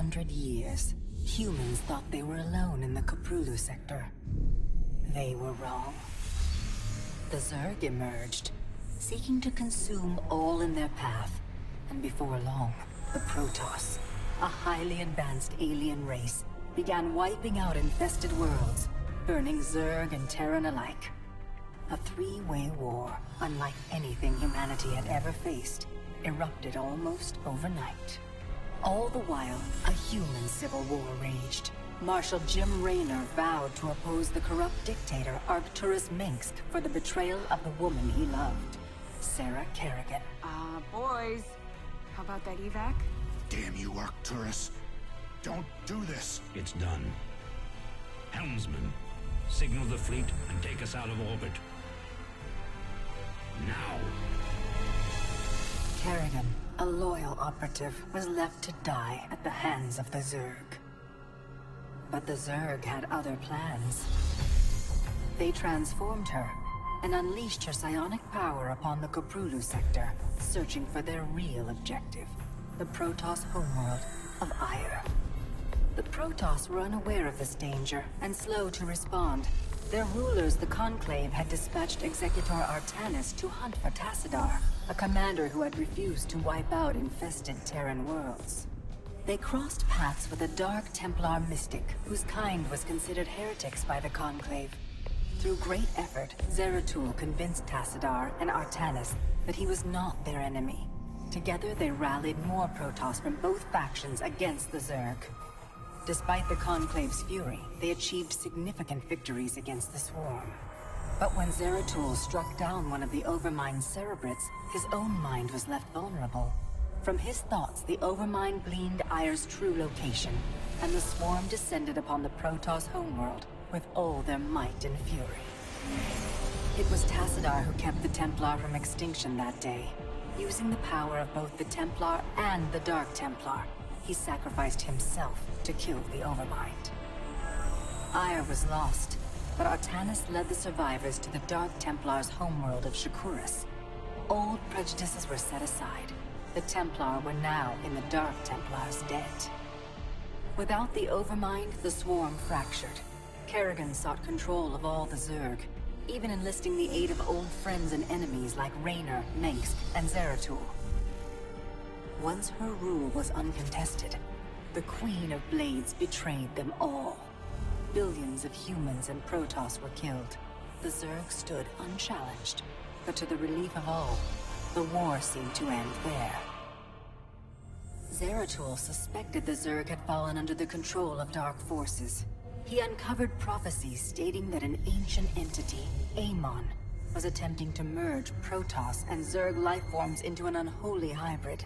100 years, humans thought they were alone in the Koprulu sector. They were wrong. The Zerg emerged, seeking to consume all in their path, and before long, the Protoss, a highly advanced alien race, began wiping out infested worlds, burning Zerg and Terran alike. A three-way war, unlike anything humanity had ever faced, erupted almost overnight. All the while, a human civil war raged. Marshal Jim Raynor vowed to oppose the corrupt dictator Arcturus Minsk for the betrayal of the woman he loved, Sarah Kerrigan. Boys, how about that evac? Damn you, Arcturus. Don't do this. It's done. Helmsman, signal the fleet and take us out of orbit. Now. Kerrigan, a loyal operative, was left to die at the hands of the Zerg. But the Zerg had other plans. They transformed her and unleashed her psionic power upon the Koprulu sector, searching for their real objective, the Protoss homeworld of Ire. The Protoss were unaware of this danger and slow to respond. Their rulers, the Conclave, had dispatched Executor Artanis to hunt for Tassadar, a commander who had refused to wipe out infested Terran worlds. They crossed paths with a Dark Templar mystic, whose kind was considered heretics by the Conclave. Through great effort, Zeratul convinced Tassadar and Artanis that he was not their enemy. Together they rallied more Protoss from both factions against the Zerg. Despite the Conclave's fury, they achieved significant victories against the Swarm. But when Zeratul struck down one of the Overmind's Cerebrates, his own mind was left vulnerable. From his thoughts, the Overmind gleaned Ire's true location, and the Swarm descended upon the Protoss homeworld with all their might and fury. It was Tassadar who kept the Templar from extinction that day. Using the power of both the Templar and the Dark Templar, he sacrificed himself to kill the Overmind. Ire was lost, but Artanis led the survivors to the Dark Templar's homeworld of Shakuras. Old prejudices were set aside. The Templar were now in the Dark Templar's debt. Without the Overmind, the Swarm fractured. Kerrigan sought control of all the Zerg, even enlisting the aid of old friends and enemies like Raynor, Mengsk, and Zeratul. Once her rule was uncontested, the Queen of Blades betrayed them all. Billions of humans and Protoss were killed. The Zerg stood unchallenged, but to the relief of all, the war seemed to end there. Zeratul suspected the Zerg had fallen under the control of dark forces. He uncovered prophecies stating that an ancient entity, Amon, was attempting to merge Protoss and Zerg lifeforms into an unholy hybrid,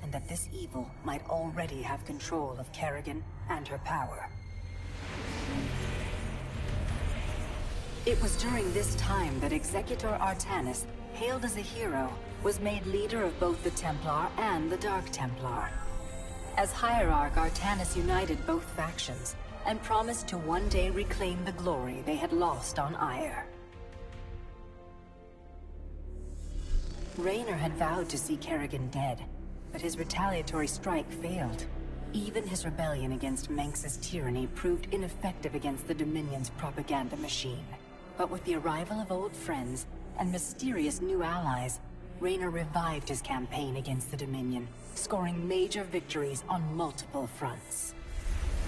and that this evil might already have control of Kerrigan and her power. It was during this time that Executor Artanis, hailed as a hero, was made leader of both the Templar and the Dark Templar. As Hierarch, Artanis united both factions, and promised to one day reclaim the glory they had lost on Ire. Raynor had vowed to see Kerrigan dead, but his retaliatory strike failed. Even his rebellion against Mengsk's tyranny proved ineffective against the Dominion's propaganda machine. But with the arrival of old friends and mysterious new allies, Raynor revived his campaign against the Dominion, scoring major victories on multiple fronts.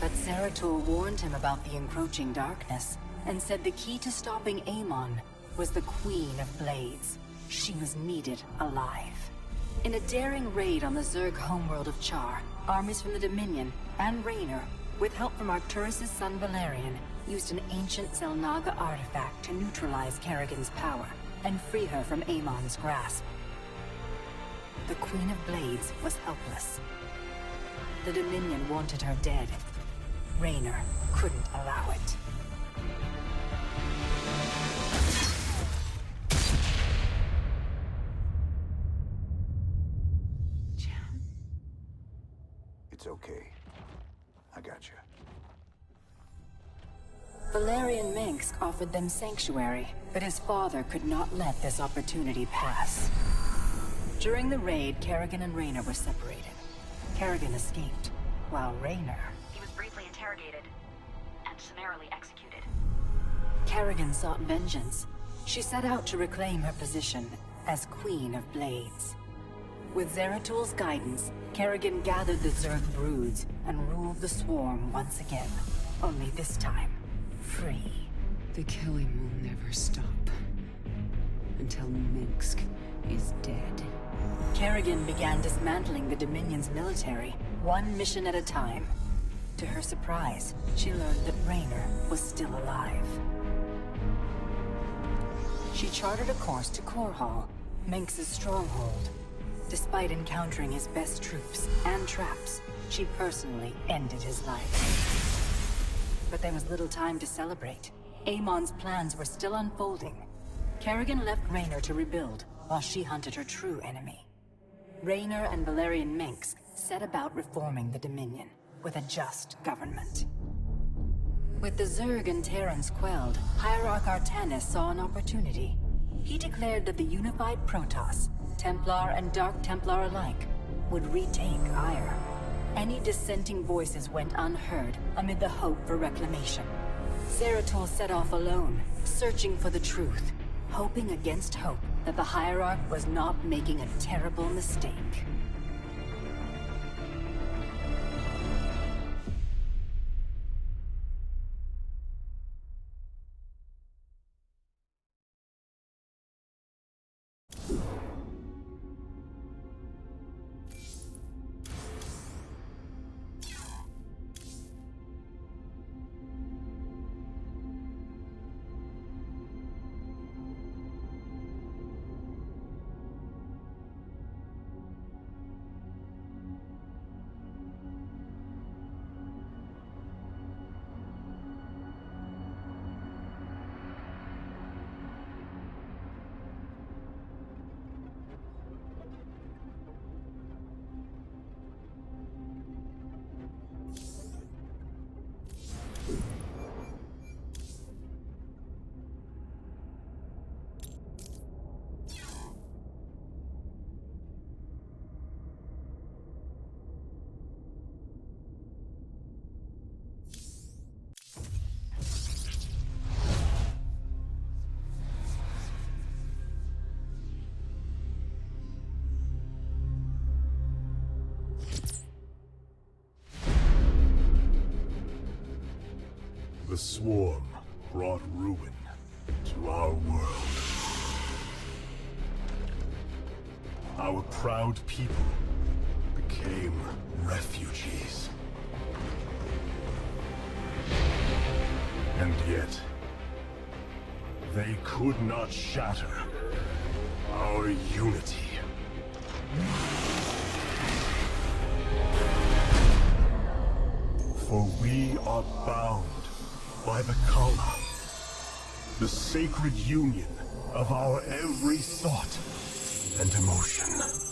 But Zeratul warned him about the encroaching darkness, and said the key to stopping Amon was the Queen of Blades. She was needed alive. In a daring raid on the Zerg homeworld of Char, armies from the Dominion and Raynor, with help from Arcturus' son Valerian, used an ancient Zelnaga artifact to neutralize Kerrigan's power and free her from Amon's grasp. The Queen of Blades was helpless. The Dominion wanted her dead. Raynor couldn't allow it. It's okay. I got you. Valerian Mengsk offered them sanctuary, but his father could not let this opportunity pass. During the raid, Kerrigan and Raynor were separated. Kerrigan escaped, while Raynor... He was briefly interrogated and summarily executed. Kerrigan sought vengeance. She set out to reclaim her position as Queen of Blades. With Zeratul's guidance, Kerrigan gathered the Zerg broods and ruled the swarm once again. Only this time, free. The killing will never stop. Until Minsk is dead. Kerrigan began dismantling the Dominion's military, one mission at a time. To her surprise, she learned that Raynor was still alive. She charted a course to Korhal, Minsk's stronghold. Despite encountering his best troops and traps, she personally ended his life. But there was little time to celebrate. Amon's plans were still unfolding. Kerrigan left Raynor to rebuild, while she hunted her true enemy. Raynor and Valerian Minsk set about reforming the Dominion, with a just government. With the Zerg and Terrans quelled, Hierarch Artanis saw an opportunity. He declared that the unified Protoss, Templar and Dark Templar alike, would retake Ire. Any dissenting voices went unheard amid the hope for reclamation. Zeratul set off alone, searching for the truth, hoping against hope that the Hierarch was not making a terrible mistake. The swarm brought ruin to our world. Our proud people became refugees. And yet, they could not shatter our unity. For we are bound by the Kala, the sacred union of our every thought and emotion.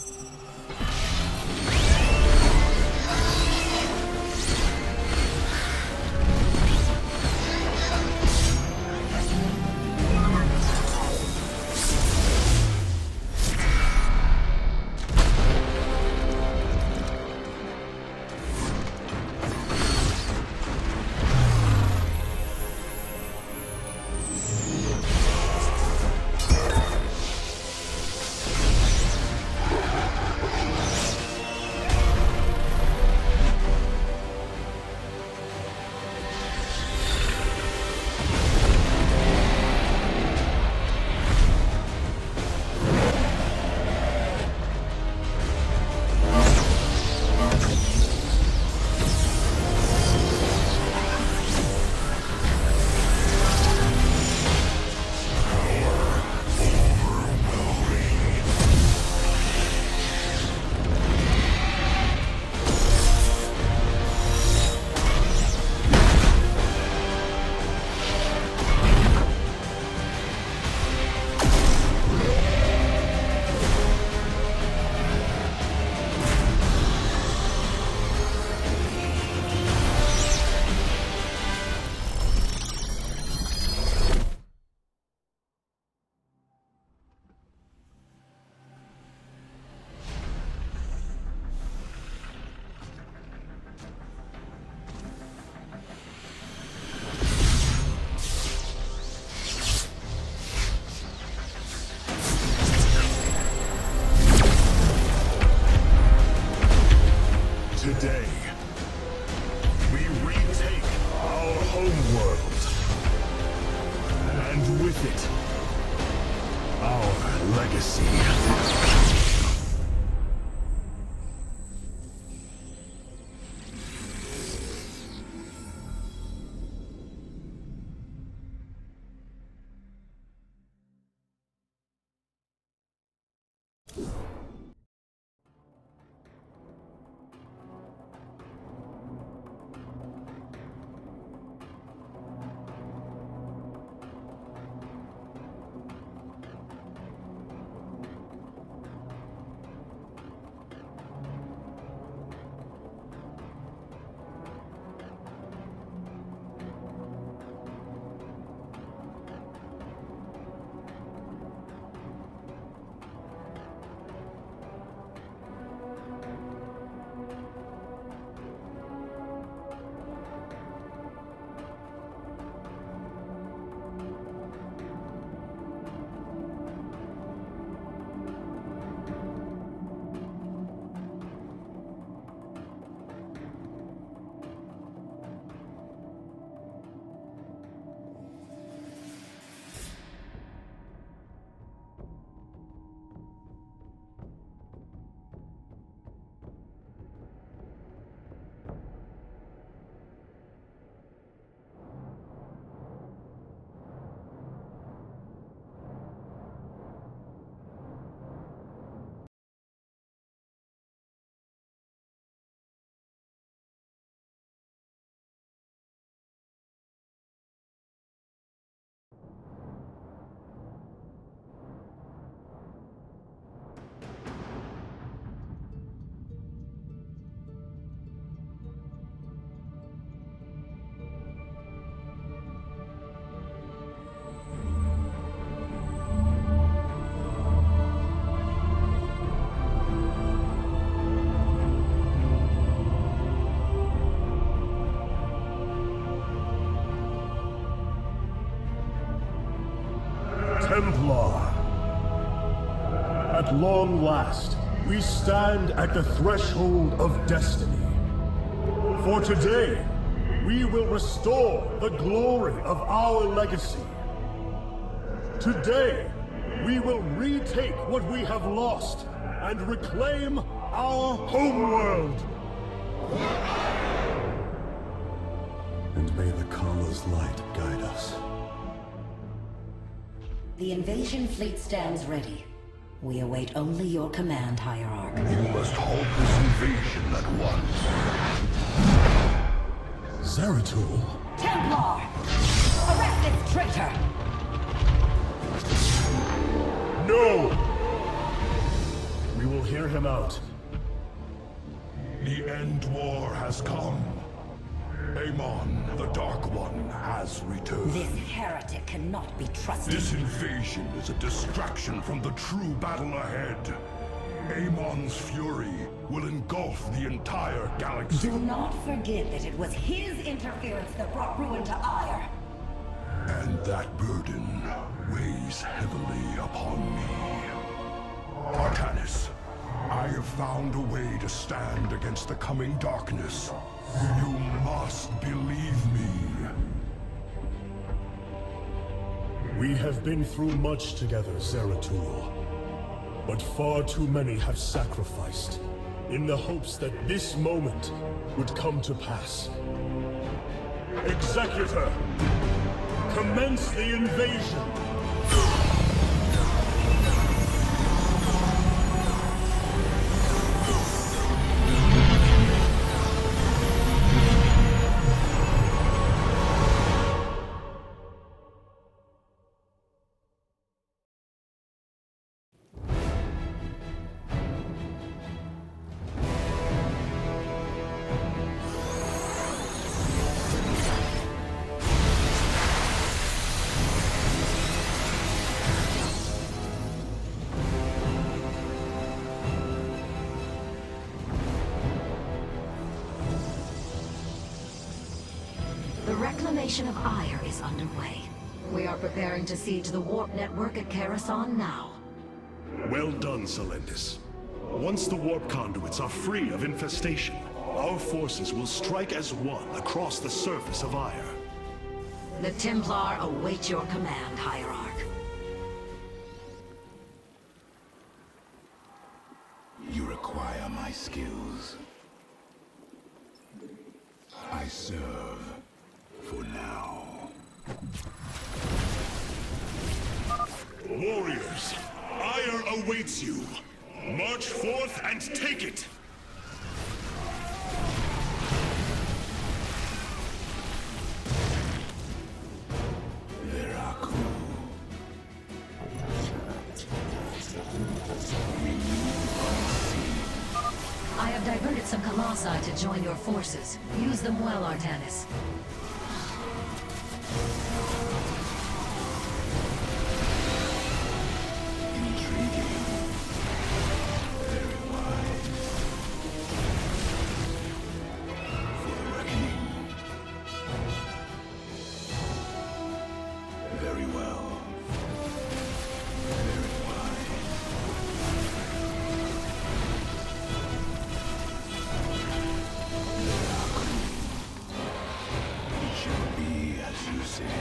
Today, we retake our homeworld. And with it, our legacy. Templar. At long last, we stand at the threshold of destiny. For today, we will restore the glory of our legacy. Today, we will retake what we have lost and reclaim our homeworld. And may the Kala's light guide us. The invasion fleet stands ready. We await only your command, Hierarch. You must halt this invasion at once. Zeratul? Templar! Arrest this traitor! No! We will hear him out. The end war has come. Amon, the Dark One, has returned. This heretic cannot be trusted. This invasion is a distraction from the true battle ahead. Amon's fury will engulf the entire galaxy. Do not forget that it was his interference that brought ruin to Ire. And that burden weighs heavily upon me. Artanis, I have found a way to stand against the coming darkness. You must believe me. We have been through much together, Zeratul. But far too many have sacrificed, in the hopes that this moment would come to pass. Executor! Commence the invasion! The reclamation of Ire is underway. We are preparing to siege the warp network at Karasan now. Well done, Selendis. Once the warp conduits are free of infestation, Our forces will strike as one across the surface of Ire. The Templar await your command, Hierarch. You require my skills. I serve for now. Warriors, Ire awaits you. March forth and take it! I have diverted some Colossi to join your forces. Use them well, Artanis. Intriguing. Very wise. For the reckoning. Very well. Very wise. It shall be as you say.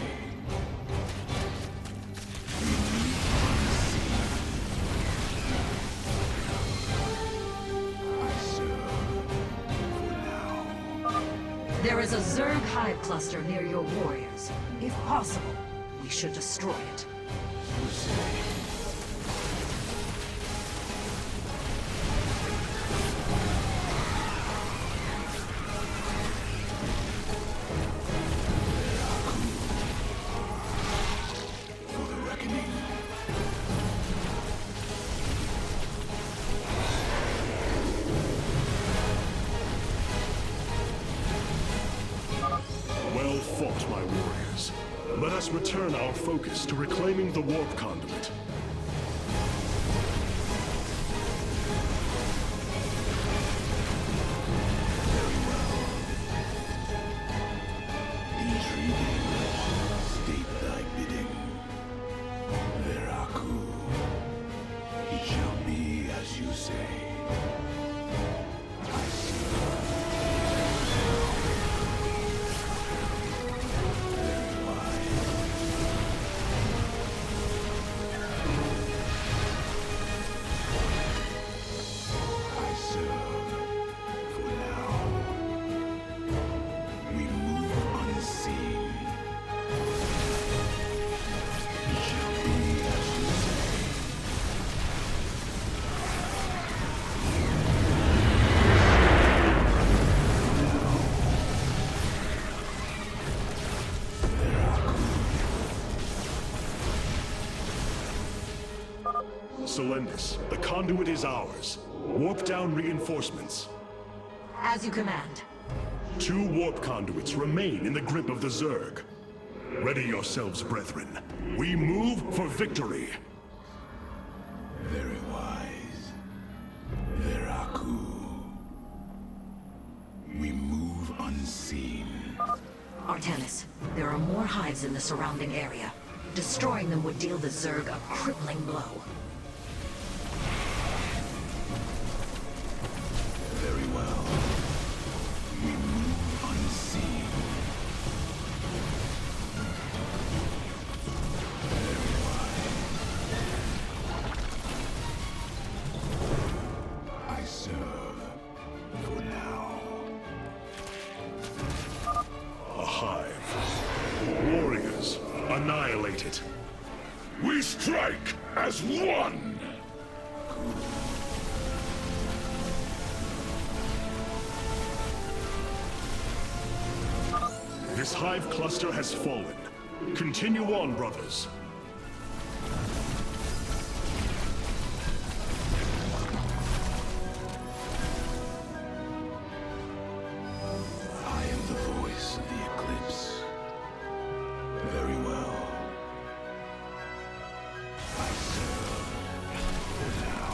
There is a Zerg hive cluster near your warriors. If possible, we should destroy it. For the reckoning. Well fought, my warriors. Let us return our focus to reclaiming the warp conduit. Intriguing. State thy bidding. Veraku. It shall be as you say. I serve. Very wise. I serve. For now. We move unseen. It shall be as you say. Selendis, the conduit is ours. Warp down reinforcements. As you command. 2 warp conduits remain in the grip of the Zerg. Ready yourselves, brethren. We move for victory. Very wise. Veraku. We move unseen. Artanis, there are more hives in the surrounding area. Destroying them would deal the Zerg a crippling blow. Very well. We move unseen. Very wise. I serve for now. A hive. Warriors, annihilate it. We strike as one! This hive cluster has fallen. Continue on, brothers. I am the voice of the eclipse. Very well. I serve for now.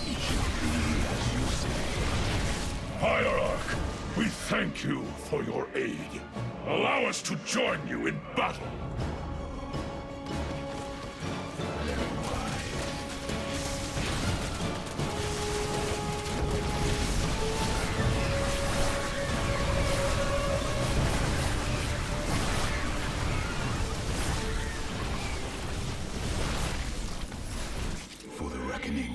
It shall be as you say. Hierarch, we thank you for your aid. Allow us to join you in battle. Very wise. reckoning.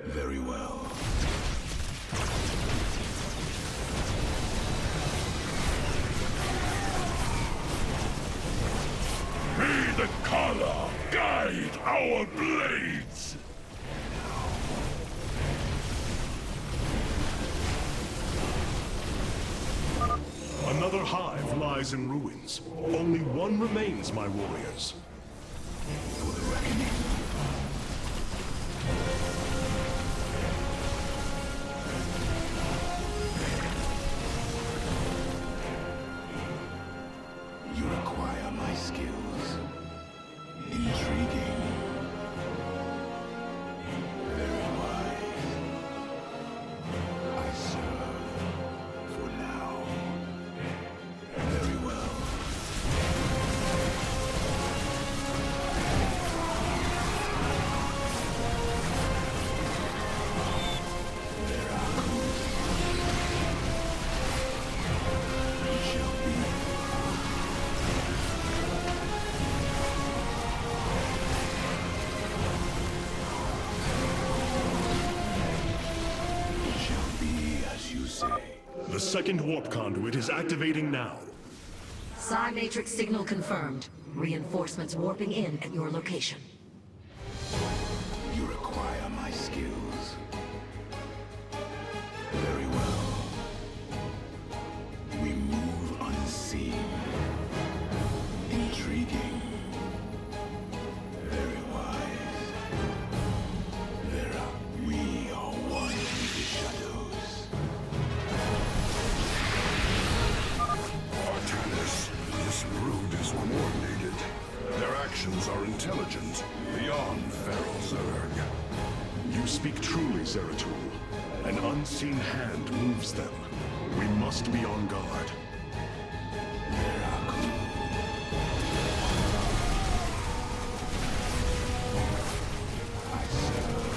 Very well. May the Kala guide our blades! Another hive lies in ruins. Only one remains, my warriors. For the reckoning. You require my skills. Intriguing. Very wise. I serve. For now. Very well. It shall be. It shall be as you say. The second warp conduit is activating now. Psi Matrix signal confirmed. Reinforcements warping in at your location. You require my skills. Very well. We move unseen. Intriguing. Very wise. Vera, we are one with the shadows. Artanis, this brood is coordinated. Their actions are intelligent, beyond feral Zerg. You speak truly, Zeratul. An unseen hand moves them. We must be on guard. I serve.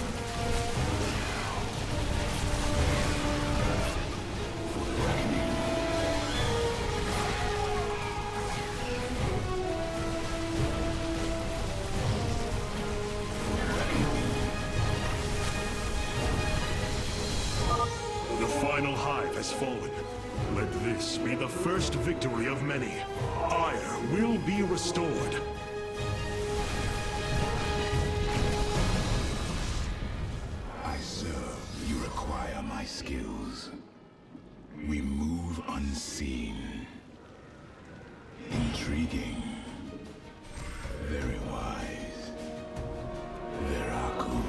For the reckoning. The final hive has fallen. Let this be the first victory of many. Ire will be restored. I serve. You require my skills. We move unseen. Intriguing. Very wise. Veraku.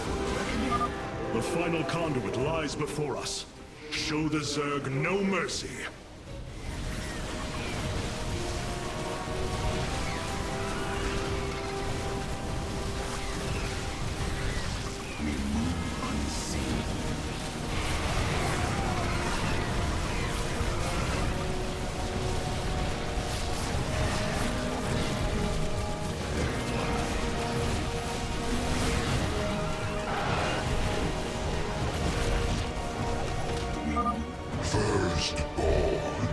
For the reckoning. The final conduit lies before us. Show the Zerg no mercy. We move unseen. Firstborn,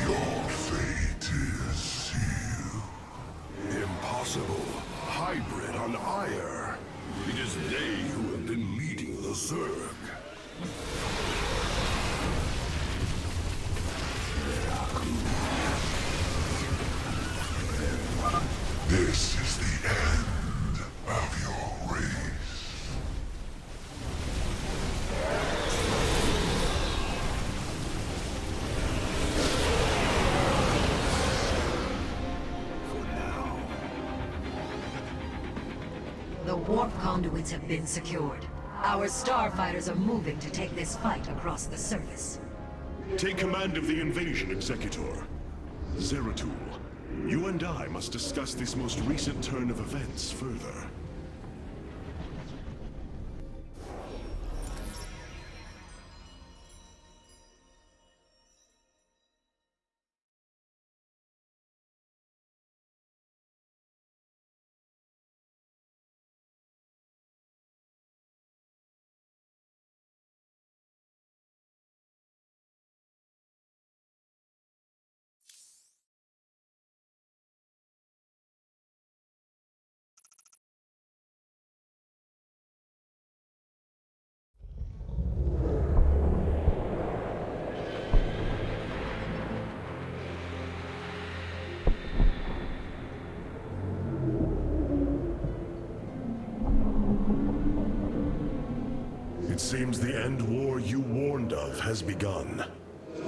your fate is sealed. Impossible. Hybrid on Ire. It is they who have been leading the Zerg. This is the end of your race. For now. The warp conduits have been secured. Our starfighters are moving to take this fight across the surface. Take command of the invasion, Executor. Zeratul, you and I must discuss this most recent turn of events further. It seems the end war you warned of has begun.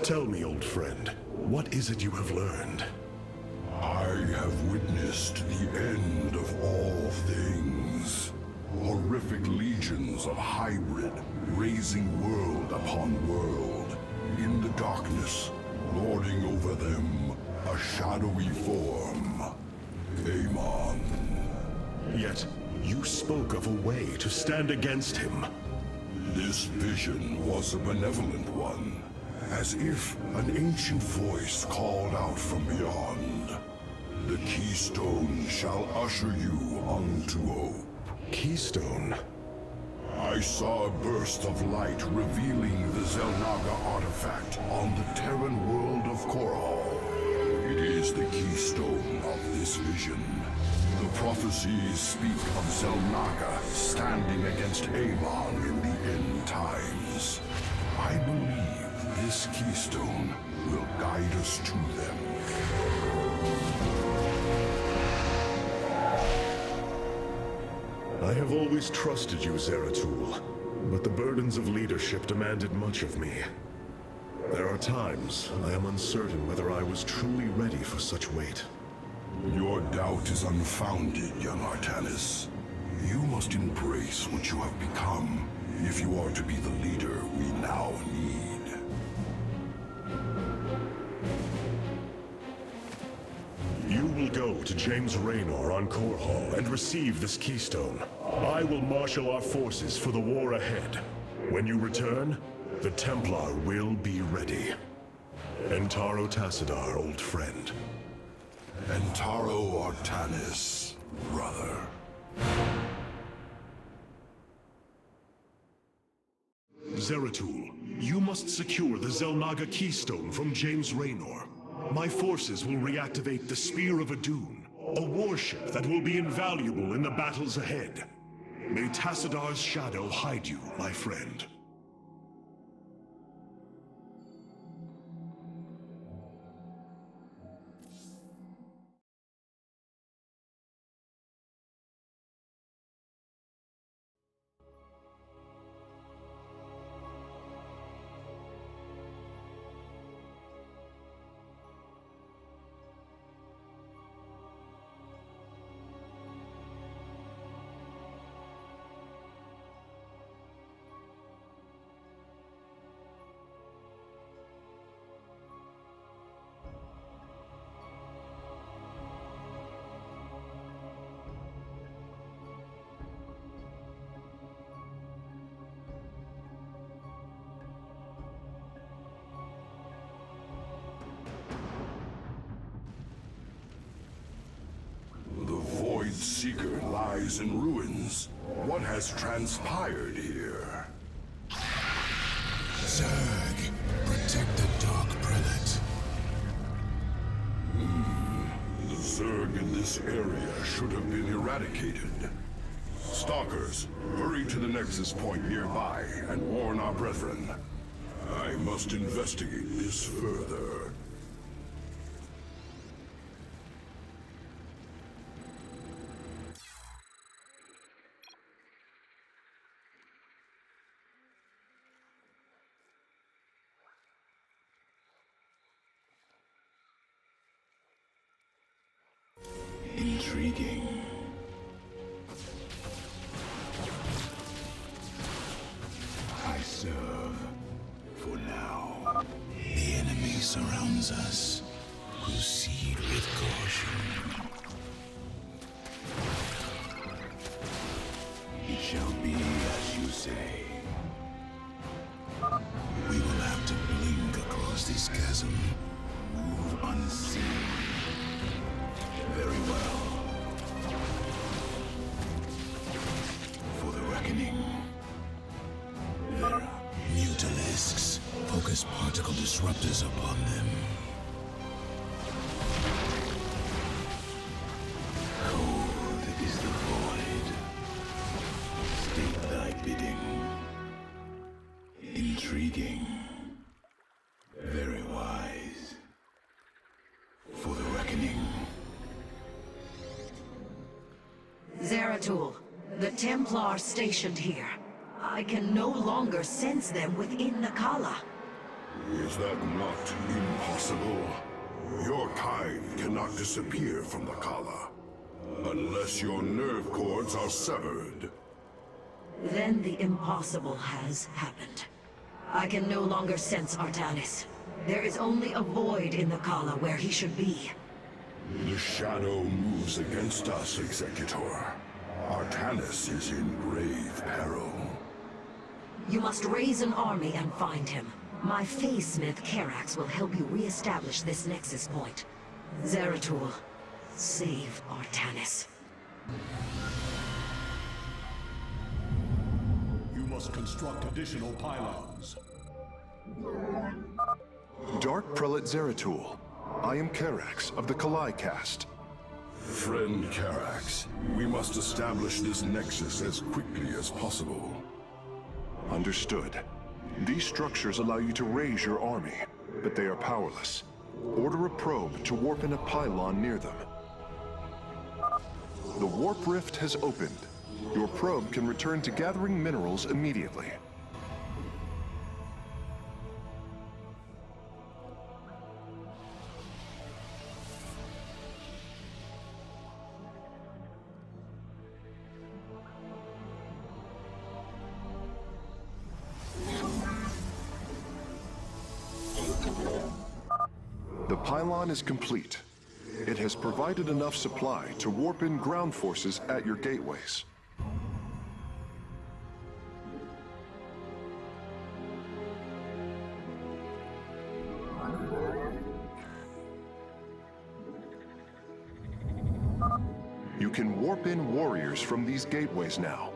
Tell me, old friend, what is it you have learned? I have witnessed the end of all things. Horrific legions of hybrid, raising world upon world. In the darkness, lording over them, a shadowy form. Amon. Yet, you spoke of a way to stand against him. This vision was a benevolent one, as if an ancient voice called out from beyond. The keystone shall usher you unto hope. Keystone? I saw a burst of light revealing the Xel'Naga artifact on the Terran world of Korhal. It is the keystone of this vision. The prophecies speak of Xel'Naga standing against Amon in the end times. I believe this keystone will guide us to them. I have always trusted you, Zeratul, but the burdens of leadership demanded much of me. There are times I am uncertain whether I was truly ready for such weight. Your doubt is unfounded, young Artanis. You must embrace what you have become if you are to be the leader we now need. You will go to James Raynor on Korhal and receive this keystone. I will marshal our forces for the war ahead. When you return, the Templar will be ready. Entaro Tassadar, old friend. Entaro Artanis, brother. Zeratul, you must secure the Xel'Naga keystone from James Raynor. My forces will reactivate the Spear of Adun, a warship that will be invaluable in the battles ahead. May Tassadar's shadow hide you, my friend. Seeker lies in ruins. What has transpired here? Zerg, protect the Dark Prelate. The Zerg in this area should have been eradicated. Stalkers, hurry to the Nexus point nearby and warn our brethren. I must investigate this further. Intriguing. I serve for now. The enemy surrounds us. Proceed with caution. It shall be as you say. We will have to blink across this chasm. Move unseen. Very well. For the reckoning. There are mutalisks. Focus particle disruptors upon them. Cold is the void. State thy bidding. Intriguing. Very wise. For the reckoning. Zeratul, the Templar stationed here. I can no longer sense them within the Kala. Is that not impossible? Your kind cannot disappear from the Kala, unless your nerve cords are severed. Then the impossible has happened. I can no longer sense Artanis. There is only a void in the Kala where he should be. The shadow moves against us, Executor. Artanis is in grave peril. You must raise an army and find him. My face smith Karax will help you re-establish this nexus point. Zeratul, save Artanis. You must construct additional pylons. Dark Prelate Zeratul. I am Karax of the Kalai caste. Friend Karax, we must establish this nexus as quickly as possible. Understood. These structures allow you to raise your army, but they are powerless. Order a probe to warp in a pylon near them. The warp rift has opened. Your probe can return to gathering minerals immediately. The pylon is complete. It has provided enough supply to warp in ground forces at your gateways. You can warp in warriors from these gateways now.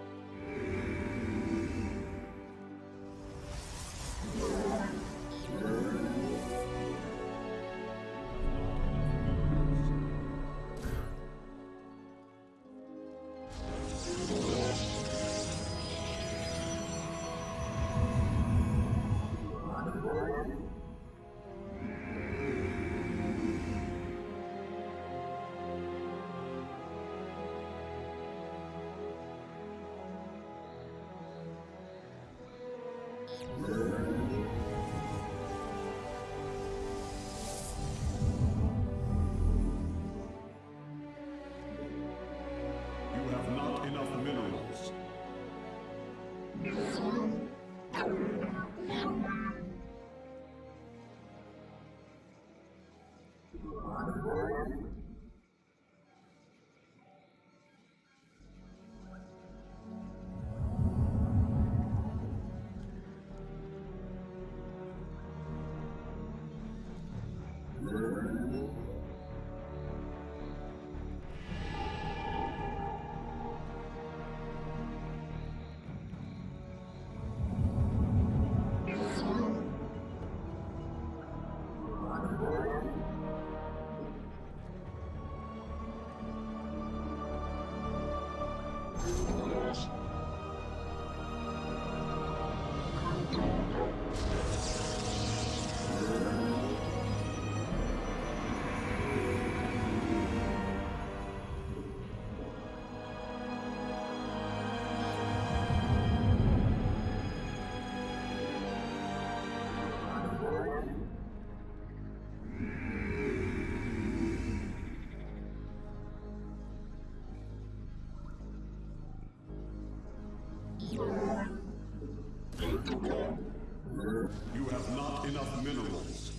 You have not enough minerals. You have not enough minerals.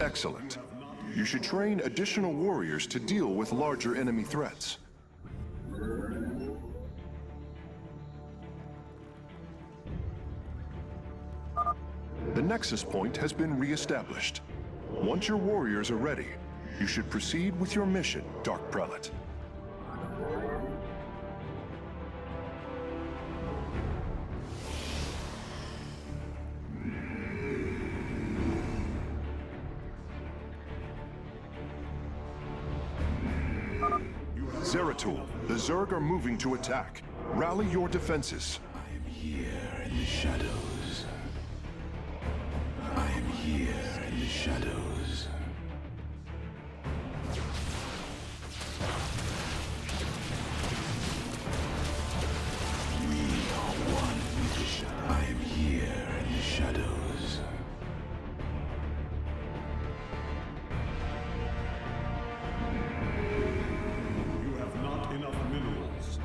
Excellent. You should train additional warriors to deal with larger enemy threats. The Nexus Point has been re-established. Once your warriors are ready, you should proceed with your mission, Dark Prelate. Zeratul, the Zerg are moving to attack. Rally your defenses. I am here in the shadows. I am here in the shadows. We are one with the shadows. I am here in the shadows. You have not enough minerals.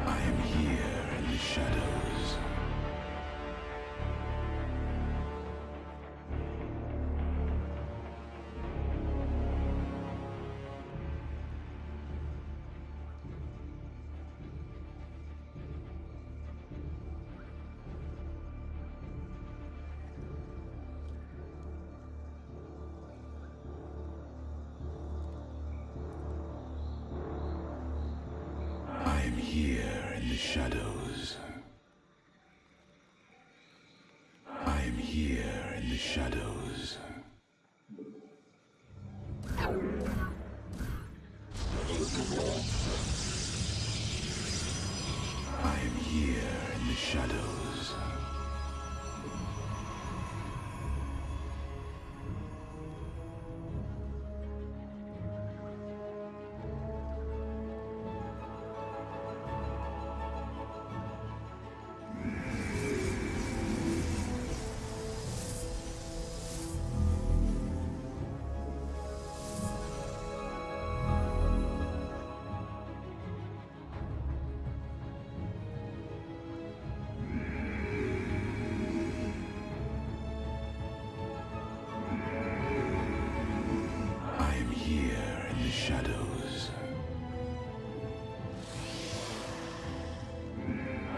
I am here in the shadows. I am here in the shadows. I am here in the shadows. I am here in the shadows. I am here in the shadows.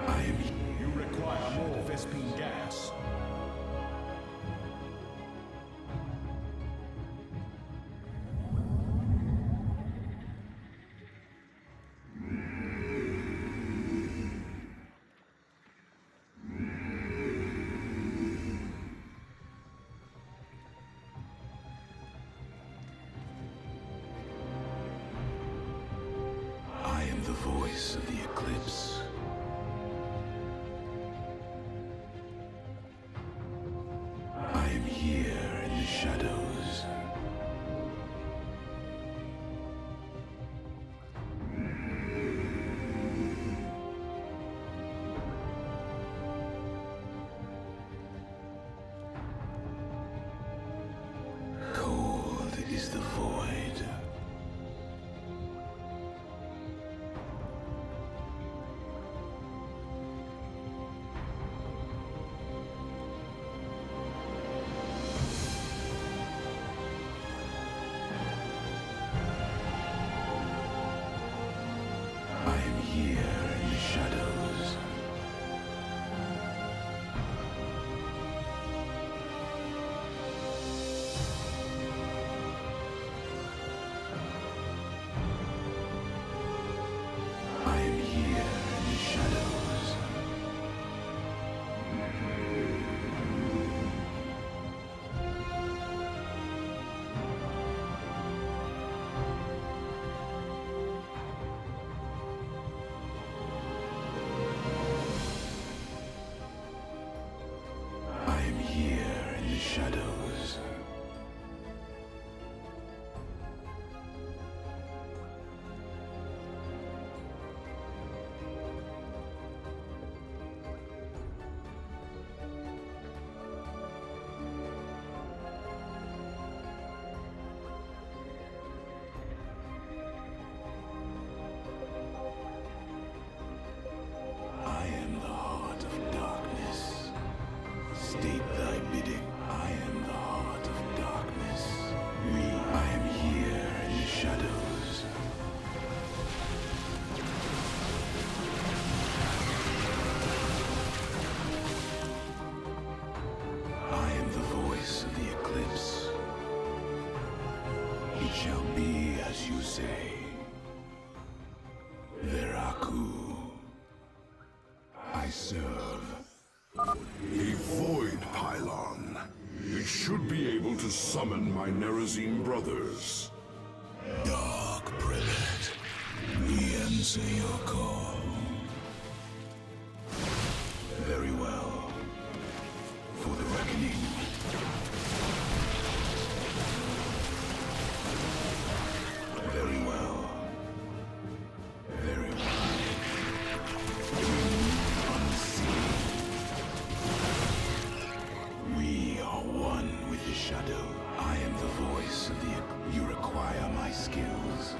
I am You require more Vespine gas. I am the voice of the eclipse. I am here in the shadows. Cold is the void. It shall be as you say. Veraku. I serve. A void pylon. It should be able to summon my Nerazim brothers. Dark Prelate, we answer your call. Very well. For the reckoning. Very well. Very well. Unseen. We are one with the shadow. I am the voice of the... You require my skills.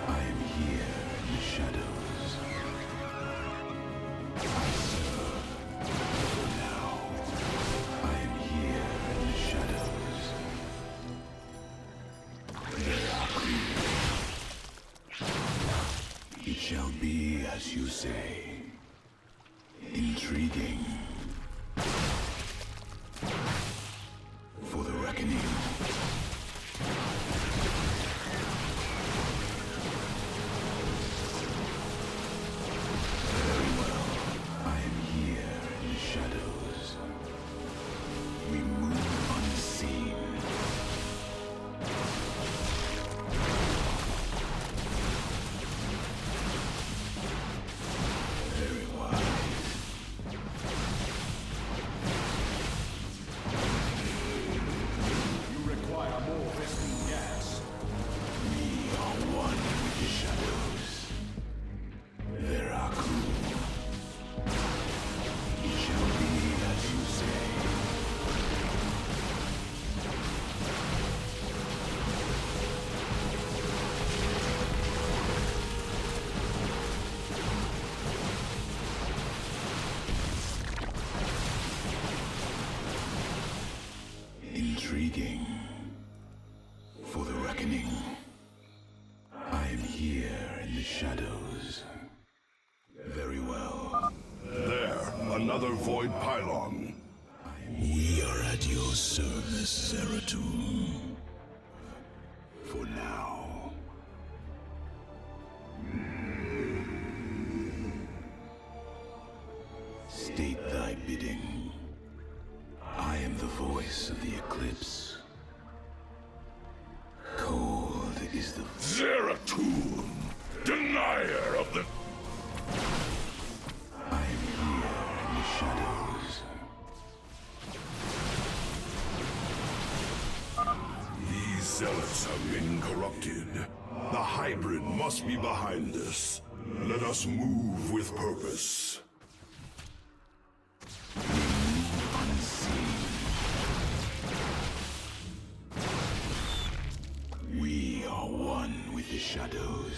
I am here in the shadows. I serve. For now, I am here in the shadows. It shall be as you say. Intriguing. For the reckoning. Very well. I am here in the shadows. We move unseen. Very wise. You require more piston gas. We are one with the shadows. Veraku. It shall be as you say. Intriguing. For the reckoning. I am here in the shadows. Very well. There, another void pylon. We are at your service, Zeratul. For now. State thy bidding. I am the voice of the eclipse. Cold is the... Zeratul, denier of the... I am here in the shadows. These zealots have been corrupted. The hybrid must be behind this. Let us move with purpose. Unseen. We are one with the shadows.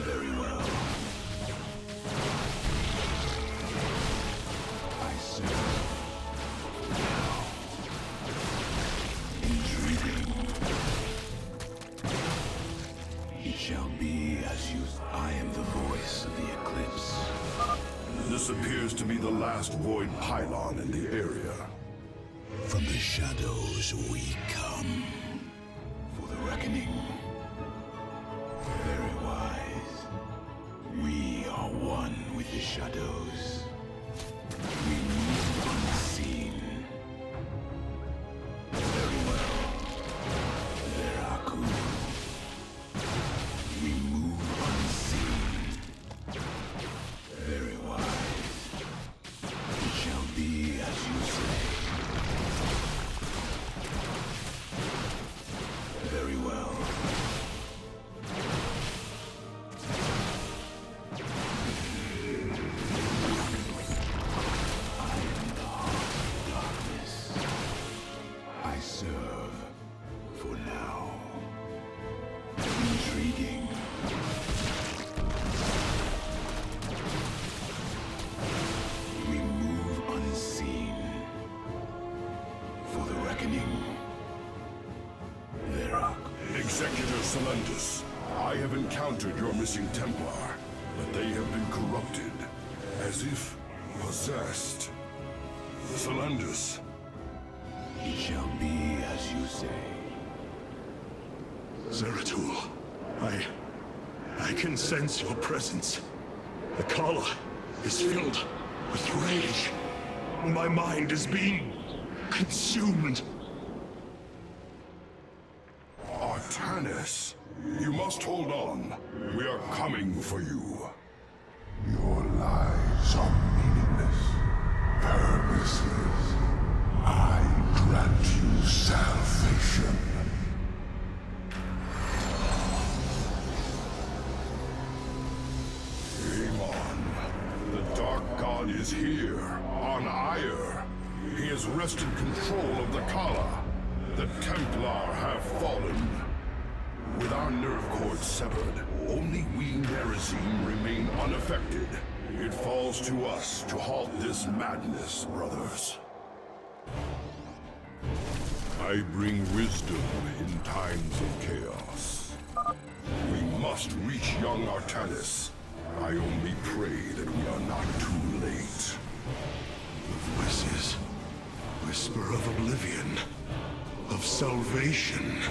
Very well. I serve. Now. Intriguing. It shall be as you... I am the voice of the eclipse. This appears to be the last void pylon in the area. From the shadows we come. For the reckoning. Very wise. We are one with the shadows. We move unseen. Very well. Veraku. We move unseen. Very wise. It shall be as you say. Very well. I am the heart of darkness. I serve for now. Intriguing. We move unseen. For the reckoning. Verak. Executor Solendus, I have encountered your missing Templar, but they have been corrupted, as if Possessed. Solendus. It shall be as you say. Zeratul, I can sense your presence. The Kala is filled with rage. My mind is being consumed. Artanis, you must hold on. We are coming for you. Your lives are meaningless, purposeless. I grant you salvation. Amon, the Dark God is here, on Ire. He has wrested control of the Kala. The Templar have fallen. With our nerve cords severed, only we Nerazim remain unaffected. It falls to us to halt this madness, brothers. I bring wisdom in times of chaos. We must reach young Artanis. I only pray that we are not too late. The voices whisper of oblivion, of salvation.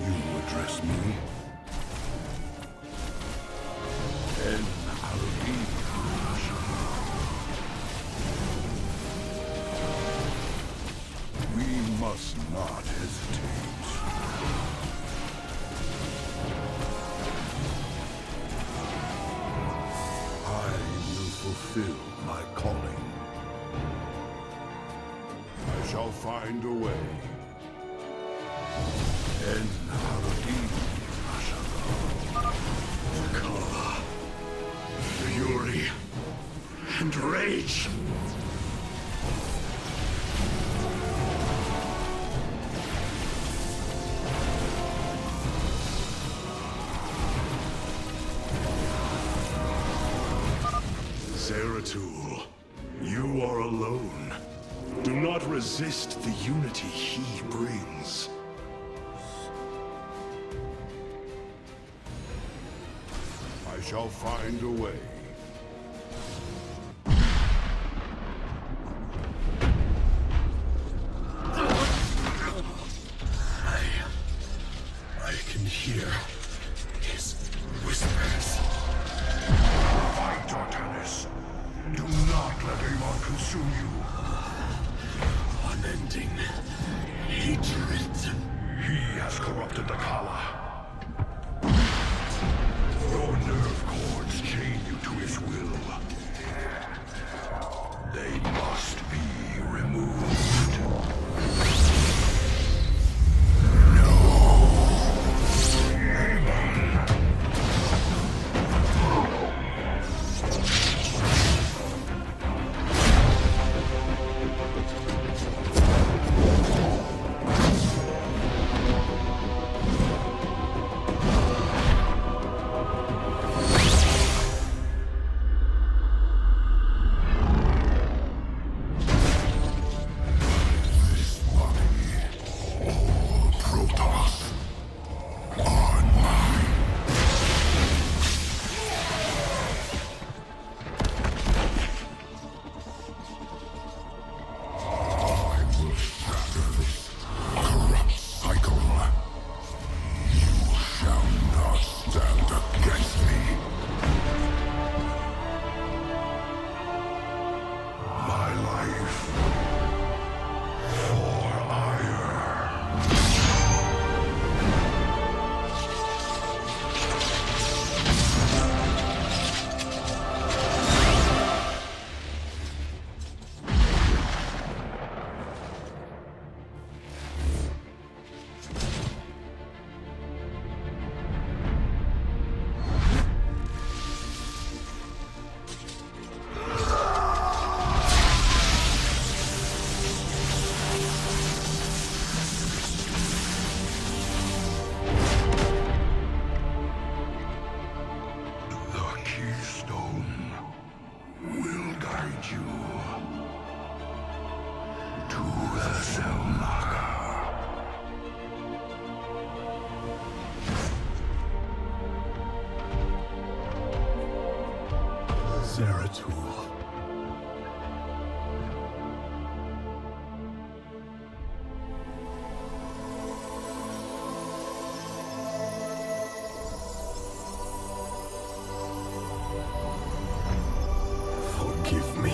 You address me? And I'll be. We must not hesitate. I will fulfill my calling. I shall find a way. And Kala, fury, and rage. Zeratul, you are alone. Do not resist the unity he brings. I shall find a way. I can hear his whispers. Fight, Artanis. Do not let Amon consume you. Unending hatred. He has corrupted the Kala. Your nerve cords chain you to his will. They must be removed. Zeratul. Forgive me.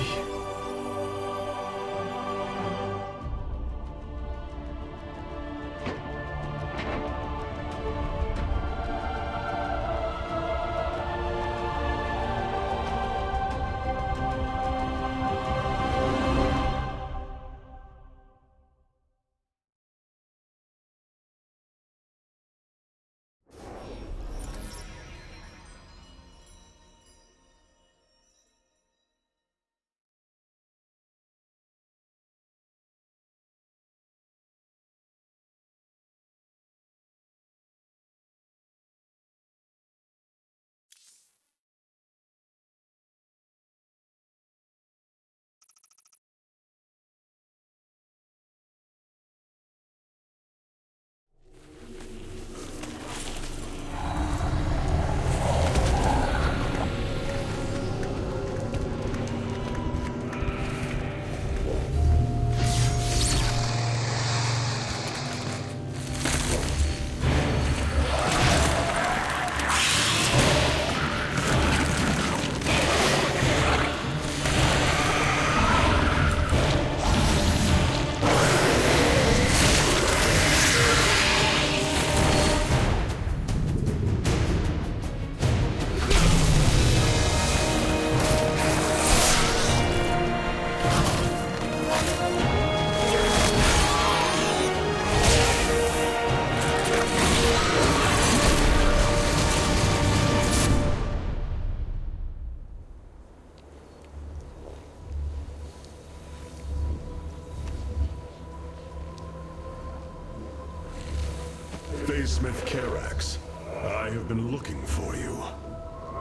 Smith Carax, I have been looking for you.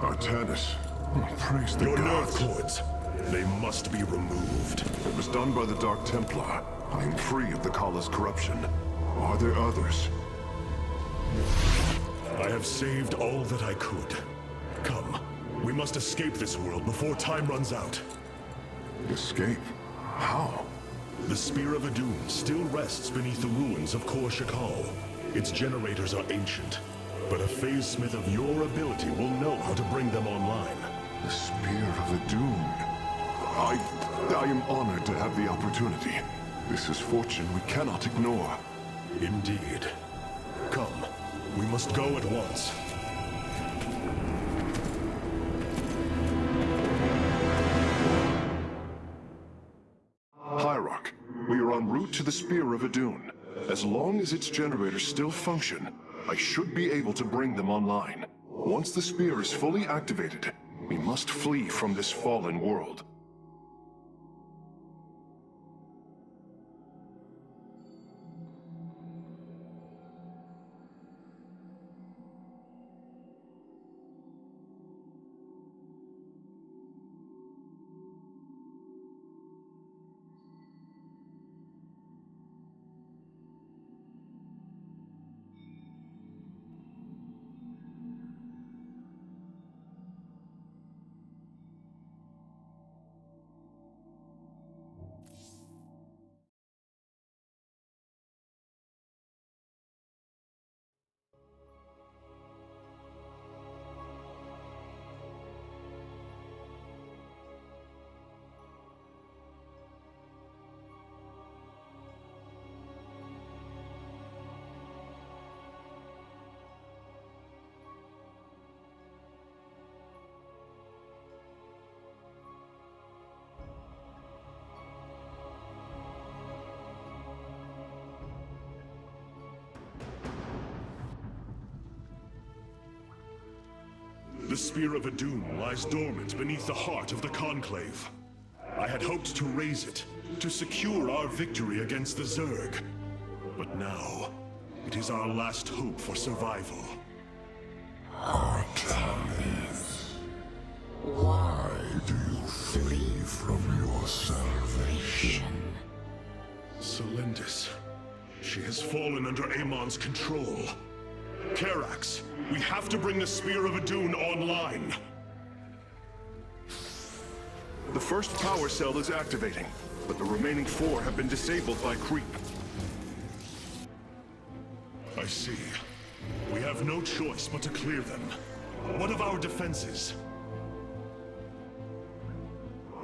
Artanis, praise the Your nerve gods. cords, they must be removed. It was done by the Dark Templar. I am free of the Kala's corruption. Are there others? I have saved all that I could. Come, we must escape this world before time runs out. Escape? How? The Spear of Adun still rests beneath the ruins of Kor Shakal. Its generators are ancient, but a phase smith of your ability will know how to bring them online. The Spear of Adun. I am honored to have the opportunity. This is fortune we cannot ignore. Indeed. Come, we must go at once. Hierarch, we are en route to the Spear of Adun. As long as its generators still function, I should be able to bring them online. Once the spear is fully activated, we must flee from this fallen world. The Spear of Adun lies dormant beneath the heart of the Conclave. I had hoped to raise it, to secure our victory against the Zerg. But now, it is our last hope for survival. Artanis, why do you flee from your salvation? Celendis. She has fallen under Amon's control. Carax, we have to bring the Spear of Adun online. first power cell is activating, but the remaining 4 have been disabled by creep. I see. We have no choice but to clear them. What of our defenses?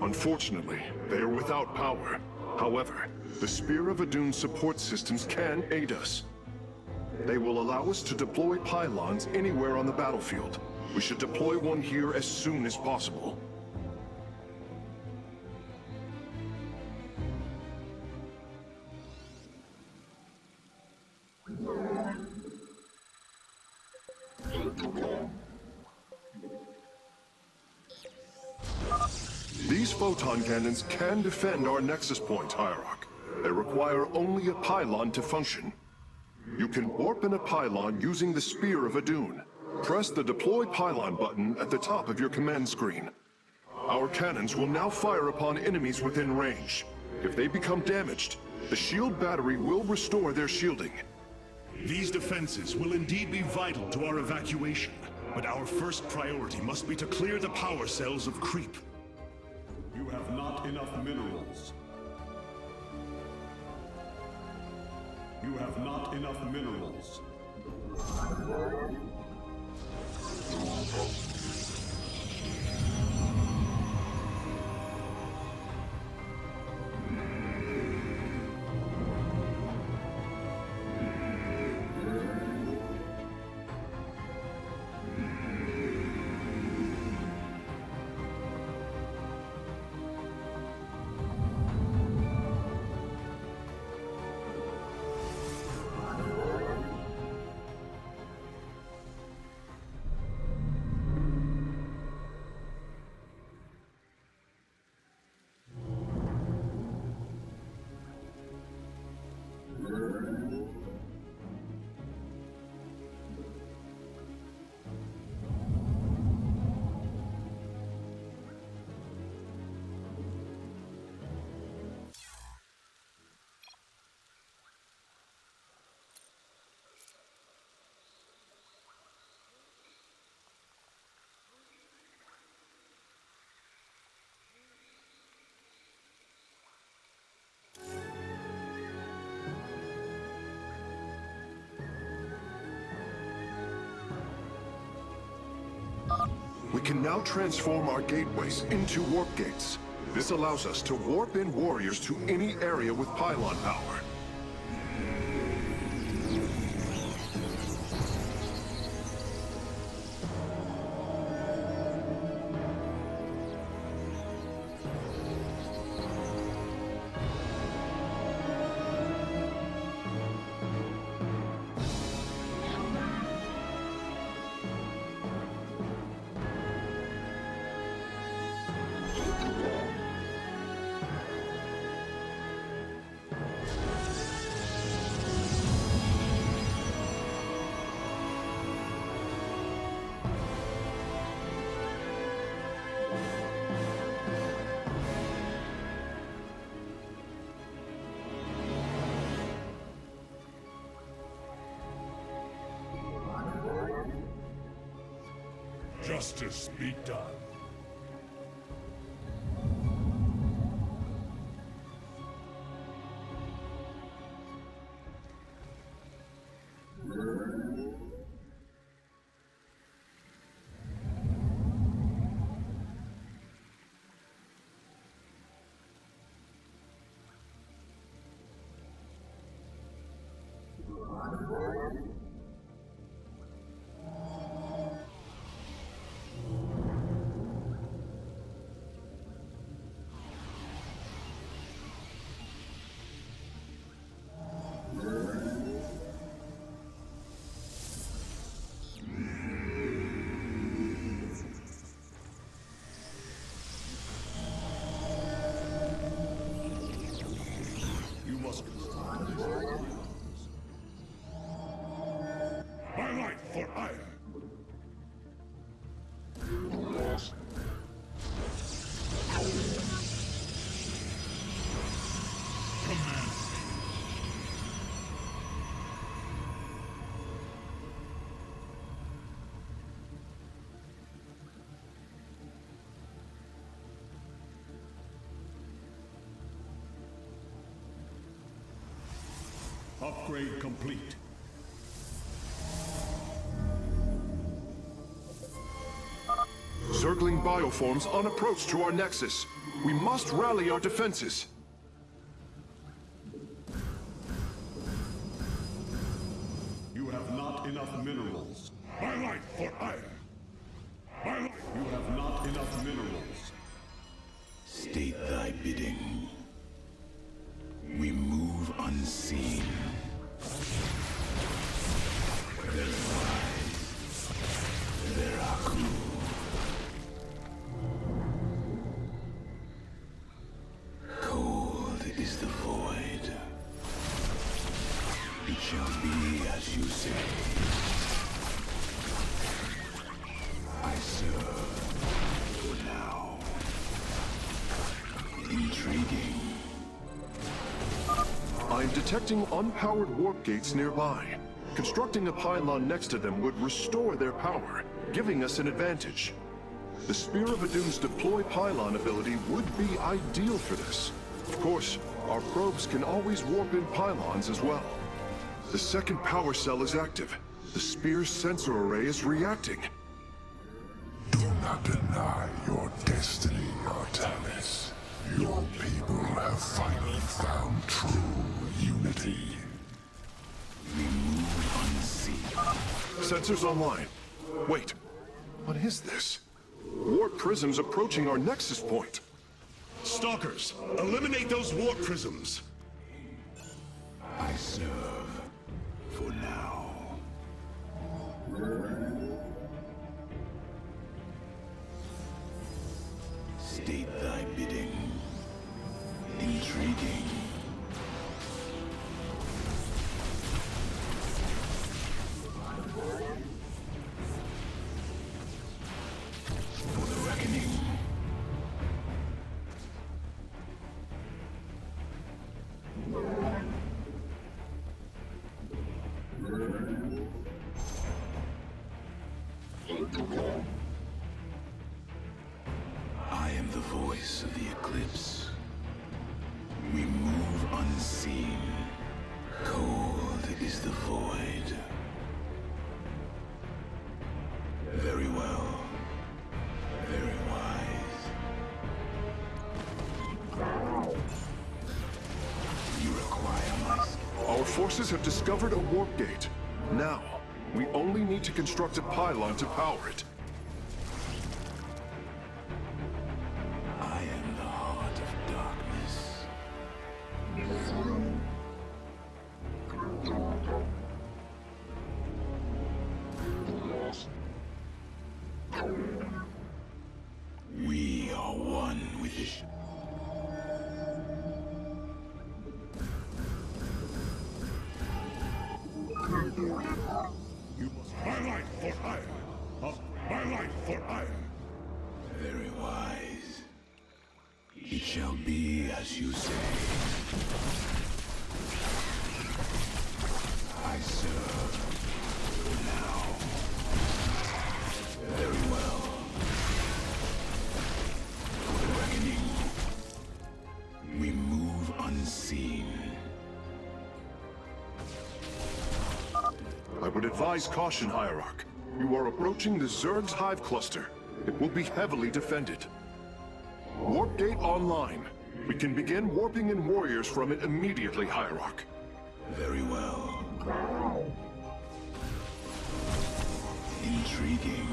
Unfortunately, they are without power. However, the Spear of Adun support systems can aid us. They will allow us to deploy pylons anywhere on the battlefield. We should deploy one here as soon as possible. These photon cannons can defend our nexus point, Hierarch. They require only a pylon to function. You can warp in a pylon using the Spear of Adun. Press the Deploy Pylon button at the top of your command screen. Our cannons will now fire upon enemies within range. If they become damaged, the shield battery will restore their shielding. These defenses will indeed be vital to our evacuation, but our first priority must be to clear the power cells of creep. You have not enough minerals. You have not enough minerals. We can now transform our gateways into warp gates. This allows us to warp in warriors to any area with pylon power. Justice be done. My life for ire! Upgrade complete. Circling bioforms on approach to our nexus. We must rally our defenses. You have not enough minerals. My light for ire. My light. You have not enough minerals. State thy bidding. We move unseen. There lies. There are cool. Cold is the void. It shall be as you say. I serve for now. Intriguing. I'm detecting unpowered warp gates nearby. Constructing a pylon next to them would restore their power, giving us an advantage. The Spear of Adun's deploy pylon ability would be ideal for this. Of course, our probes can always warp in pylons as well. The second power cell is active. The Spear's sensor array is reacting. Do not deny your destiny, Artanis. Your people have finally found true unity. We move unseen. Sensors online. Wait, what is this? Warp prisms approaching our nexus point. Stalkers, eliminate those warp prisms. I serve for now. State thy bidding. Intriguing. For the reckoning. I am the voice of the eclipse. We move unseen. Cold is the void. Very well. Very wise. You require my skill. Our forces have discovered a warp gate. Now, we only need to construct a pylon to power it. I am the heart of darkness. We are one with the You must. My light for ire. My light for ire. very wise. It shall be as you say. I serve for now. Very well. For the reckoning, we move unseen. I would advise caution, Hierarch. You are approaching the Zerg's hive cluster. It will be heavily defended. Warp gate online. We can begin warping in warriors from it immediately, Hierarch. Very well. Intriguing.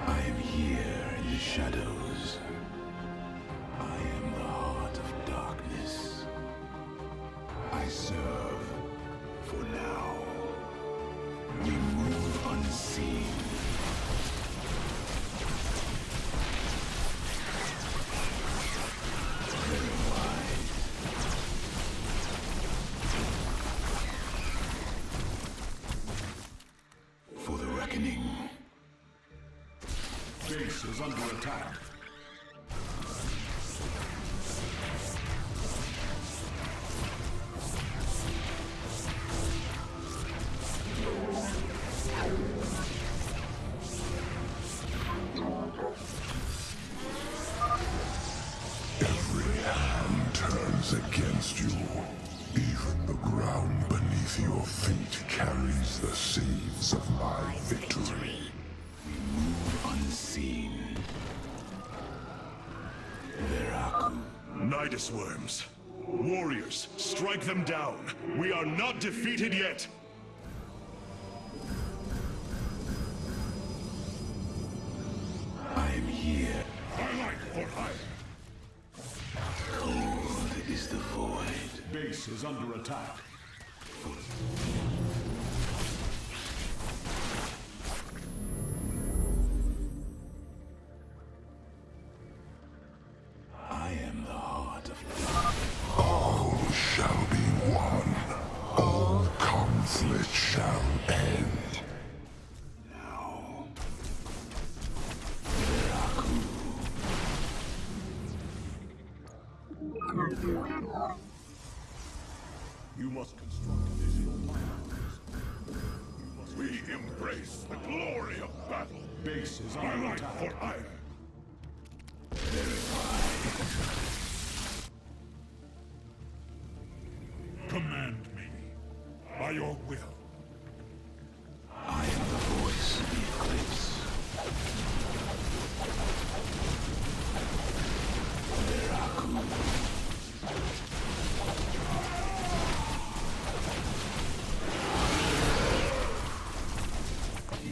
I am here in the shadows. I am the heart of darkness. I serve for now. We move unseen. Very wise. For the reckoning. Base is under attack. odds against you. Even the ground beneath your feet carries the seeds of my victory. We move unseen. Veraku. Nidus worms. Warriors, strike them down. We are not defeated yet. I am here. My light for hire. Cold is the void. Base is under attack. I am the heart of All shall be one. All conflict shall end. now. You must construct additional plans. We embrace the glory of battle. Base is under attack. For hire. Command me by your will. I am the voice of the eclipse.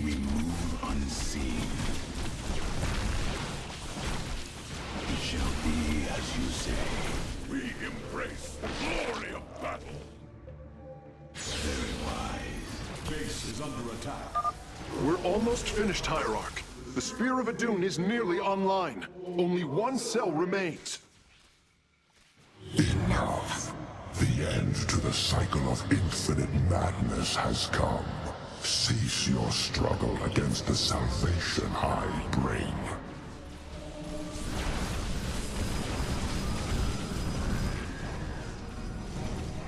We move unseen. It shall be as you say. We embrace the glory of battle. Very wise. Base is under attack. We're almost finished, Hierarch. The Spear of Adun is nearly online. Only one cell remains. Enough. The end to the cycle of infinite madness has come. Cease your struggle against the salvation I bring.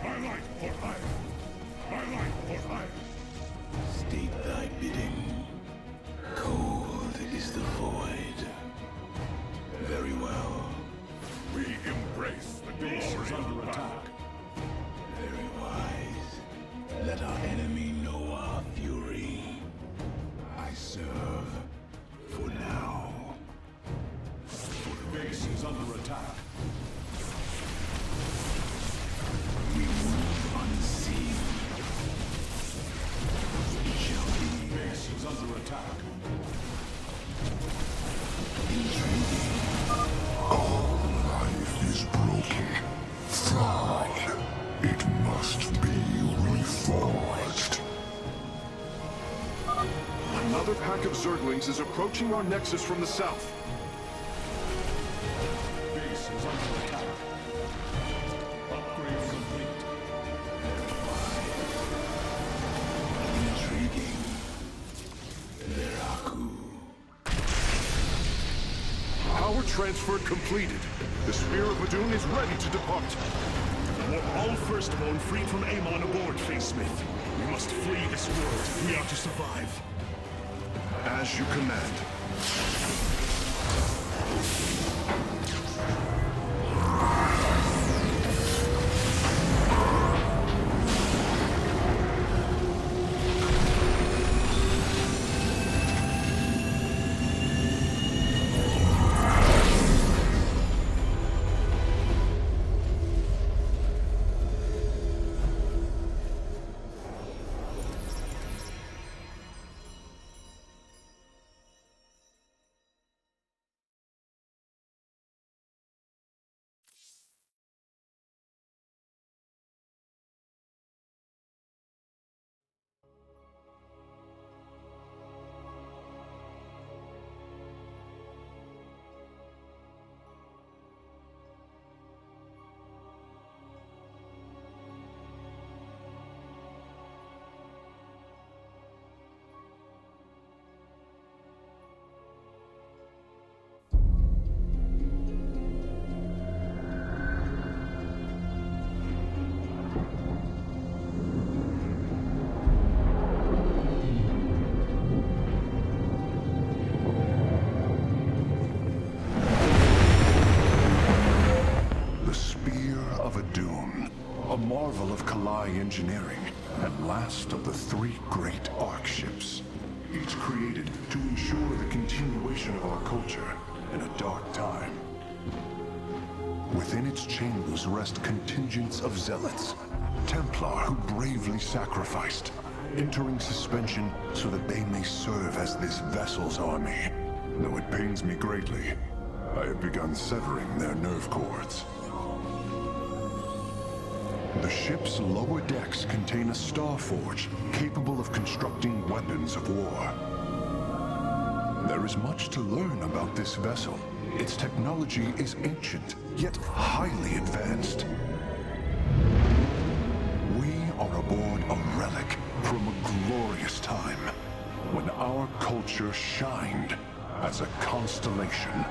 My light for hire. My light for hire. State thy bidding. Cold is the void. Very well. We embrace the base is under attack. Very wise. Let our enemy know our fury. I serve for now. Base is under attack. We move unseen. It shall be Base is under attack. intriguing. All life is broken, flawed. It must be reforged. Another pack of Zerglings is approaching our nexus from the south. Base is under attack. Upgrade complete. Intriguing. Veraku. Power transfer completed. The Spear of Adun is ready to depart. We're all firstborn freed from Amon aboard, Facesmith. We must flee this world if we are to survive. As you command. marvel of Kalai engineering, and last of the 3 great Ark ships, each created to ensure the continuation of our culture in a dark time. Within its chambers rest contingents of zealots, Templar who bravely sacrificed, entering suspension so that they may serve as this vessel's army. Though it pains me greatly, I have begun severing their nerve cords. The ship's lower decks contain a star forge capable of constructing weapons of war. There is much to learn about this vessel. Its technology is ancient, yet highly advanced. We are aboard a relic from a glorious time, when our culture shined as a constellation.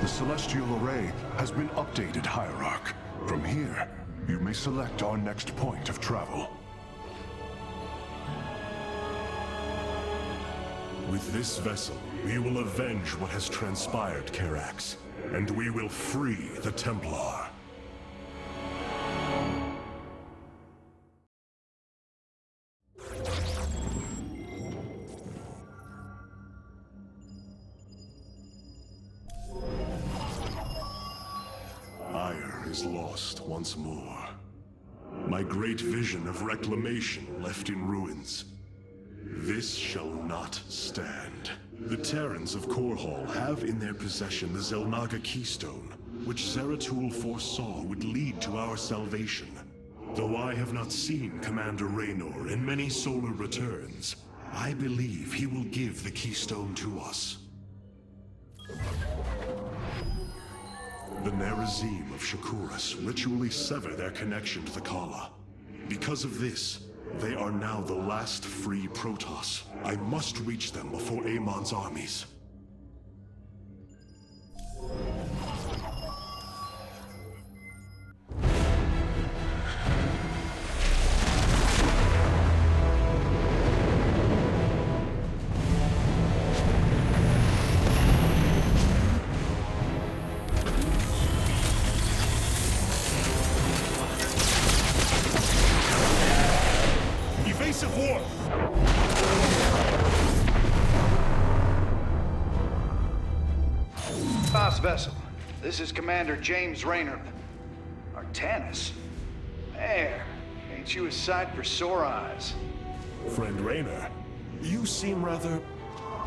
The Celestial Array has been updated, Hierarch. From here, you may select our next point of travel. With this vessel, we will avenge what has transpired, Karax, and we will free the Templar. Ire is lost once more. My great vision of reclamation left in ruins. This shall not stand. The Terrans of Korhal have in their possession the Xel'Naga Keystone, which Zeratul foresaw would lead to our salvation. Though I have not seen Commander Raynor in many solar returns, I believe he will give the Keystone to us. The Nerazim of Shakuras ritually sever their connection to the Kala. Because of this, they are now the last free Protoss. I must reach them before Amon's armies. Evasive warp! Boss vessel, this is Commander James Raynor. Artanis? Man, ain't you a sight for sore eyes? Friend Raynor, you seem rather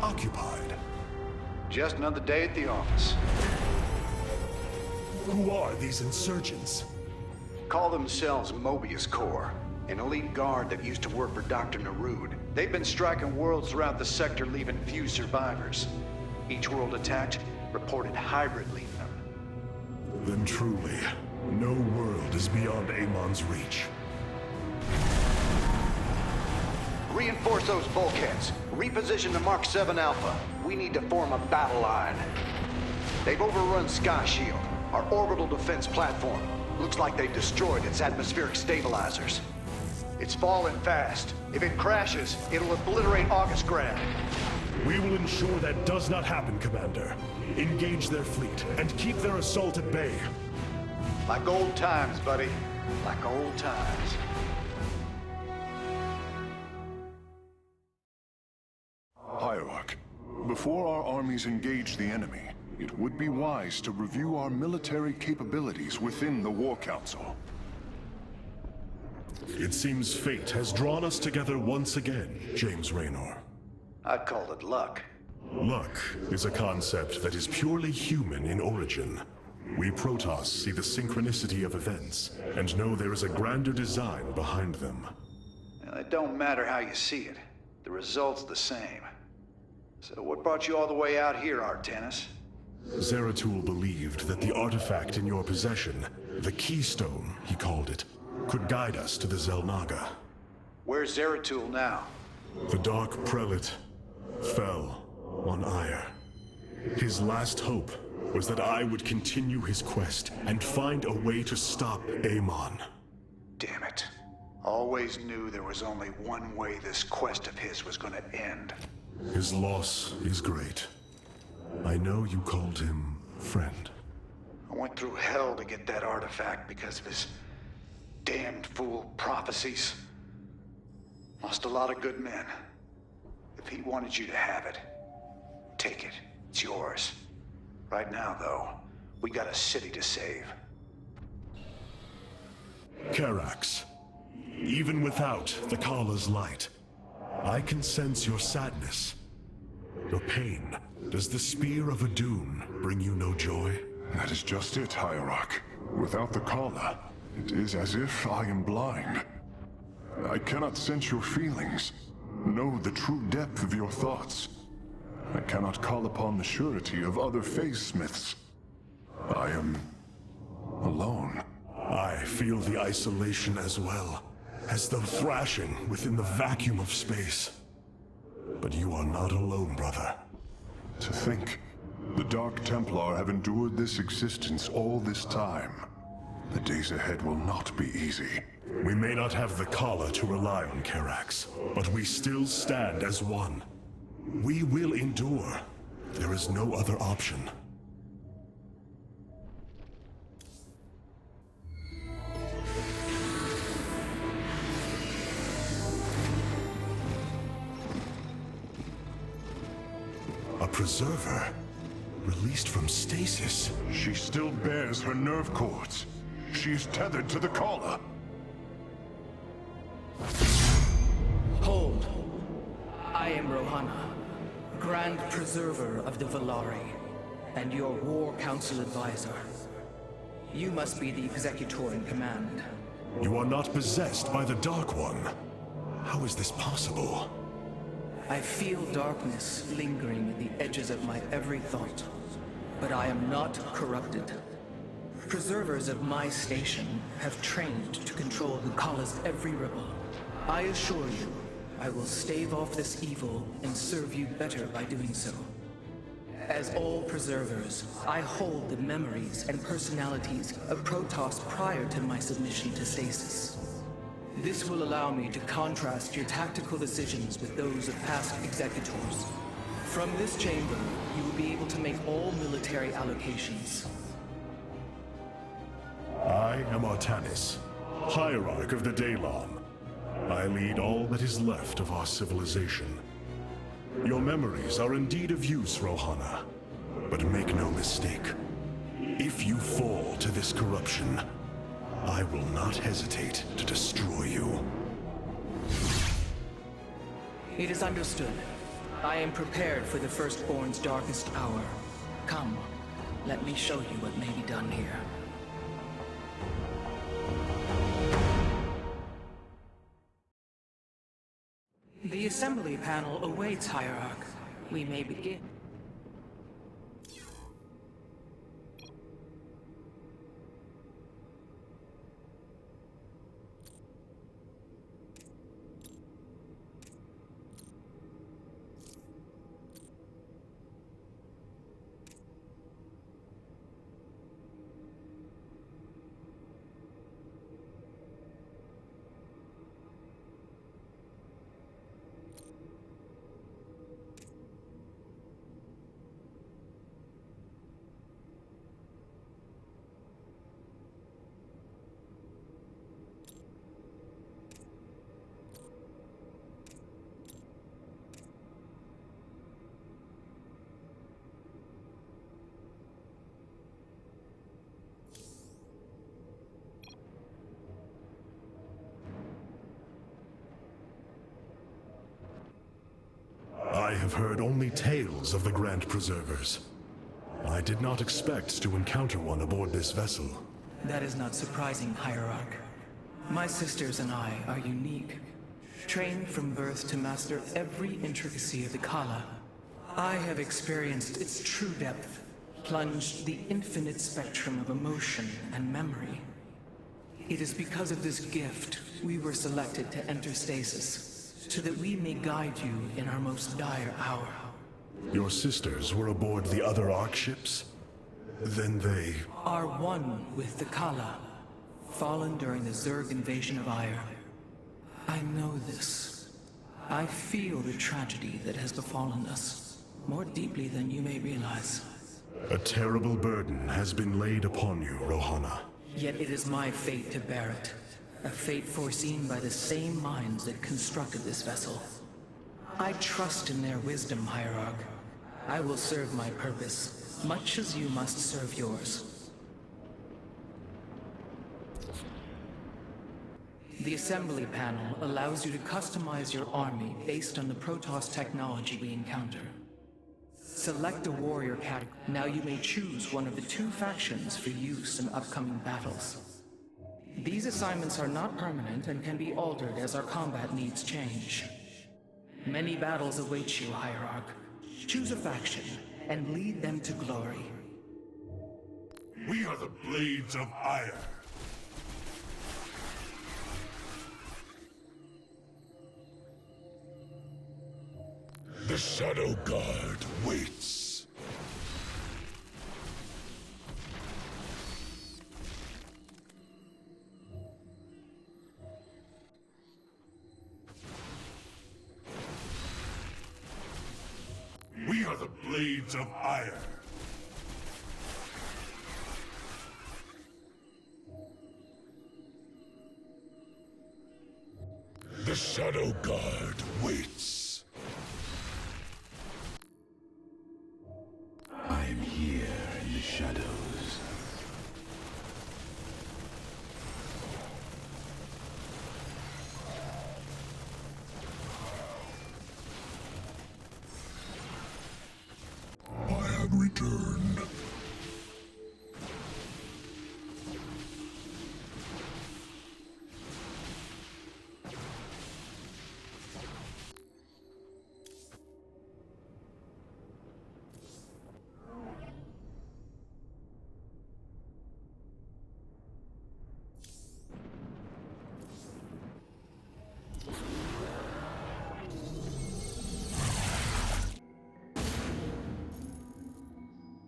occupied. Just another day at the office. Who are these insurgents? Call themselves Mobius Corps, an elite guard that used to work for Dr. Narud. They've been striking worlds throughout the sector, leaving few survivors. Each world attacked reported hybrid leaving them. Then truly, no world is beyond Amon's reach. Reinforce those bulkheads. Reposition the Mark 7 Alpha. We need to form a battle line. They've overrun Sky Shield, our orbital defense platform. Looks like they've destroyed its atmospheric stabilizers. It's falling fast. If it crashes, it'll obliterate August Grad. We will ensure that does not happen, Commander. Engage their fleet and keep their assault at bay. Like old times, buddy. Like old times. Hierarch, before our armies engage the enemy, it would be wise to review our military capabilities within the War Council. It seems fate has drawn us together once again, James Raynor. I'd call it luck. Luck is a concept that is purely human in origin. We Protoss see the synchronicity of events, and know there is a grander design behind them. Well, it don't matter how you see it. The result's the same. So what brought you all the way out here, Artanis? Zeratul believed that the artifact in your possession, the Keystone, he called it, could guide us to the Xel'Naga. Where's Zeratul now? The Dark Prelate fell on Ire. His last hope was that I would continue his quest and find a way to stop Amon. Damn it. Always knew there was only one way this quest of his was gonna end. His loss is great. I know you called him friend. I went through hell to get that artifact because of his damned fool prophecies. Lost a lot of good men. If he wanted you to have it, take it. It's yours. Right now, though, we got a city to save. Karax, even without the Kala's light, I can sense your sadness, your pain. Does the Spear of Adun bring you no joy? That is just it, Hierarch. Without the Kala, it is as if I am blind. I cannot sense your feelings, know the true depth of your thoughts. I cannot call upon the surety of other phase-smiths. I am alone. I feel the isolation as well, as though thrashing within the vacuum of space. But you are not alone, brother. To think, the Dark Templar have endured this existence all this time. The days ahead will not be easy. We may not have the Kala to rely on, Karax, but we still stand as one. We will endure. There is no other option. A preserver? Released from stasis? She still bears her nerve cords. She is tethered to the Kala. Hold. I am Rohana, Grand Preserver of the Valari, and your War Council advisor. You must be the Executor in command. You are not possessed by the Dark One. How is this possible? I feel darkness lingering at the edges of my every thought, but I am not corrupted. Preservers of my station have trained to control the Kala's every ripple. I assure you, I will stave off this evil and serve you better by doing so. As all preservers, I hold the memories and personalities of Protoss prior to my submission to stasis. This will allow me to contrast your tactical decisions with those of past executors. From this chamber, you will be able to make all military allocations. I am Artanis, Hierarch of the Daylon. I lead all that is left of our civilization. Your memories are indeed of use, Rohana. But make no mistake. If you fall to this corruption, I will not hesitate to destroy you. It is understood. I am prepared for the Firstborn's darkest hour. Come, let me show you what may be done here. The assembly panel awaits, Hierarch. We may begin. I have heard only tales of the Grand Preservers. I did not expect to encounter one aboard this vessel. That is not surprising, Hierarch. My sisters and I are unique, trained from birth to master every intricacy of the Kala. I have experienced its true depth, plunged the infinite spectrum of emotion and memory. It is because of this gift we were selected to enter stasis, so that we may guide you in our most dire hour. Your sisters were aboard the other Ark ships? Then they... are one with the Kala, fallen during the Zerg invasion of Ire. I know this. I feel the tragedy that has befallen us. more deeply than you may realize. A terrible burden has been laid upon you, Rohana. Yet it is my fate to bear it. A fate foreseen by the same minds that constructed this vessel. I trust in their wisdom, Hierarch. I will serve my purpose, much as you must serve yours. The assembly panel allows you to customize your army based on the Protoss technology we encounter. Select a warrior category. Now you may choose one of the 2 factions for use in upcoming battles. These assignments are not permanent and can be altered as our combat needs change. Many battles await you, Hierarch. Choose a faction and lead them to glory. We are the Blades of Ire. The Shadow Guard waits. We are the Blades of Ire. The Shadow Guard waits. I am here in the shadows. I have returned.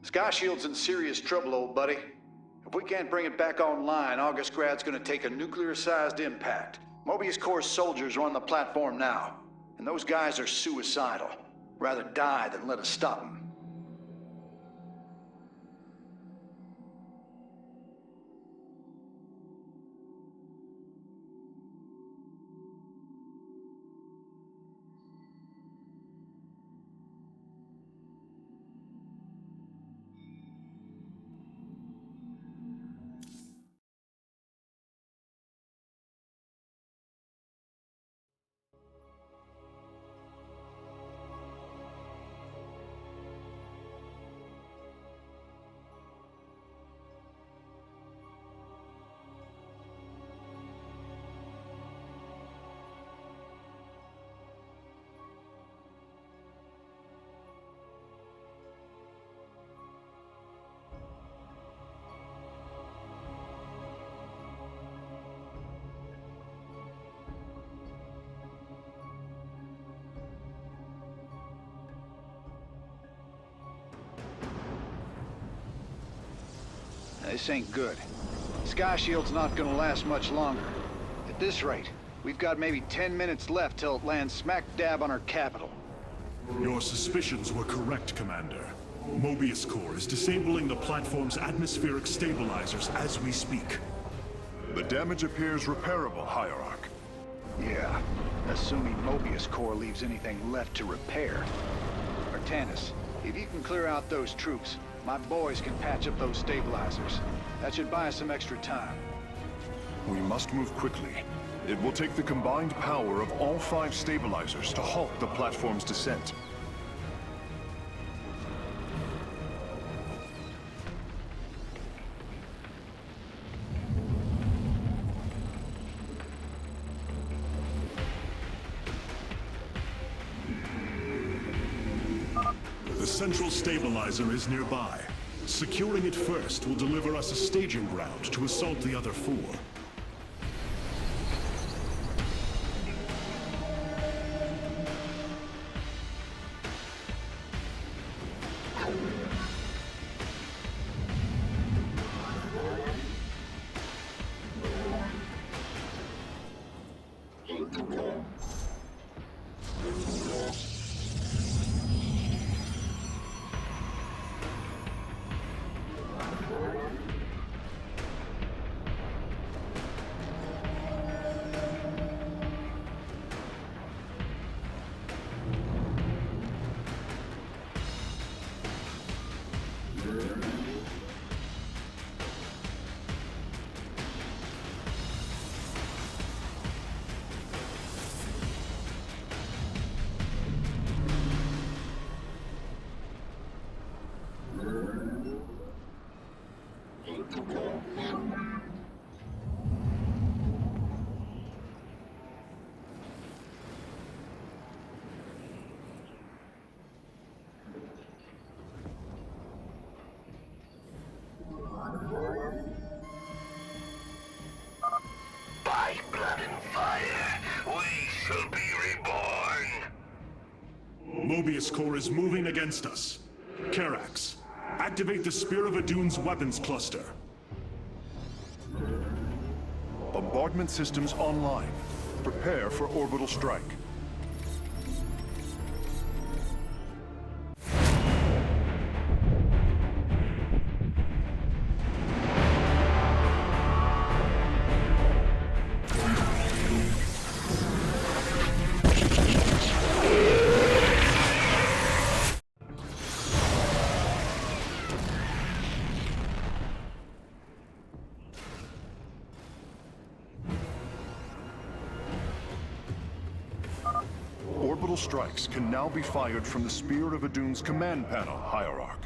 Sky Shield's in serious trouble, old buddy. If we can't bring it back online, Augustgrad's gonna take a nuclear-sized impact. Mobius Corps soldiers are on the platform now, and those guys are suicidal. Rather die than let us stop them. This ain't good. Sky Shield's not gonna last much longer. At this rate, we've got maybe 10 minutes left till it lands smack dab on our capital. Your suspicions were correct, Commander. Mobius Corps is disabling the platform's atmospheric stabilizers as we speak. The damage appears repairable, Hierarch. Yeah, assuming Mobius Corps leaves anything left to repair. Artanis, if you can clear out those troops, my boys can patch up those stabilizers. That should buy us some extra time. We must move quickly. It will take the combined power of all 5 stabilizers to halt the platform's descent. The central stabilizer is nearby. Securing it first will deliver us a staging ground to assault the other 4. By blood and fire, we shall be reborn! Mobius Core is moving against us. Karax, activate the Spear of Adun's weapons cluster. Bombardment systems online. Prepare for orbital strike. Orbital strikes can now be fired from the Spear of Adun's command panel, Hierarch.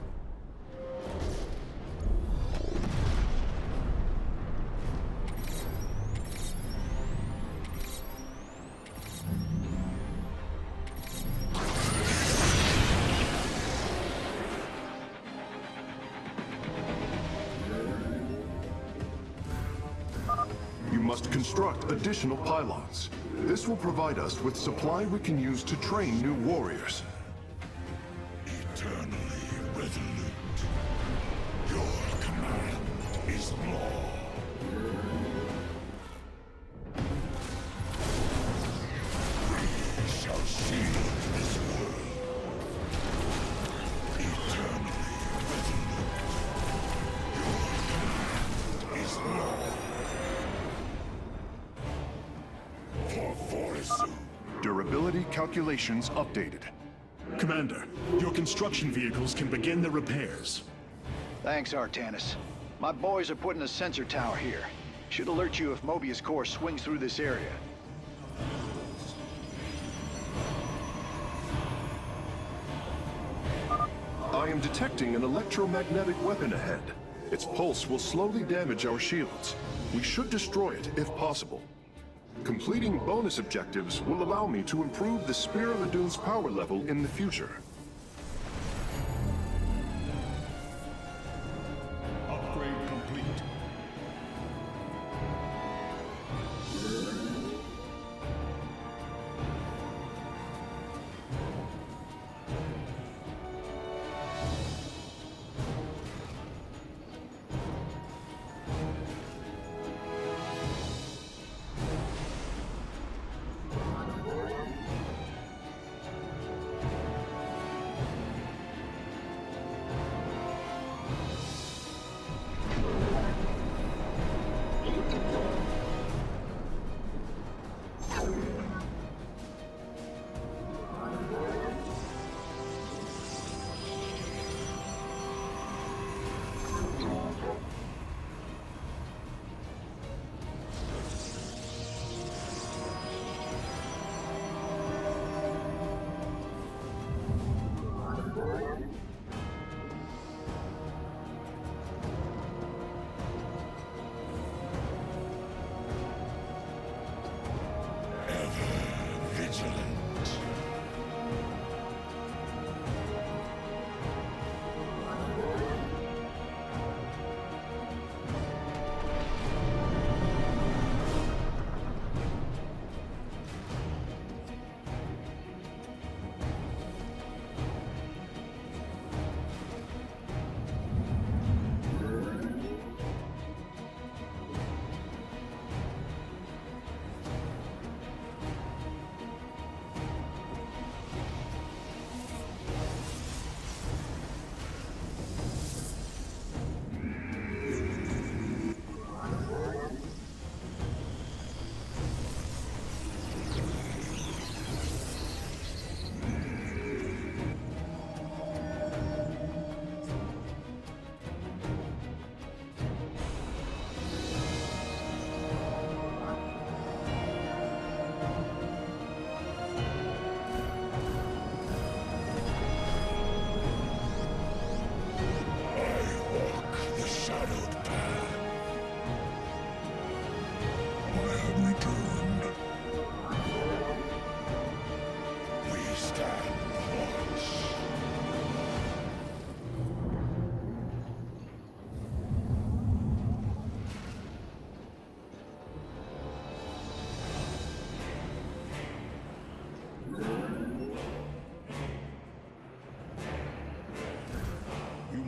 You must construct additional pylons. This will provide us with supply we can use to train new warriors. Eternally resolute. Your command is law. We shall shield this world. Eternally resolute. Your command is law. Durability calculations updated. Commander, your construction vehicles can begin the repairs. Thanks, Artanis. My boys are putting a sensor tower here. Should alert you if Mobius Core swings through this area. I am detecting an electromagnetic weapon ahead. Its pulse will slowly damage our shields. We should destroy it if possible. Completing bonus objectives will allow me to improve the Spear of Adun's power level in the future. Upgrade complete.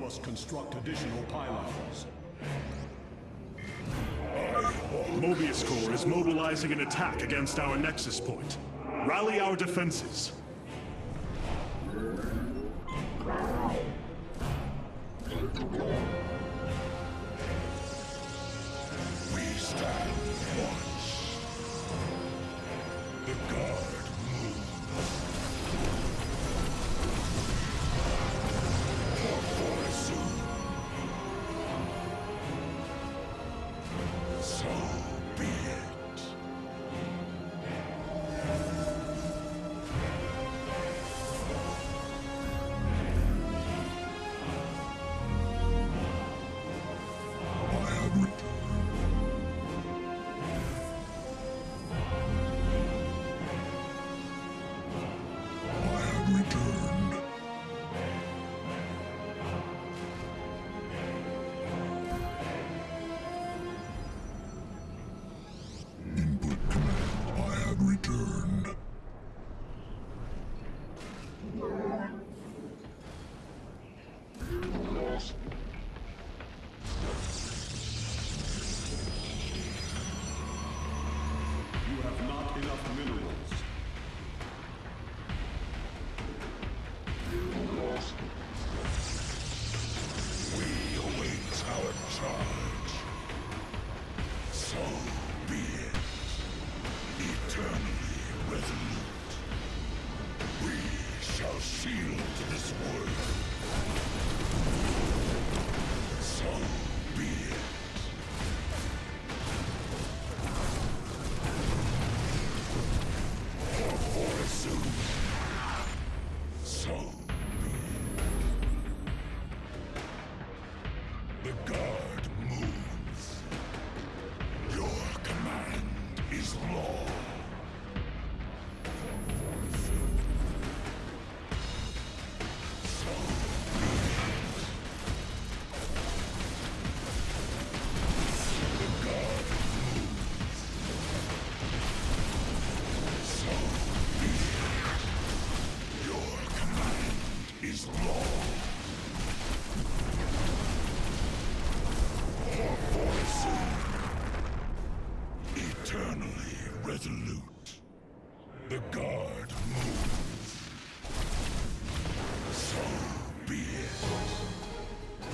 must construct additional pylons. Mobius Corps is mobilizing an attack against our nexus point. Rally our defenses. We stand watch. The guard moves. For soon. So be it. I have returned. I have returned. Input command. I have returned. You have not enough minerals. We await our charge. So be it. Eternally resolute. We shall shield this world. So be it. For soon. So be it. The guard moves. Your command is law. So be it. The guard moves. So be it. Your command is law. For soon. Eternally resolute. The guard moves. So be it.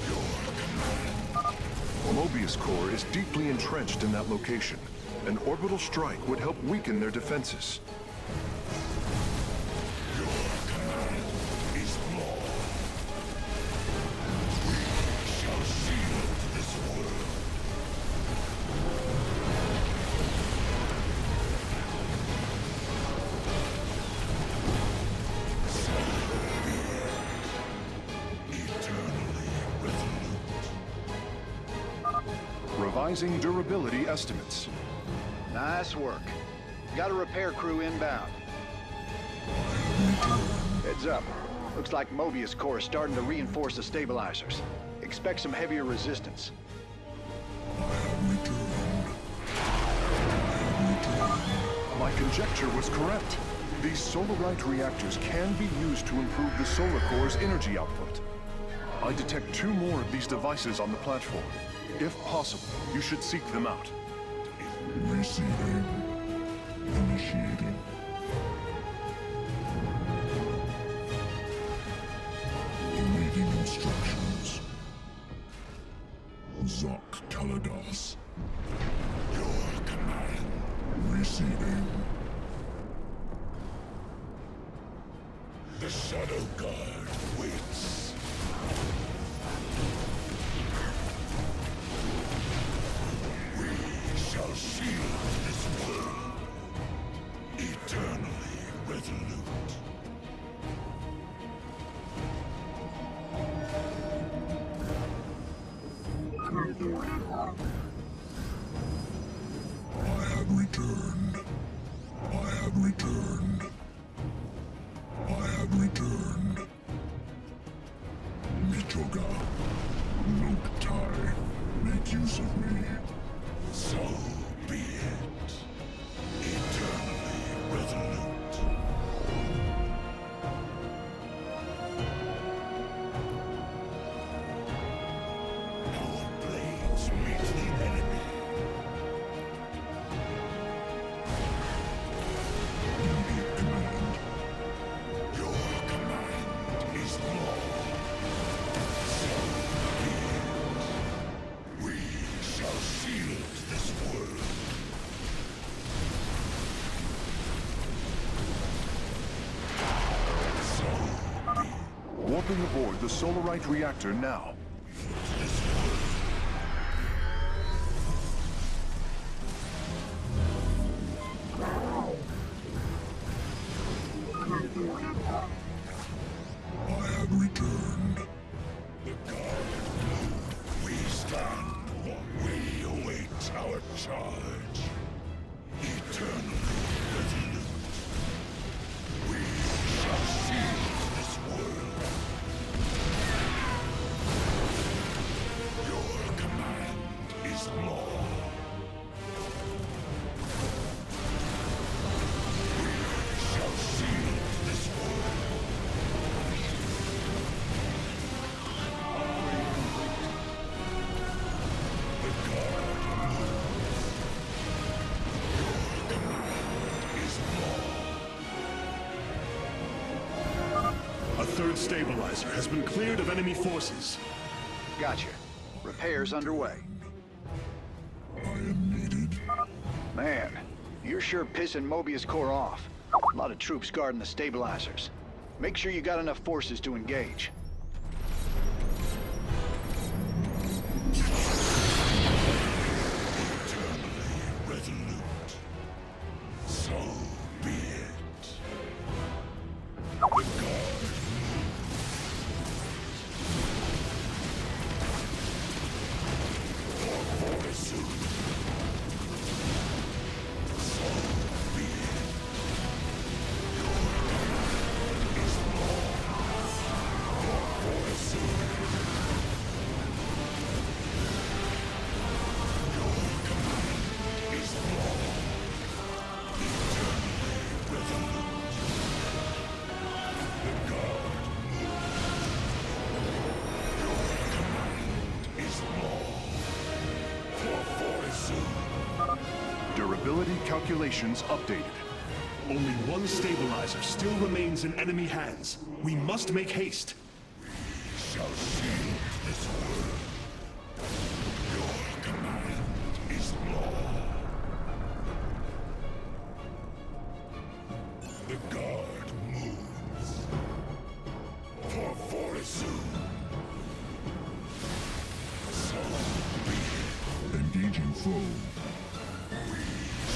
Your command. Mobius Corps is deeply entrenched in that location. An orbital strike would help weaken their defenses. Your command is law. We shall shield this world. So be it. Eternally resolute. Revising durability estimates. Nice work. Got a repair crew inbound. Heads up. Looks like Mobius Corps is starting to reinforce the stabilizers. Expect some heavier resistance. My conjecture was correct. These Solarite reactors can be used to improve the Solar Core's energy output. I detect 2 more of these devices on the platform. If possible, you should seek them out. Receiving. Initiating. Awaiting instructions. Zoc Kalados. Your command. Receiving. The Shadow Guard waits. We shall shield this world. Eternally resolute. I have returned. I have returned. I have returned. Mitoga. Noktai. Make use of me. So be it. Eternally resolute. warping aboard the Solarite reactor now. I have returned. The guard moved. We stand. We await our charge. Eternally resolute. We shall seal this world. Your command is law. We shall seal this world. A third stabilizer has been cleared of enemy forces. Gotcha. Repairs underway. I am needed. Man, you're sure pissing Mobius Core off. A lot of troops guarding the stabilizers. Make sure you got enough forces to engage. Eternally resolute. So be it. The guard Durability calculations updated. Only one stabilizer still remains in enemy hands. We must make haste. shall seal this world. Your command is law. The guard moves. For Forisu. So be it. Engaging foe. We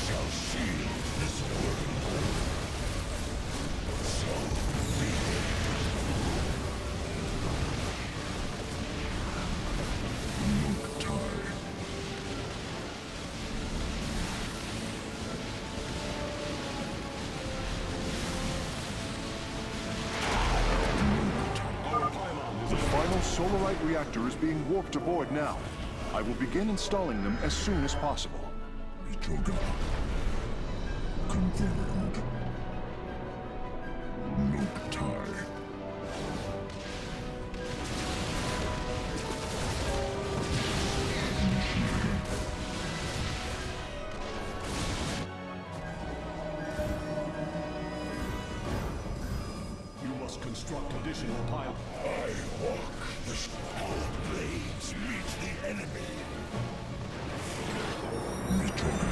shall seal this world. So be it. The final Solarite reactor is being warped aboard now. I will begin installing them as soon as possible. Mitoga. Confirmed. Noob tie. You must construct additional pilots. I walk the our blades meet the enemy. Mitoga.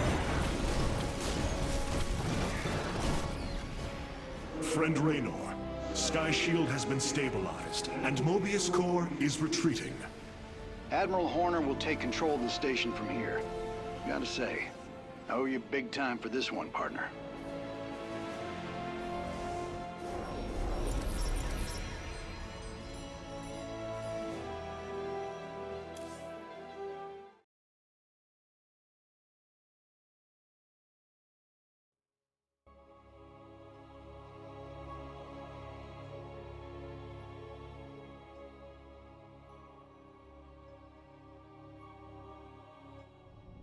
Friend Raynor, Sky Shield has been stabilized, and Mobius Core is retreating. Admiral Horner will take control of the station from here. Gotta say, I owe you big time for this one, partner.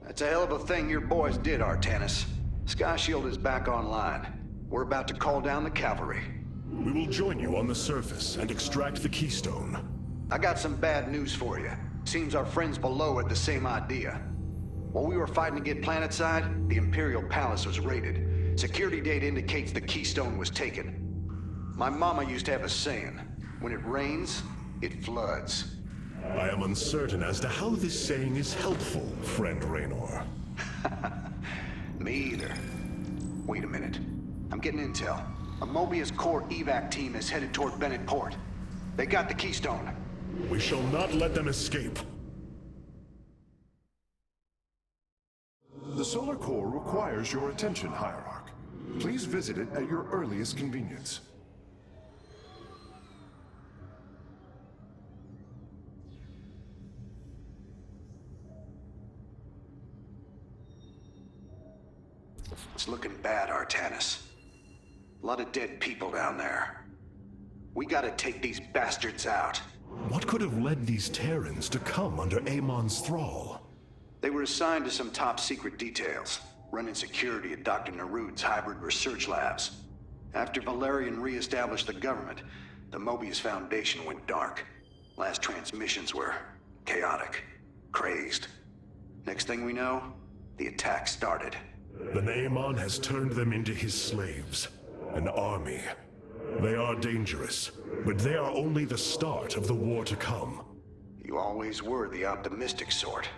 That's a hell of a thing your boys did, Artanis. Sky Shield is back online. We're about to call down the cavalry. We will join you on the surface and extract the keystone. I got some bad news for you. Seems our friends below had the same idea. While we were fighting to get planetside, the Imperial Palace was raided. Security data indicates the keystone was taken. My mama used to have a saying, when it rains, it floods. I am uncertain as to how this saying is helpful, friend Raynor. Me either. Wait a minute. I'm getting intel. A Mobius Core evac team is headed toward Bennett Port. They got the keystone. We shall not let them escape. The solar core requires your attention, Hierarch. Please visit it at your earliest convenience. It's looking bad, Artanis. A lot of dead people down there. We gotta take these bastards out. What could have led these Terrans to come under Amon's thrall? They were assigned to some top-secret details, running security at Dr. Nerud's hybrid research labs. After Valerian re-established the government, the Mobius Foundation went dark. Last transmissions were chaotic, crazed. Next thing we know, the attack started. Then Amon has turned them into his slaves. An army. They are dangerous, but they are only the start of the war to come. You always were the optimistic sort.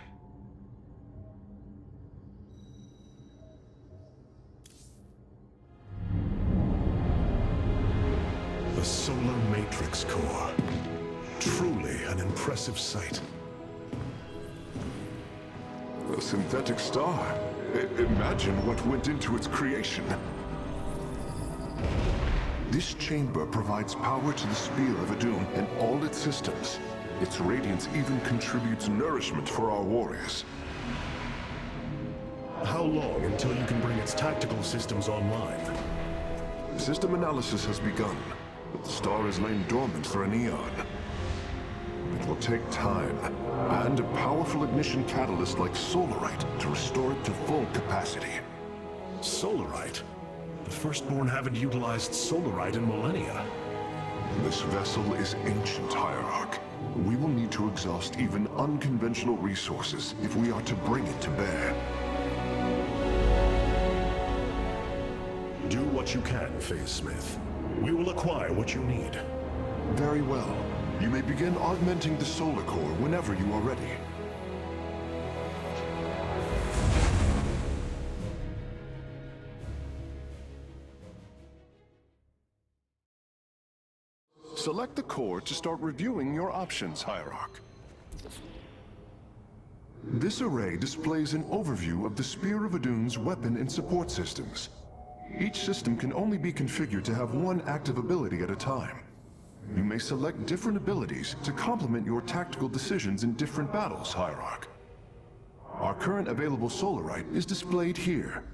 The Solar Matrix Core. Truly an impressive sight. A synthetic star. Imagine what went into its creation. This chamber provides power to the Spear of Adun and all its systems. Its radiance even contributes nourishment for our warriors. How long until you can bring its tactical systems online? System analysis has begun, but the star has lain dormant for an eon. It will take time, and a powerful ignition catalyst like Solarite to restore it to full capacity. Solarite? The Firstborn haven't utilized Solarite in millennia. This vessel is ancient, Hierarch. We will need to exhaust even unconventional resources if we are to bring it to bear. Do what you can, Phase Smith. We will acquire what you need. Very well. You may begin augmenting the solar core whenever you are ready. Select the core to start reviewing your options, Hierarch. This array displays an overview of the Spear of Adun's weapon and support systems. Each system can only be configured to have one active ability at a time. You may select different abilities to complement your tactical decisions in different battles, Hierarch. Our current available Solarite is displayed here.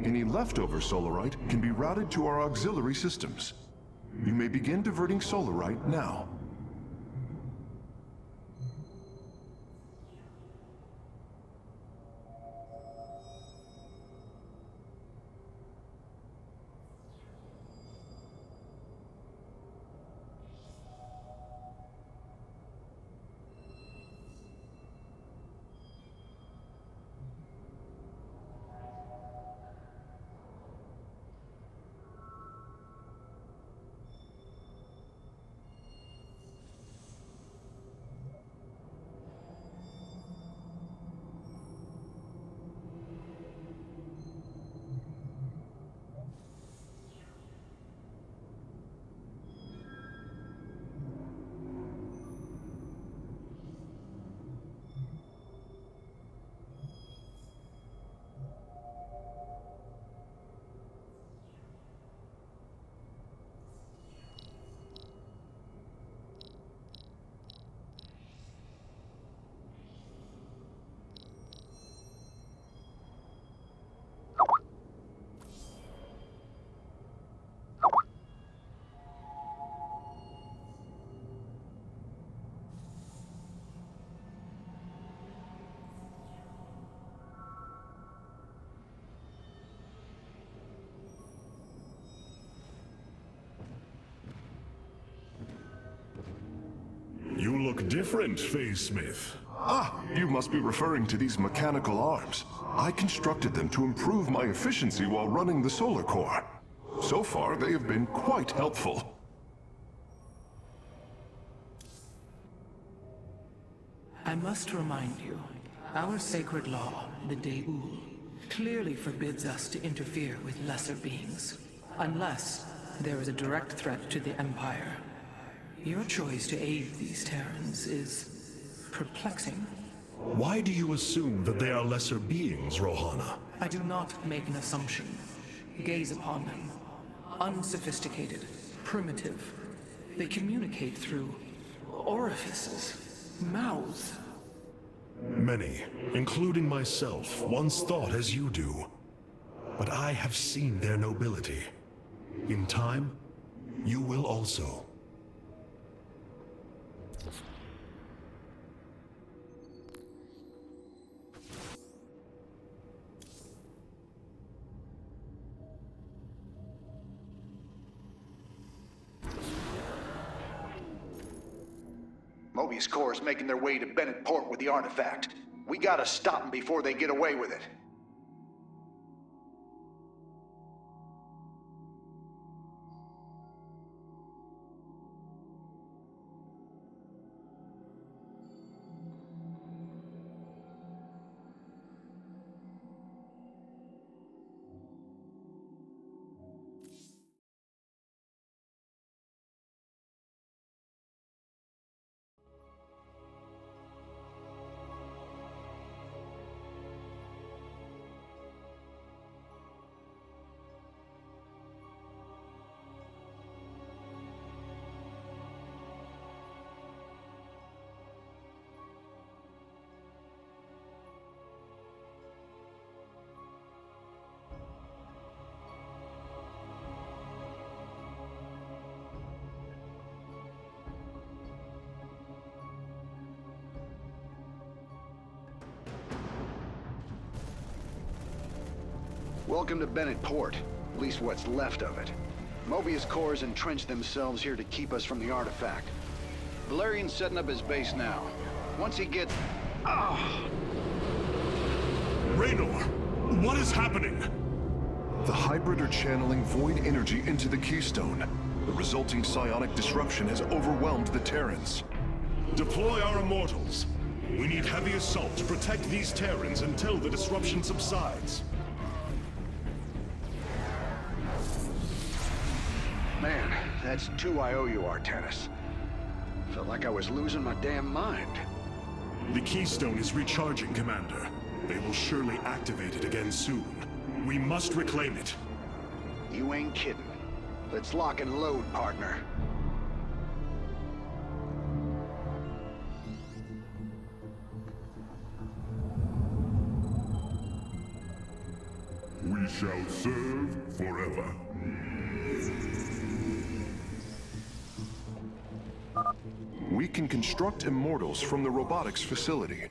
Any leftover Solarite can be routed to our auxiliary systems. You may begin diverting Solarite now. You look different, Phase Smith. Ah, you must be referring to these mechanical arms. I constructed them to improve my efficiency while running the solar core. So far, they have been quite helpful. I must remind you, our sacred law, the Deul, clearly forbids us to interfere with lesser beings, unless there is a direct threat to the Empire. Your choice to aid these Terrans is perplexing. Why do you assume that they are lesser beings, Rohana? I do not make an assumption. Gaze upon them. Unsophisticated, primitive. They communicate through orifices, mouths. Many, including myself, once thought as you do. But I have seen their nobility. In time, you will also. Mobius Corps is making their way to Bennett Port with the artifact. We gotta stop them before they get away with it. Welcome to Bennett Port, at least what's left of it. Mobius Corps has entrenched themselves here to keep us from the artifact. Valerian's setting up his base now. Once he gets... Raynor, what is happening? The hybrid are channeling void energy into the Keystone. The resulting psionic disruption has overwhelmed the Terrans. Deploy our immortals. We need heavy assault to protect these Terrans until the disruption subsides. Man, that's 2 I owe you, Artanis. Felt like I was losing my damn mind. The Keystone is recharging, Commander. They will surely activate it again soon. We must reclaim it. You ain't kidding. Let's lock and load, partner. We shall serve forever. We can construct immortals from the robotics facility.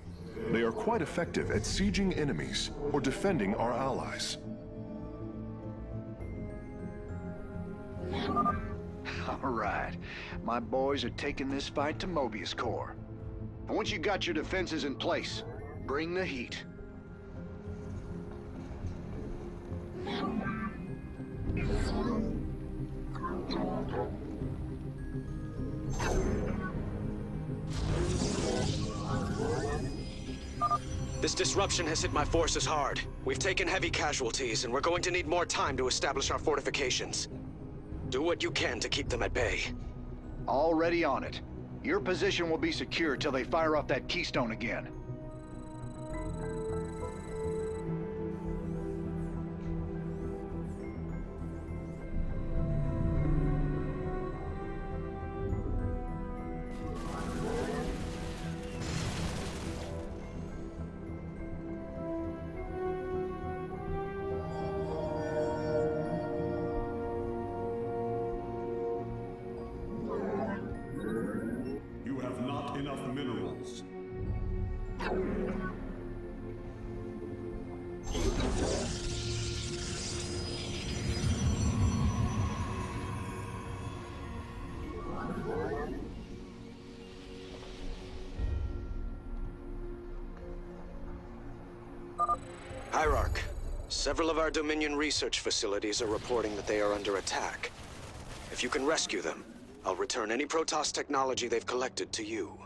They are quite effective at sieging enemies or defending our allies. All right. My boys are taking this fight to Mobius Corps. And once you got your defenses in place, bring the heat. This disruption has hit my forces hard. We've taken heavy casualties, and we're going to need more time to establish our fortifications. Do what you can to keep them at bay. Already on it. Your position will be secure till they fire off that Keystone again. Hierarch, several of our Dominion research facilities are reporting that they are under attack. If you can rescue them, I'll return any Protoss technology they've collected to you.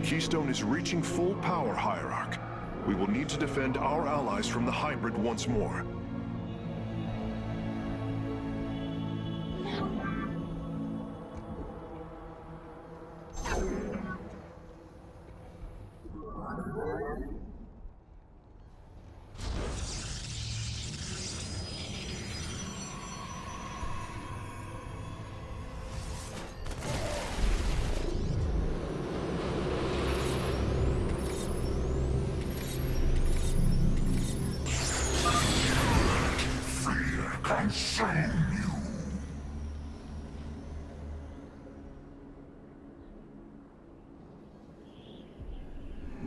Keystone is reaching full power, Hierarch. We will need to defend our allies from the hybrid once more. Consume you!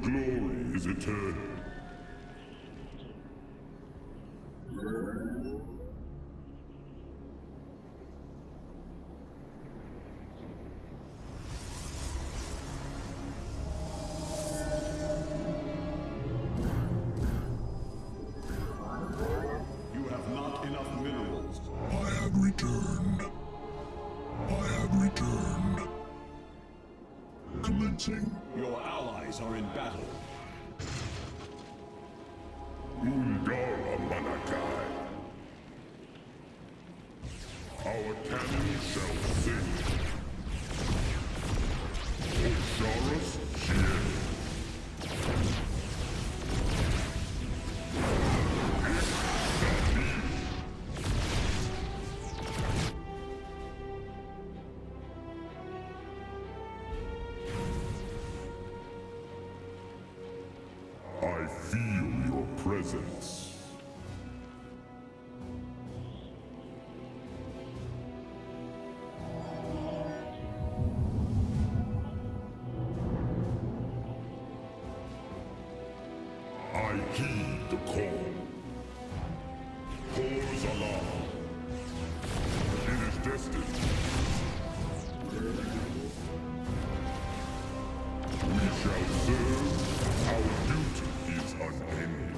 Glory is eternal. You have not enough minerals. I have returned. I have returned. Commencing. Your allies are in battle. Undara Manakai. Our cannon shall sing. Osiris Shien. I feel your presence. I heed the call. Cause alarm. It is destined. We shall serve. Our duty is unending.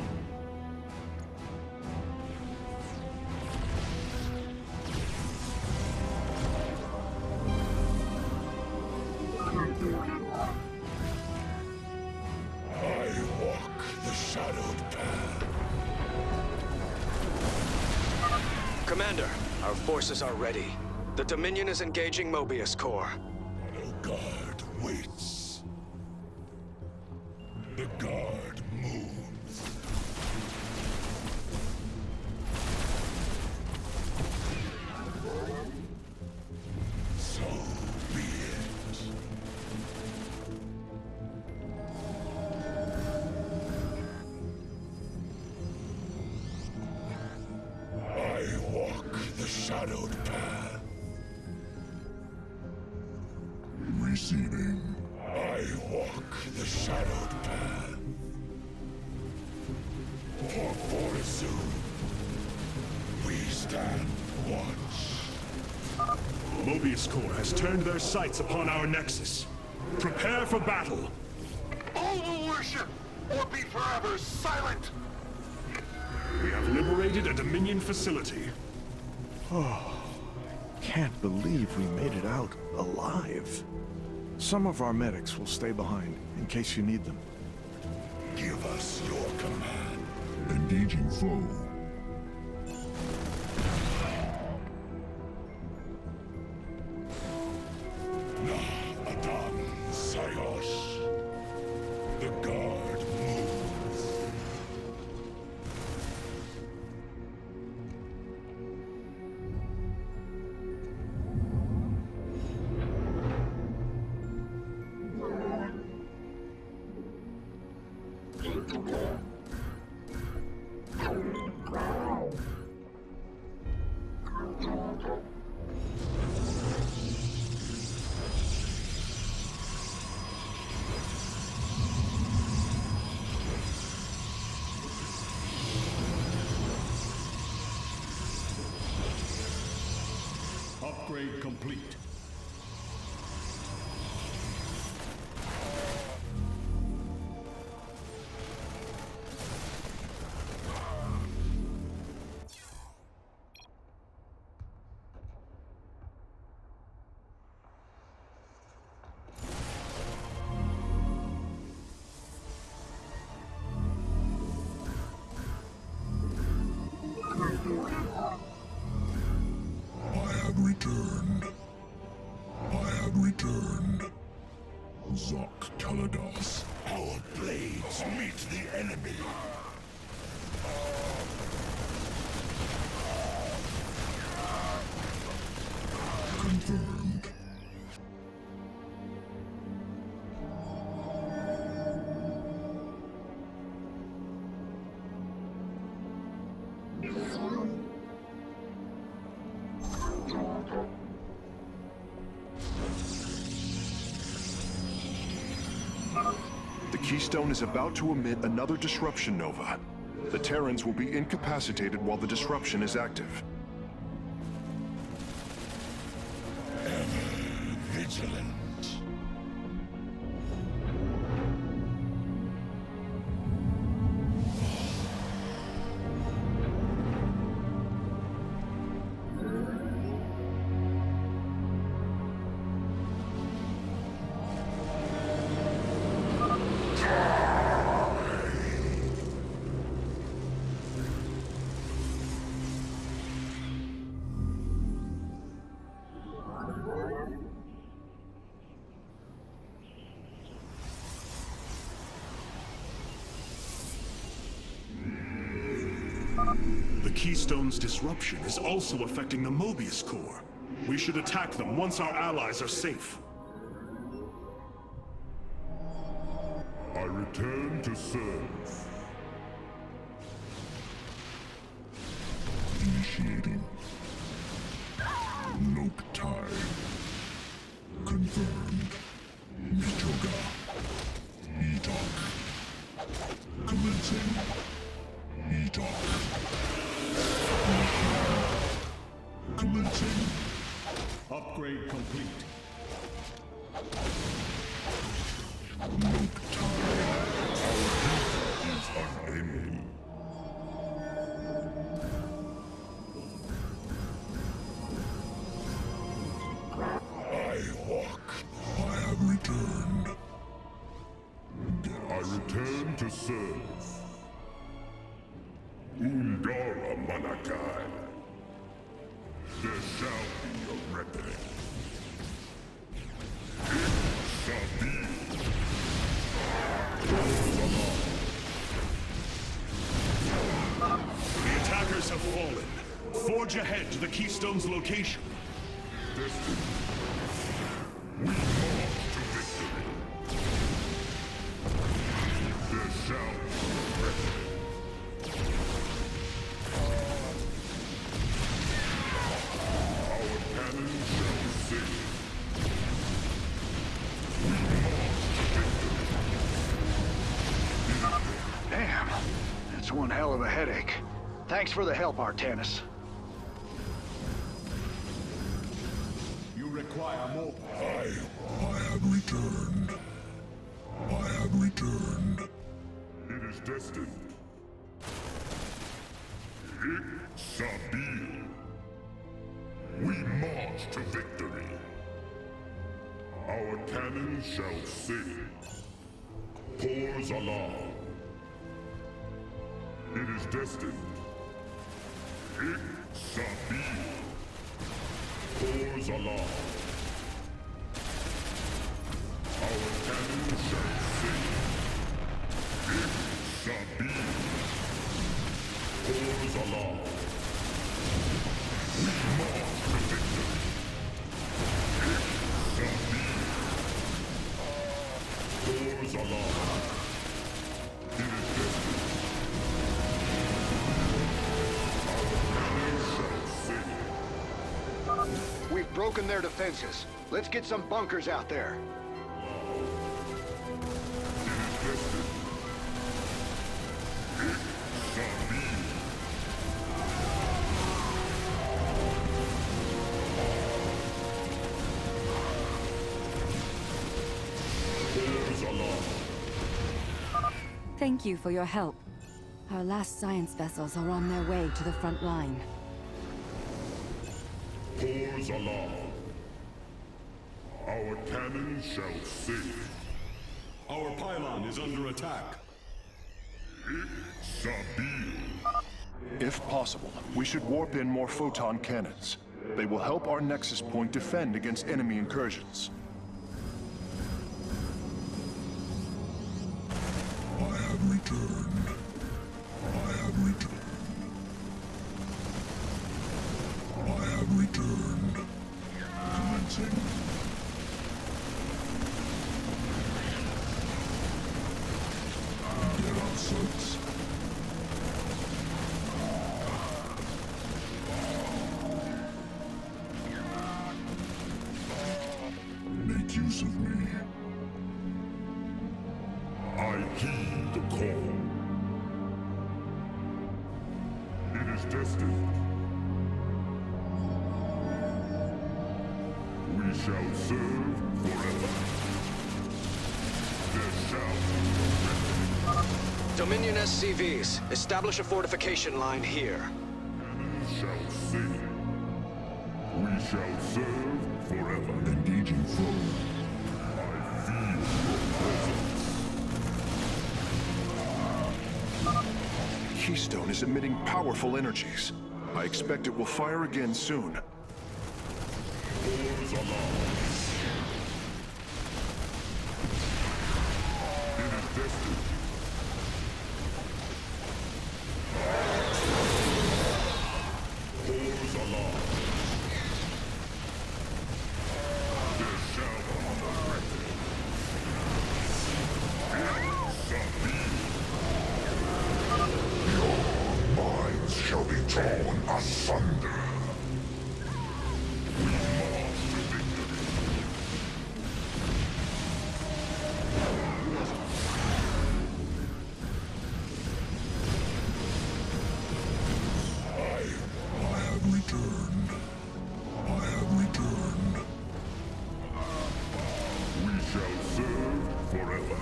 I walk the shadowed path. Commander, our forces are ready. The Dominion is engaging Mobius Core. The guard waits. The guard moves. So be it. I walk the shadowed path. Receiving. I walk the shadowed path. For soon, we stand watch. Mobius Core has turned their sights upon our Nexus. Prepare for battle. All will worship, or be forever silent! We have liberated a Dominion facility. Oh, can't believe we made it out alive. Some of our medics will stay behind in case you need them. Give us your command. Engaging foe. Nah, Adam, Sayosh. The guard moves. Upgrade complete. returned. I have returned. Zok Kalados. Our blades meet the enemy. Confirmed. The Keystone is about to emit another disruption nova. The Terrans will be incapacitated while the disruption is active. Ever vigilant. The Keystone's disruption is also affecting the Mobius core. We should attack them once our allies are safe. I return to serve. Initiating. Nope tide. Confirmed. Michoga. Etok. Commencing. Etok. Commencing. Upgrade complete. Nope tide. Our is unending. I walk. I have returned. I return to serve. Undara Manakai. There shall be a reckoning. It shall be. The attackers have fallen. Forge ahead to the Keystone's location. Destiny. We march to victory. There shall be a reckoning. Our cannon shall sing. We march to victory. Damn, that's one hell of a headache. Thanks for the help, Artanis. You require more. I have returned. I have returned. It is destined. It shall be. We march to victory. Our cannon shall sing. Pours alarm. It is destined. It shall be. Pours alarm. Our cannon shall sing. It shall be. Pours alarm. We march to victory. It shall be. Pours alarm. It is destined. We've broken their defenses. Let's get some bunkers out there. Thank you for your help. Our last science vessels are on their way to the front line. Pours alarm. Our cannon shall sing. Our pylon is under attack. It shall be. If possible, we should warp in more photon cannons. They will help our Nexus Point defend against enemy incursions. I have returned. I have returned. I have returned. Commencing. Get our sights. Make use of me. I heed the call. It is destined. We shall serve forever. There shall Dominion SCVs, establish a fortification line here. be shall sing. We shall serve forever. Engaging foe. I feel your presence. Keystone is emitting powerful energies. I expect it will fire again soon. Doors are locked. It is destined. Doors are locked. There shall be no reckoning. Your minds shall be torn asunder. We march to victory. I have returned. I have returned. We shall serve forever.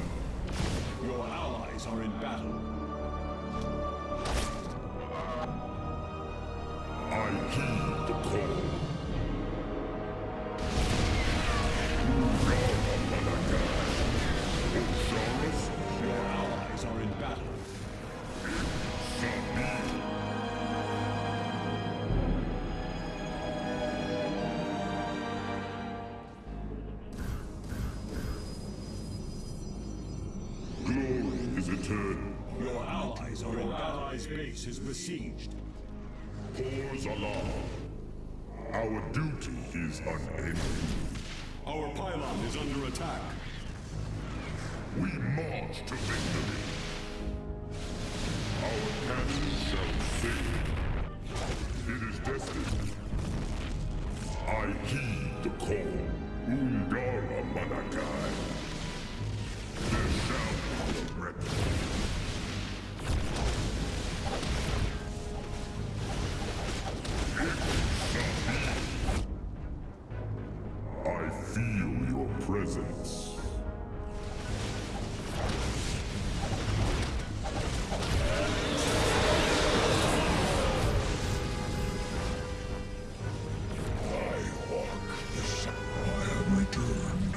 Your allies are in battle. I heed the call. Your allies are in battle. Glory is eternal. Your allies are in battle. Allies' base is besieged. Cause alarm. Our duty is unending. Our pylon is under attack. We march to victory. Our cannon shall sing. It is destined. I heed the call. Undara Manakai. There shall be a reckoning. I feel your presence. I walk this. I have returned.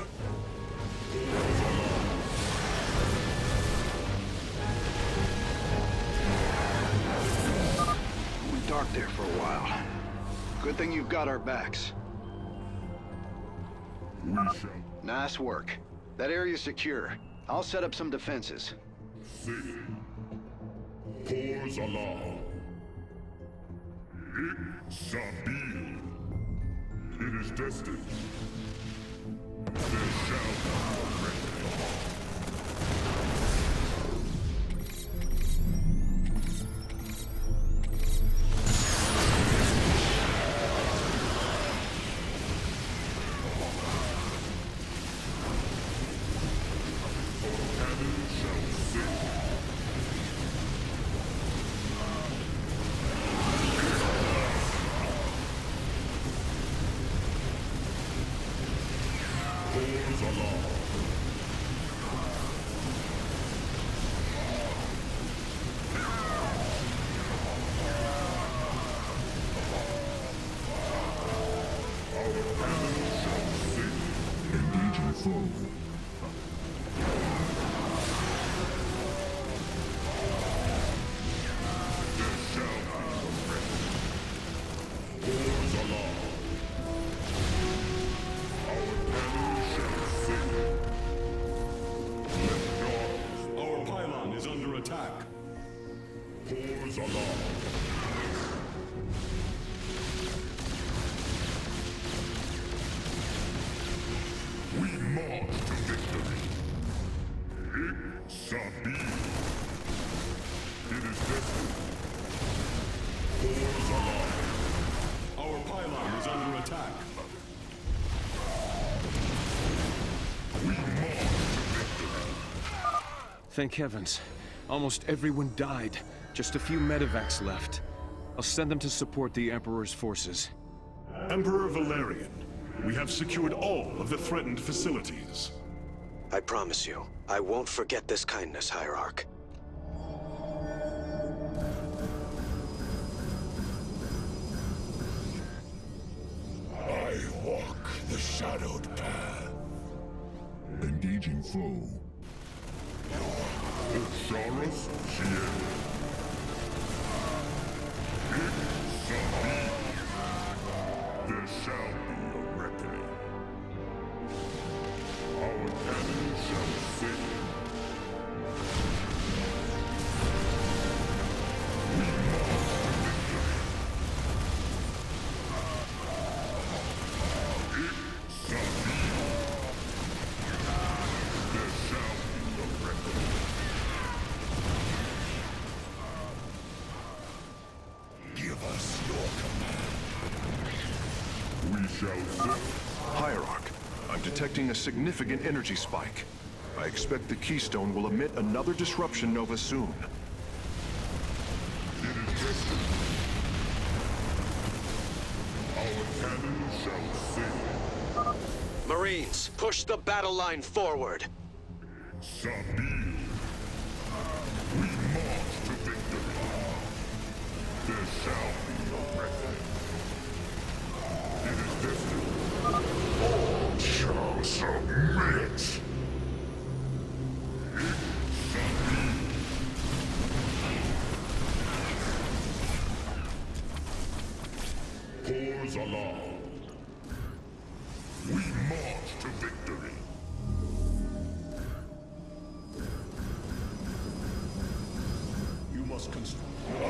It went dark there for a while. Good thing you've got our backs. We shall Nice work. That area's secure. I'll set up some defenses. sing. Cause alarm. It Sabil. It is destined. There shall be a reckoning. Cannon shall sing. Cause alarm. Our cannon shall sing. Engaging foe. There shall be a reckoning. Cause alarm. Thank heavens. Almost everyone died. Just a few medevacs left. I'll send them to support the Emperor's forces. Emperor Valerian, we have secured all of the threatened facilities. I promise you, I won't forget this kindness, Hierarch. I walk the shadowed path. Engaging foe. Osiris Sien. There shall be a reckoning. Our cannon shall sing. We march to victory. It shall be. There shall be a reckoning. Give us your command. We shall serve. Hierarch, I'm detecting a significant energy spike. I expect the Keystone will emit another disruption nova soon. It is destined. Our cannon shall sing. Marines, push the battle line forward. Sabil. We march to victory. There shall be a reckoning. It is destined. All shall submit. Pause alarm. We march to victory. You must construct. I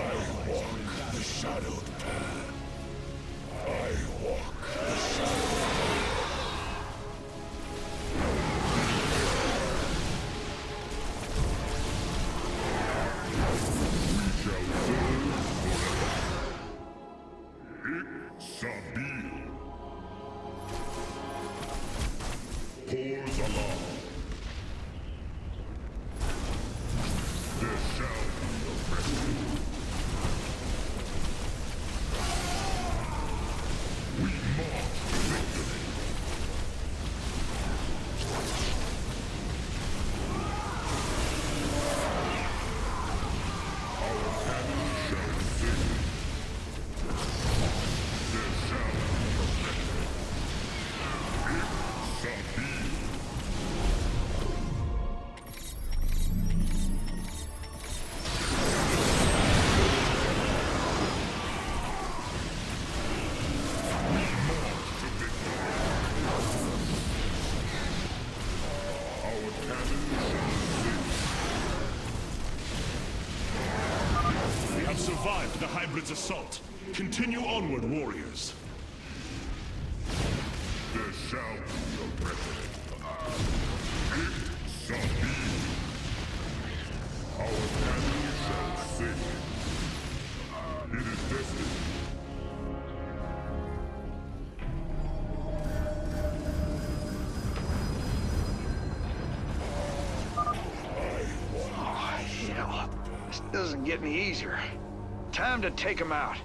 walk the shadowed path. I walk the shadowed path. We shall serve forever. Sabil. Pause alarm. There shall be a reckoning. We march to victory. Our cannon shall sing. There shall be a reckoning. Sabil. We have survived the Hybrid's assault. Continue onward, warriors. There shall be a reckoning. Sabil. Our cannon shall sing. It is destined. Hell, this doesn't get any easier. Time to take him out.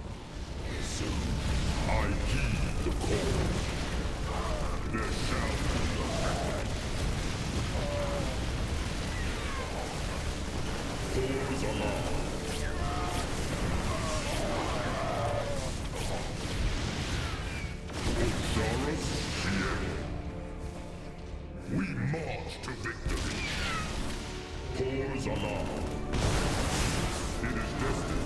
Soon, I heed the call. There shall be a reckoning. Pause alarm. Osiris Sien. We march to victory. Pause alarm. It is destined.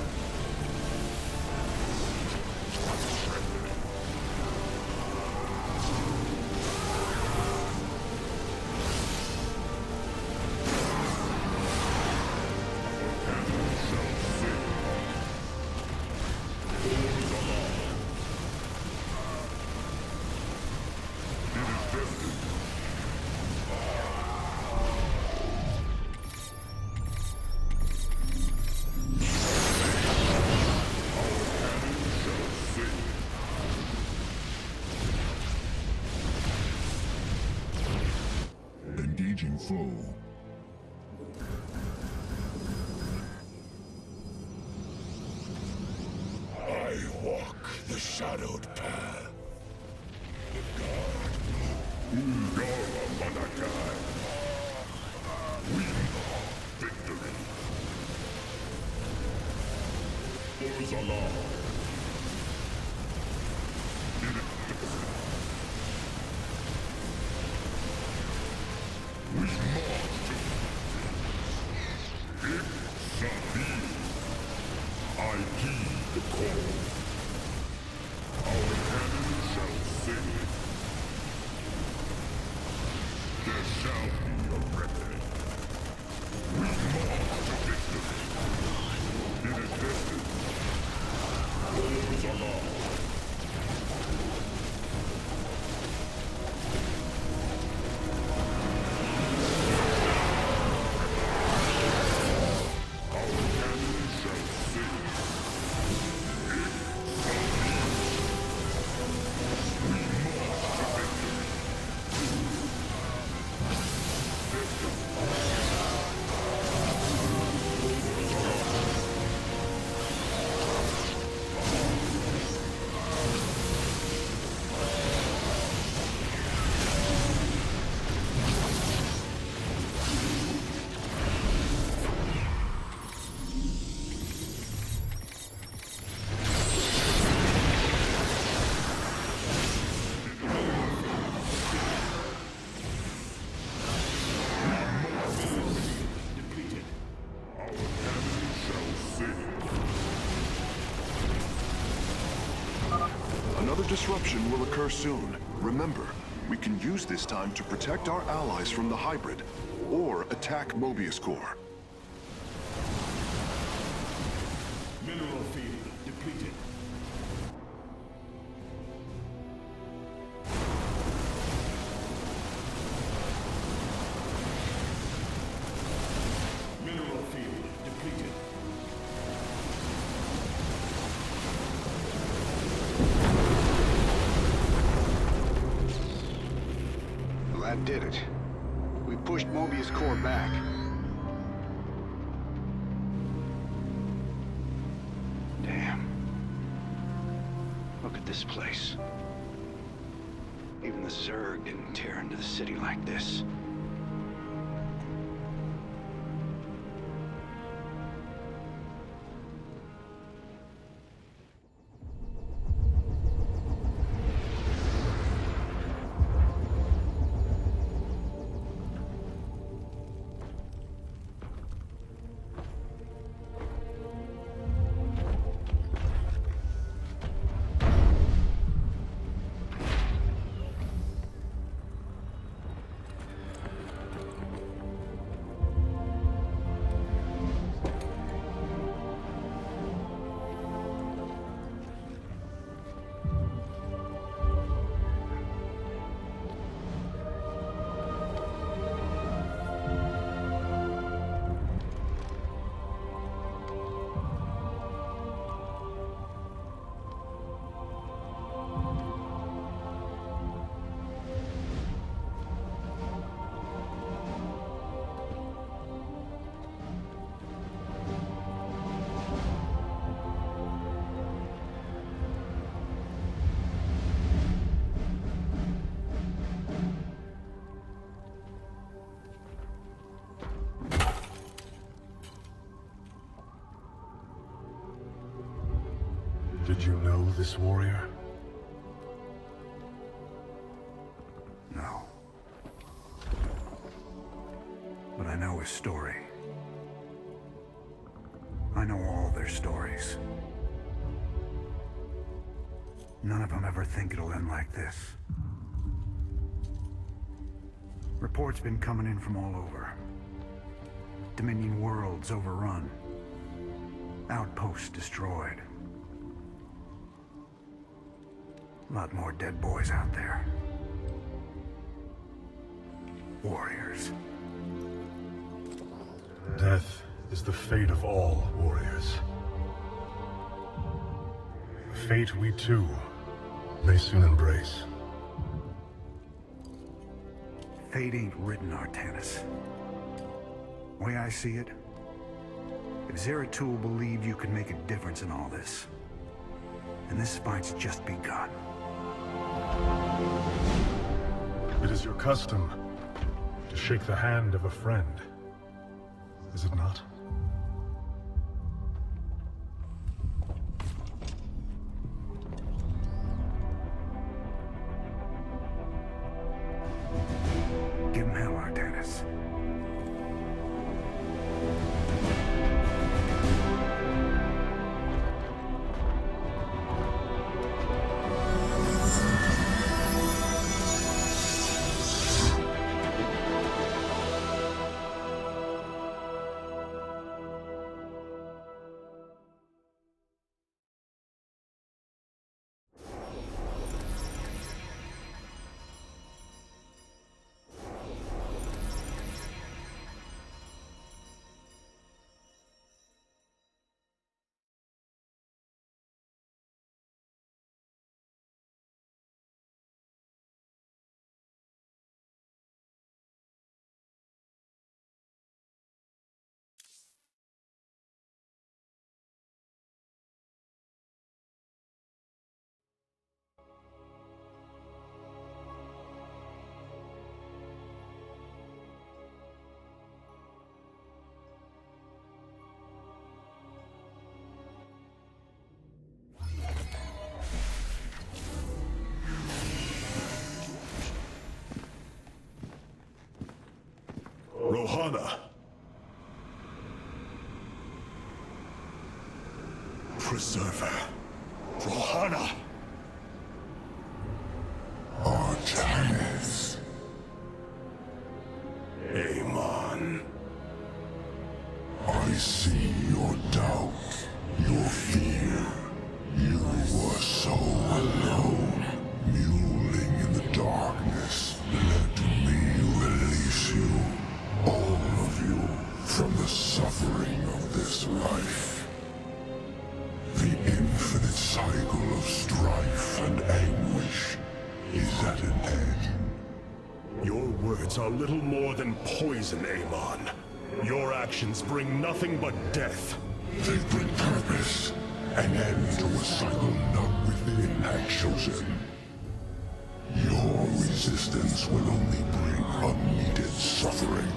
Engaging foe. shadowed path. Ungara Manakai. We are victory. Orzala. We march to it shall be. I heed the call. Our cannon shall sing. There shall be a reckoning. We march to victory. It is destined. Orzala. Another disruption will occur soon. Remember, we can use this time to protect our allies from the hybrid, or attack Mobius Core. Mineral field depleted. Mineral field depleted. Well, that did it. We pushed Mobius Core back. Damn. Look at this place. Even the Zerg didn't tear into the city like this. Did you know this warrior? No. But I know his story. I know all their stories. None of them ever think it'll end like this. Reports been coming in from all over. Dominion worlds overrun. Outposts destroyed. A lot more dead boys out there. Warriors. Death is the fate of all warriors. A fate we too may soon embrace. Fate ain't written, Artanis. Way I see it, if Zeratul believed you could make a difference in all this, and this fight's just begun. It is your custom to shake the hand of a friend, is it not? Give him hell, Artanis. Rohana! Preserver. Rohana! Artanis. Amon. I see your doubt, your fear. You were so alone, mewling in the darkness. Let me release you, all of you, from the suffering of this life. The infinite cycle of strife and anguish is at an end. Your words are little more than poison, Amon. Your actions bring nothing but death. They bring purpose, an end to a cycle none within had chosen. Your resistance will only bring unneeded suffering.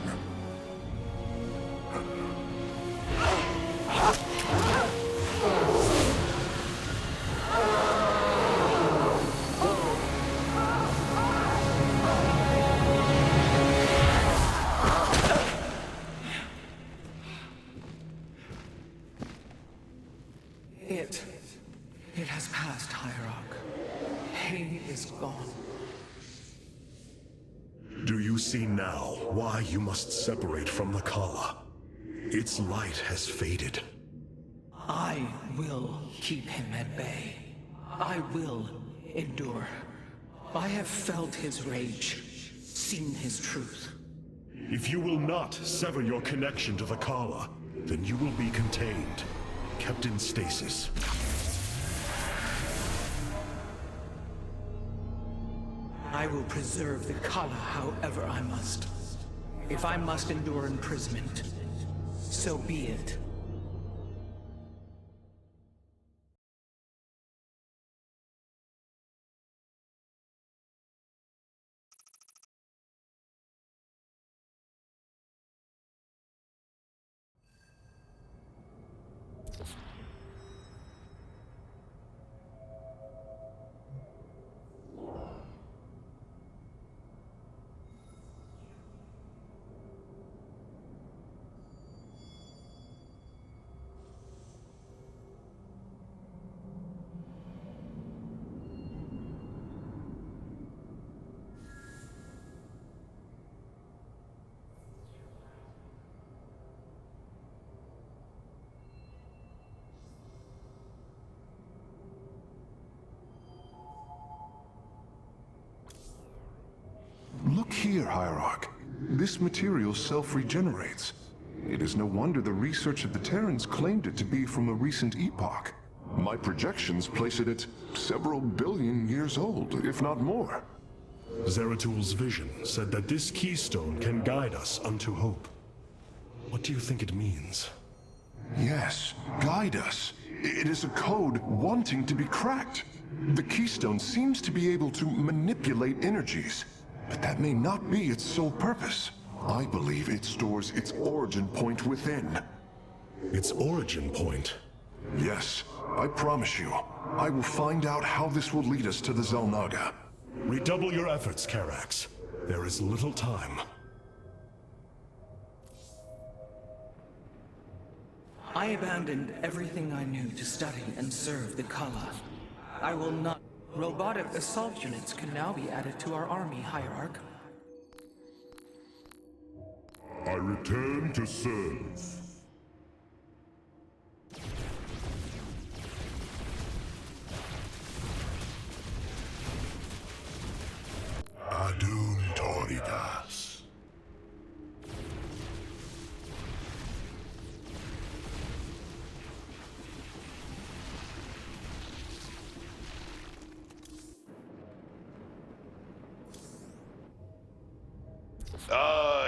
It has passed, Hierarch. He is gone. Do you see now why you must separate from the Kala? Its light has faded. I will keep him at bay. I will endure. I have felt his rage, seen his truth. If you will not sever your connection to the Kala, then you will be contained, kept in stasis. I will preserve the Kala however I must. If I must endure imprisonment, so be it. Look here, Hierarch. This material self-regenerates. It is no wonder the research of the Terrans claimed it to be from a recent epoch. My projections place it at several billion years old, if not more. Zeratul vision said that this keystone can guide us unto hope. What do you think it means? Yes, guide us. It is a code wanting to be cracked. The keystone seems to be able to manipulate energies, but that may not be its sole purpose. I believe it stores its origin point within. Its origin point? Yes, I promise you. I will find out how this will lead us to the Xel'Naga. Redouble your efforts, Carax. There is little time. I abandoned everything I knew to study and serve the Kala. I will not. Robotic assault units can now be added to our army, Hierarch. I return to serve. Adun Toridas.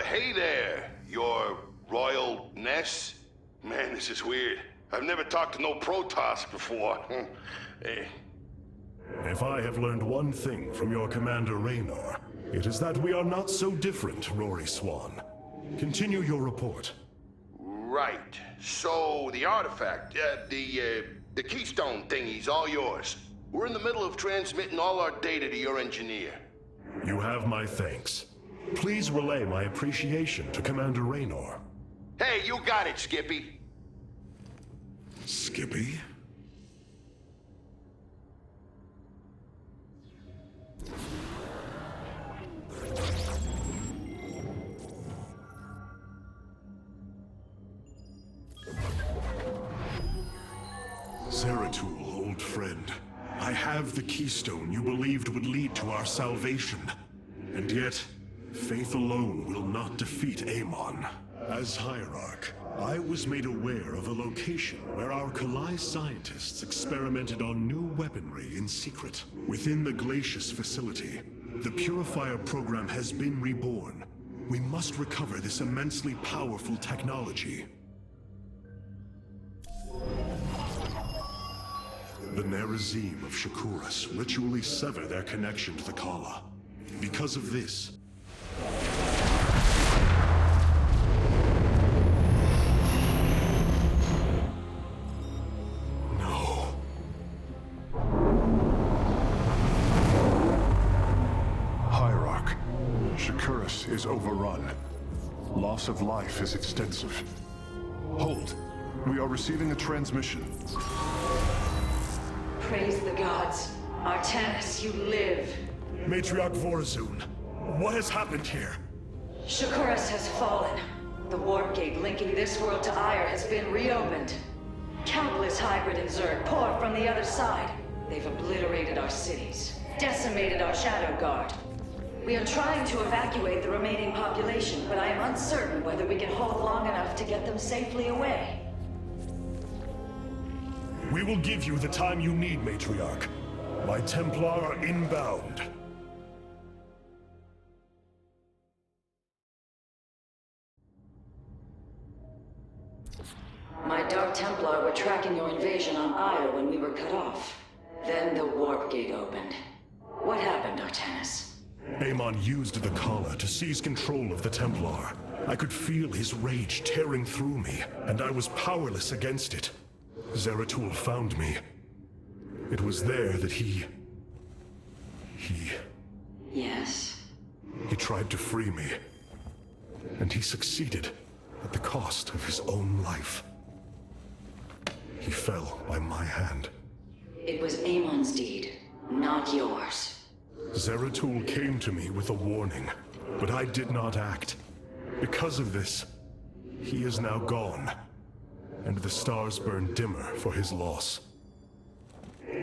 Hey there, your royal ness? Man, this is weird. I've never talked to no Protoss before. Hey. If I have learned one thing from your commander Raynor, it is that we are not so different, Rory Swan. Continue your report. Right. So, the artifact, the keystone thingy's all yours. We're in the middle of transmitting all our data to your engineer. You have my thanks. Please relay my appreciation to Commander Raynor. Hey, you got it, Skippy. Skippy? Zeratul, old friend. I have the keystone you believed would lead to our salvation. And yet, faith alone will not defeat Amon. As Hierarch, I was made aware of a location where our Kalai scientists experimented on new weaponry in secret. Within the Glacius facility, the Purifier program has been reborn. We must recover this immensely powerful technology. The Nerazim of Shakuras ritually sever their connection to the Kala. Because of this, Hierarch, Shakuras is overrun. Loss of life is extensive. Hold. We are receiving a transmission. Praise the gods. Artanis, you live. Matriarch Vorazun, what has happened here? Shakuras has fallen. The warp gate linking this world to Ire has been reopened. Countless hybrid and Zerg pour from the other side. They've obliterated our cities, decimated our Shadow Guard. We are trying to evacuate the remaining population, but I am uncertain whether we can hold long enough to get them safely away. We will give you the time you need, Matriarch. My Templar are inbound. My Dark Templar were tracking your invasion on Ire when we were cut off. Then the warp gate opened. What happened, Artanis? Amon used the Kala to seize control of the Templar. I could feel his rage tearing through me, and I was powerless against it. Zeratul found me. It was there that he... Yes? He tried to free me. And he succeeded, at the cost of his own life. He fell by my hand. It was Amon's deed, not yours. Zeratul came to me with a warning, but I did not act. Because of this, he is now gone, and the stars burn dimmer for his loss.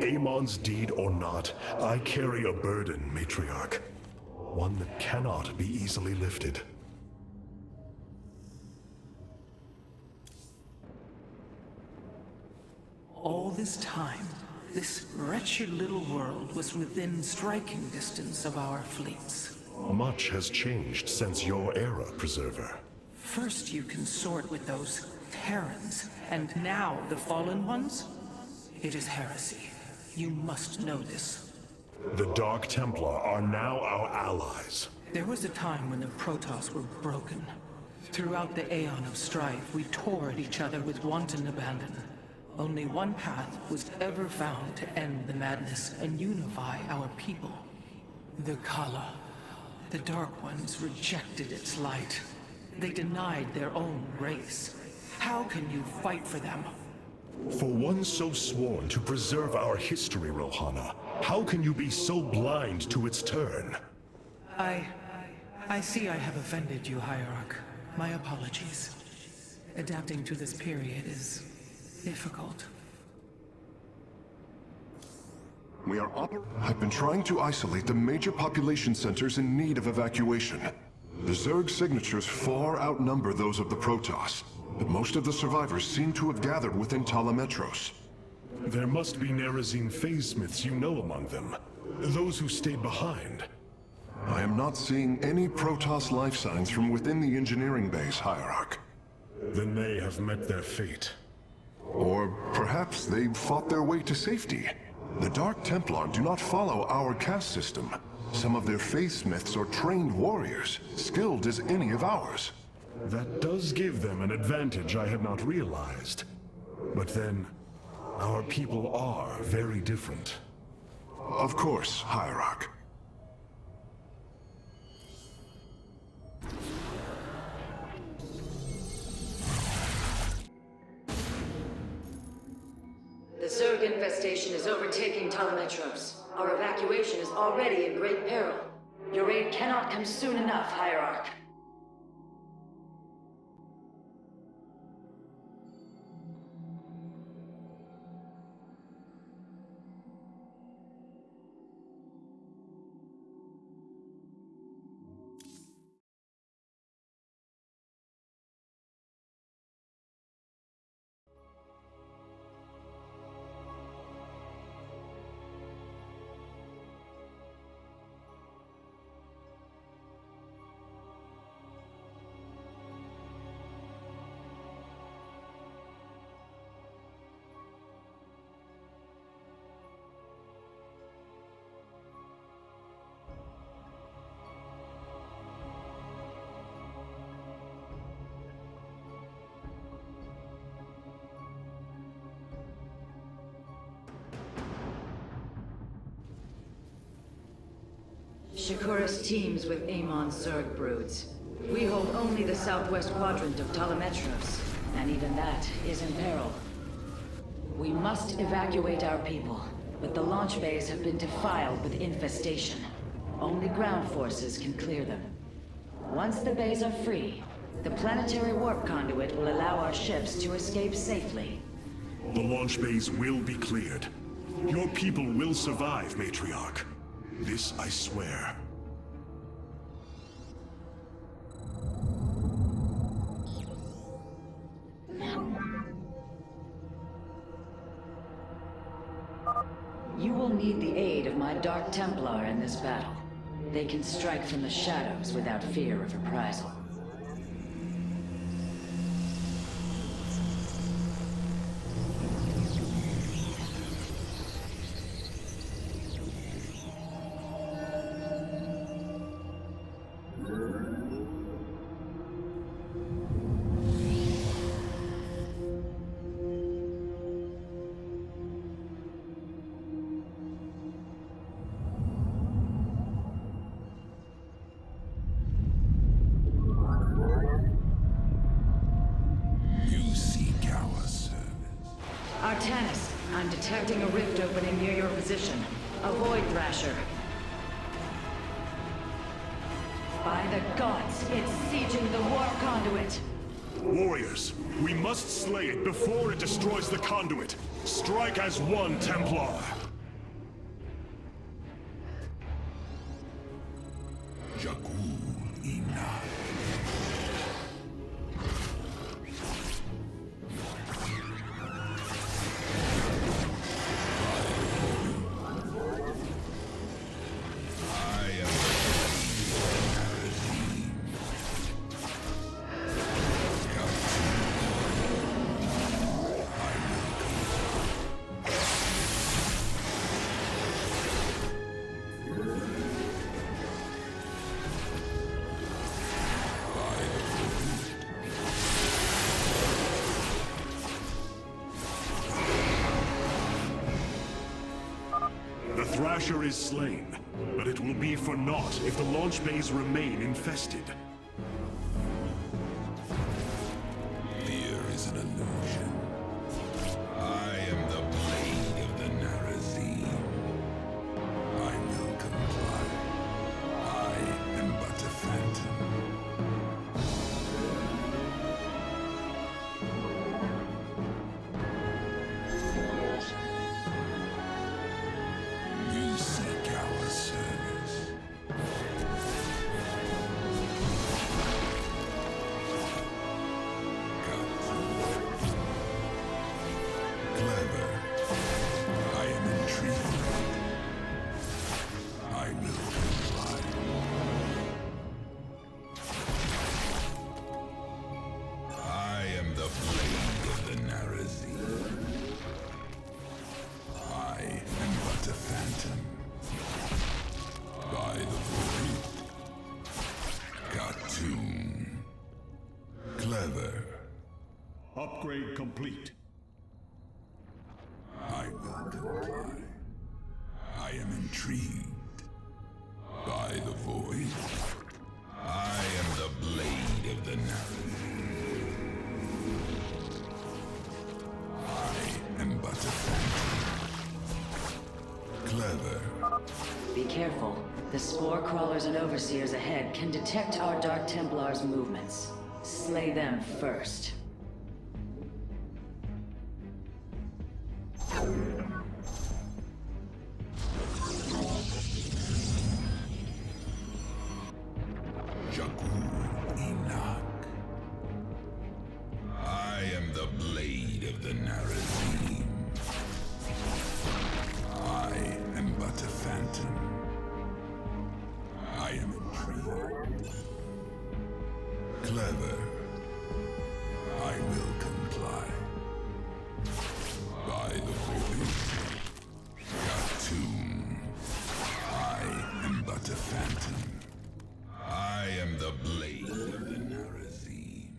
Amon's deed or not, I carry a burden, Matriarch. One that cannot be easily lifted. All this time, this wretched little world was within striking distance of our fleets. Much has changed since your era, Preserver. First you consort with those Terrans, and now the Fallen Ones? It is heresy. You must know this. The Dark Templar are now our allies. There was a time when the Protoss were broken. Throughout the Aeon of Strife, we tore at each other with wanton abandon. Only one path was ever found to end the madness and unify our people. The Kala. The Dark Ones rejected its light. They denied their own race. How can you fight for them? For one so sworn to preserve our history, Rohana, how can you be so blind to its turn? I see I have offended you, Hierarch. My apologies. Adapting to this period is difficult. I've been trying to isolate the major population centers in need of evacuation. The Zerg signatures far outnumber those of the Protoss, but most of the survivors seem to have gathered within Talametros. There must be Nerazine phase-smiths you know among them. Those who stayed behind. I am not seeing any Protoss life signs from within the engineering base, Hierarch. Then they have met their fate. Or perhaps they fought their way to safety. The Dark Templar do not follow our caste system. Some of their faithsmiths are trained warriors, skilled as any of ours. That does give them an advantage I had not realized. But then, our people are very different. Of course, Hierarch. The Zerg infestation is overtaking Talametros. Our evacuation is already in great peril. Your aid cannot come soon enough, Hierarch. Shakuras teams with Amon's Zerg broods. We hold only the southwest quadrant of Talametros, and even that is in peril. We must evacuate our people, but the launch bays have been defiled with infestation. Only ground forces can clear them. Once the bays are free, the planetary warp conduit will allow our ships to escape safely. The launch bays will be cleared. Your people will survive, Matriarch. This I swear. You will need the aid of my Dark Templar in this battle. They can strike from the shadows without fear of reprisal. Artanis, I'm detecting a rift opening near your position. Avoid Thrasher. By the gods, it's sieging the warp conduit! Warriors, we must slay it before it destroys the conduit. Strike as one, Templar. Thrasher is slain, but it will be for naught if the launch bays remain infested. Fear is an illusion. I am the blade of the Narazim. I will comply. I am but a phantom. You seek our service. Clever. I am intrigued. I will comply. I am the blade of the Narazim. I am but a phantom. By the void. Cartoon. Clever. Upgrade complete. I will comply. I am intrigued. By the void. I am the blade of the Narazim. I am but a phantom. Clever. Be careful. The spore crawlers and overseers ahead can detect our Dark Templars' movements. Slay them first. I am the blade of the Narazim. I am but a phantom. I am intrigued. Clever. I will comply. By the void. Cartoon. I am but a phantom. I am the blade of the Narazim.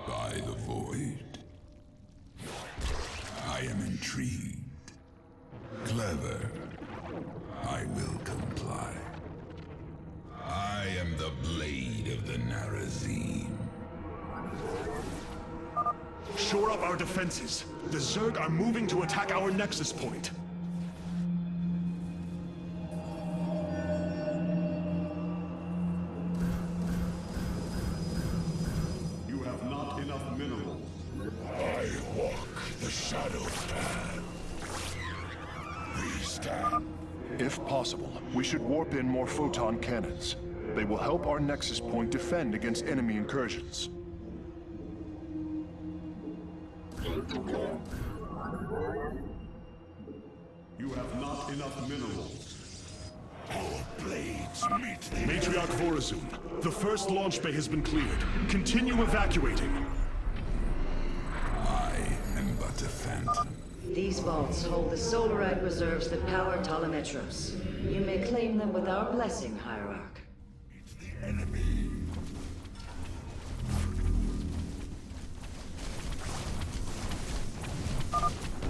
By the void. I am intrigued. Clever. I will comply. I am the blade of the Narazim. Shore up our defenses. The Zerg are moving to attack our nexus point. You have not enough minerals. I walk the shadow path. We stand. If possible, we should warp in more photon cannons. They will help our nexus point defend against enemy incursions. You have not enough minerals. Our blades meet the Matriarch Vorazun, the first launch bay has been cleared. Continue evacuating. I am but a phantom. These vaults hold the solarite reserves that power Talametros. You may claim them with our blessing, Hierarch. enemy.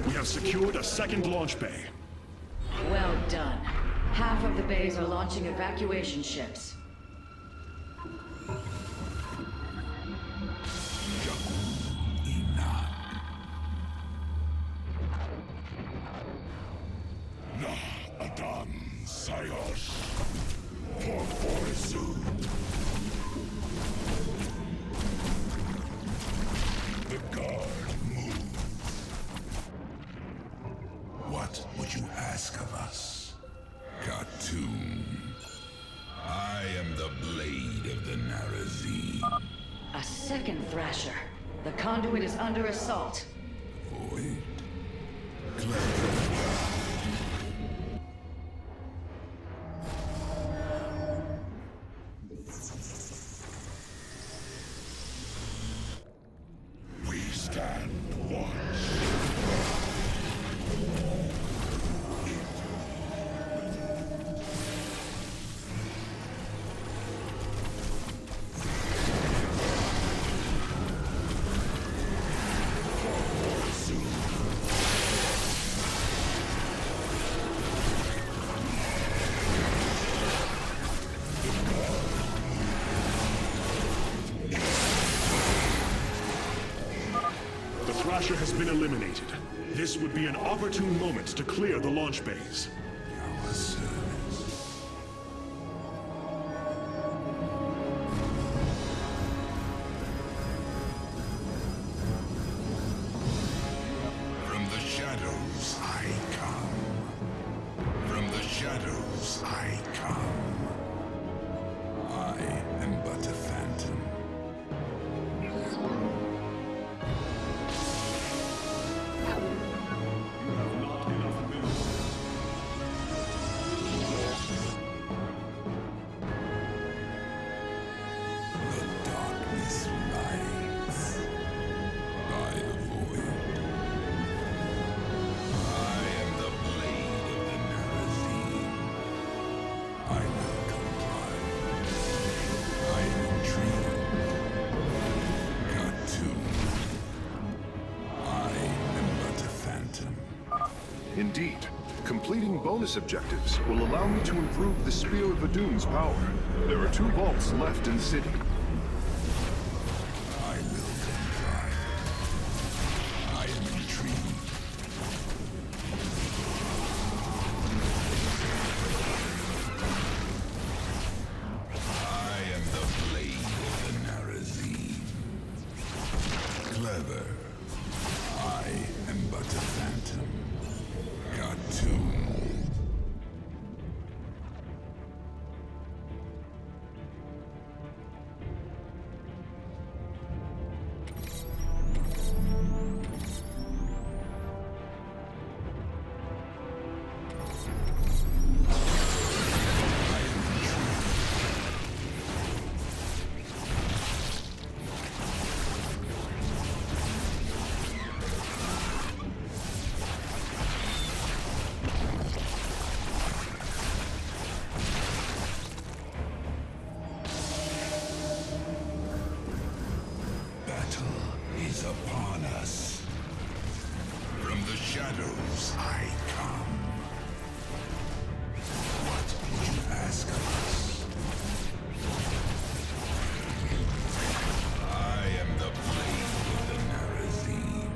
We have secured a second launch bay. Well done. Half of the bays are launching evacuation ships. Adam Sayos. For Vorazun. The guard moves. What would you ask of us? Cartoon. I am the blade of the Narazim. A second Thrasher. The conduit is under assault. Void. Clever. We stand watch. Thrasher has been eliminated. This would be an opportune moment to clear the launch bays. Our service. From the shadows I come. From the shadows I come. I am but a phantom. Indeed, completing bonus objectives will allow me to improve the Spear of Adun's power. There are 2 vaults left in the city. I will comply. I am intrigued. I am the blade of the Narazim. Clever. I am but a phantom. Cartoon. Upon us. From the shadows I come. What would you ask of us? I am the blade of the Narazim.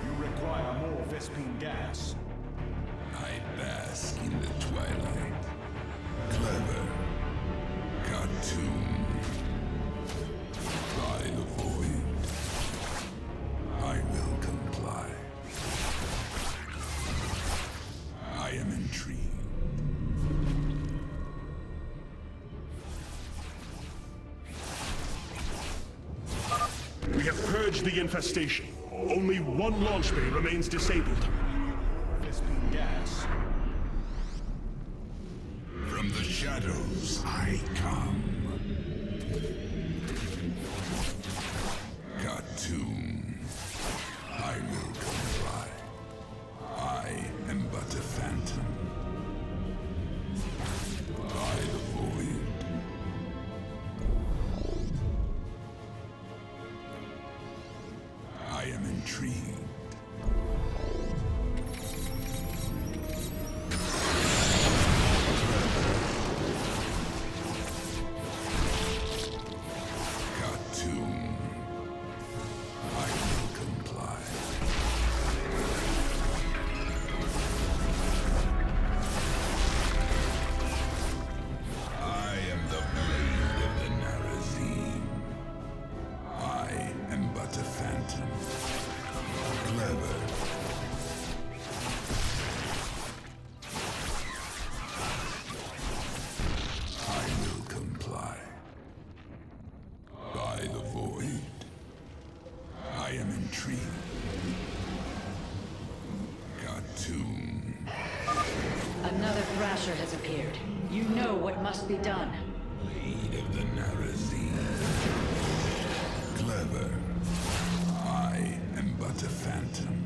You require more Vespine gas. I bask in the twilight. Clever. Cartoon. By the void. I will comply. I am intrigued. We have purged the infestation. Only 1 launch bay remains disabled. Vespine gas. From the shadows I come. Cartoon. I will comply. I am but a phantom. By the void. I am intrigued. Another Thrasher has appeared. You know what must be done. Blade of the Narazim. Clever. I am but a phantom.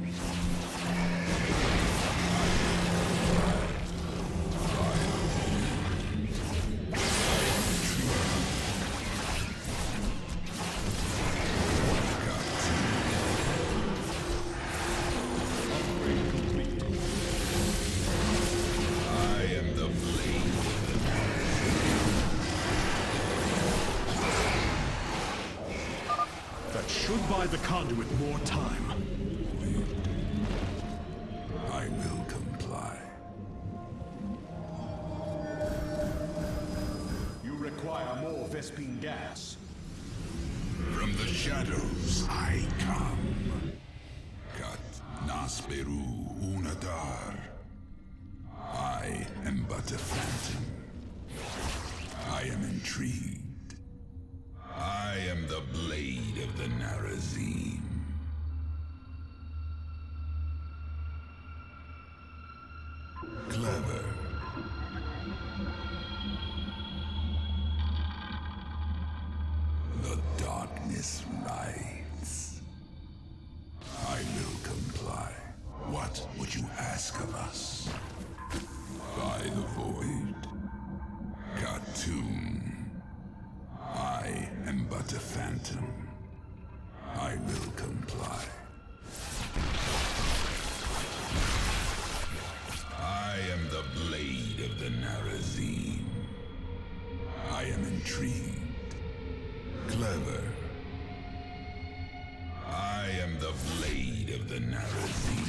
I am the blade of the provide the conduit more time. I will comply. You require more Vespine gas. From the shadows I come. Kat nasperu unadar. I am but a phantom. I am intrigued. I am the blade of the Narazim. Clever. The darkness rides. I will comply. What would you ask of us? By the void. Khartoum. I am but a phantom. I will comply. I am the blade of the Narazim. I am intrigued. Clever. I am the blade of the Narazim.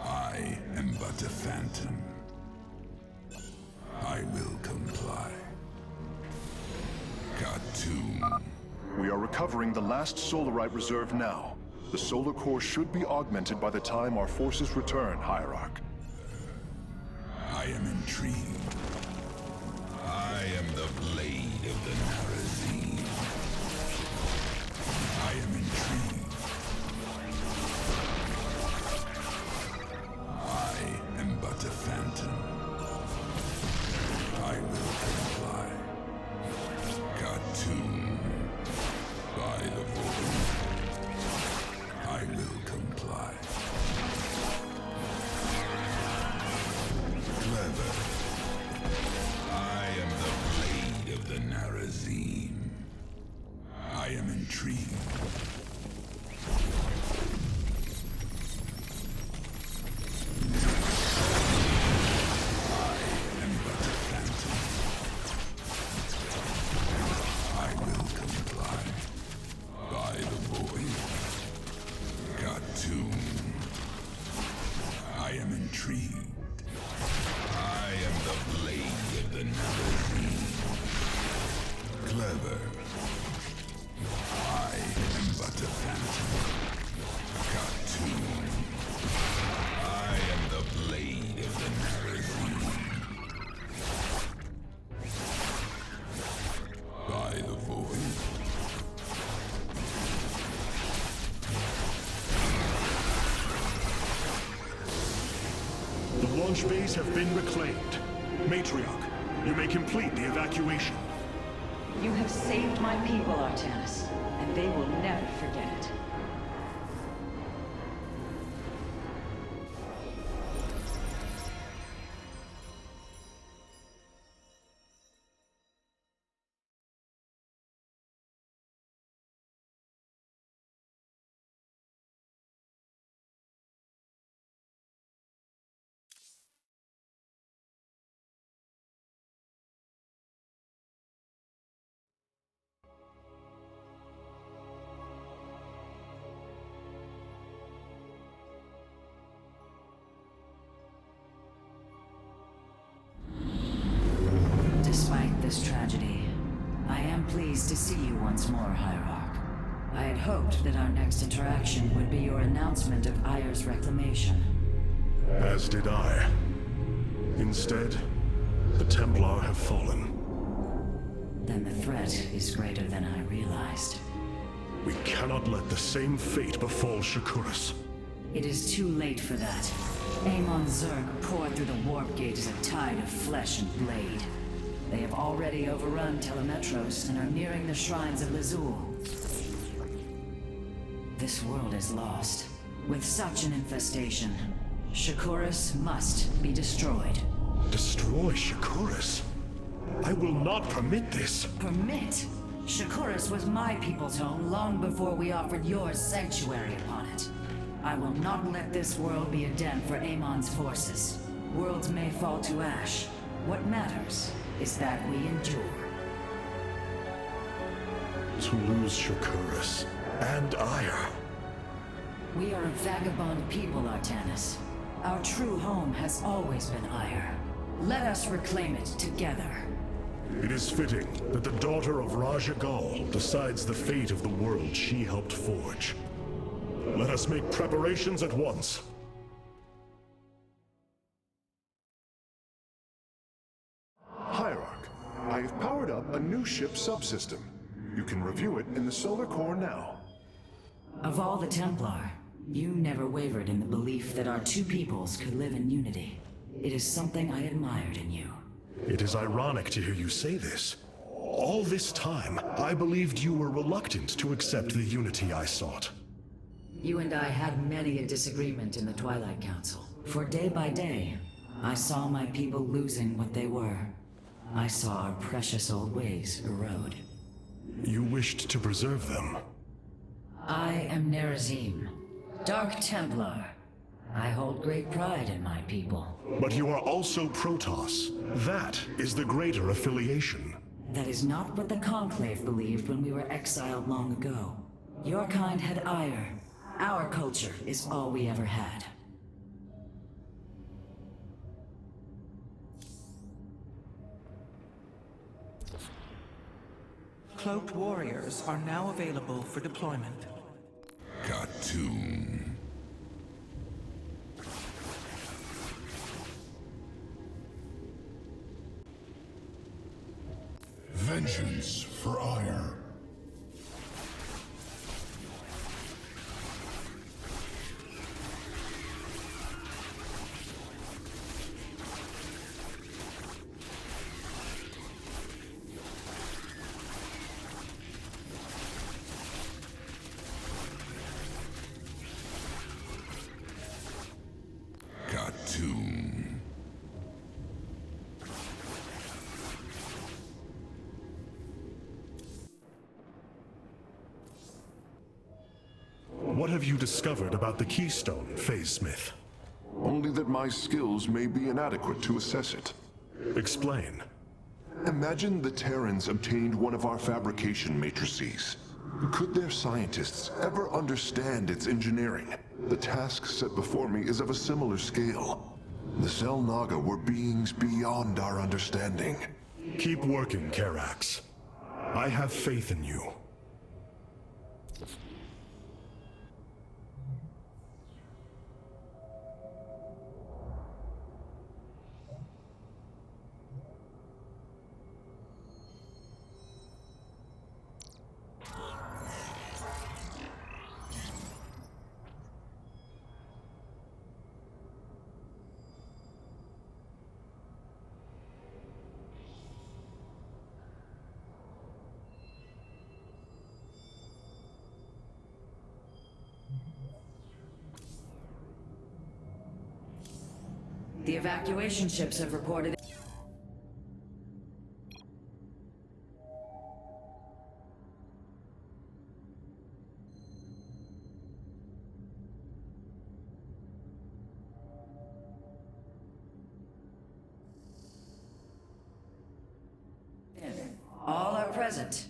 I am but a phantom. I will comply. Khartoum. We are recovering the last Solarite reserve now. The solar core should be augmented by the time our forces return, Hierarch. I am intrigued. I am the blade of the Narazim. I am intrigued. I am but a phantom. I will comply. Khartoum. By the void. I will comply. Clever. I am the blade of the Narazim. I am intrigued. I am but a phantom. I will comply. By the void. Khartoum. I am intrigued. I am the blade of the Narazim. Clever. I am but a phantom. Khartoum. I am the blade of the Narazim. By the void. The launch bays have been reclaimed. Matriarch, you may complete the evacuation. You have saved my people, Artanis, and they will never forget it. Despite this tragedy, I am pleased to see you once more, Hierarch. I had hoped that our next interaction would be your announcement of Ayer's reclamation. As did I. Instead, the Templar have fallen. Then the threat is greater than I realized. We cannot let the same fate befall Shakuras. It is too late for that. Amon Zerg poured through the warp gate as a tide of flesh and blade. They have already overrun Telemetros and are nearing the shrines of Lazul. This world is lost. With such an infestation, Shakuras must be destroyed. Destroy Shakuras? I will not permit this. Permit? Shakuras was my people's home long before we offered yours sanctuary upon it. I will not let this world be a den for Amon's forces. Worlds may fall to ash, What matters is that we endure. To lose Shakuras and Aya. We are a vagabond people, Artanis. Our true home has always been Ire. Let us reclaim it together. It is fitting that the daughter of Raja Gal decides the fate of the world she helped forge. Let us make preparations at once. Hierarch, I have powered up a new ship subsystem. You can review it in the solar core now. Of all the Templar, you never wavered in the belief that our two peoples could live in unity. It is something I admired in you. It is ironic to hear you say this. All this time, I believed you were reluctant to accept the unity I sought. You and I had many a disagreement in the Twilight Council. For day by day, I saw my people losing what they were. I saw our precious old ways erode. You wished to preserve them. I am Nerazim, Dark Templar. I hold great pride in my people. But you are also Protoss. That is the greater affiliation. That is not what the Conclave believed when we were exiled long ago. Your kind had ire. Our culture is all we ever had. Cloaked warriors are now available for deployment. Cartoon. Vengeance for ire. Cartoon. What have you discovered about the Keystone, Phase Smith? Only that my skills may be inadequate to assess it. Explain. Imagine the Terrans obtained one of our fabrication matrices. Could their scientists ever understand its engineering? The task set before me is of a similar scale. The Cell Naga were beings beyond our understanding. Keep working, Karax. I have faith in you. The evacuation ships have reported. All are present.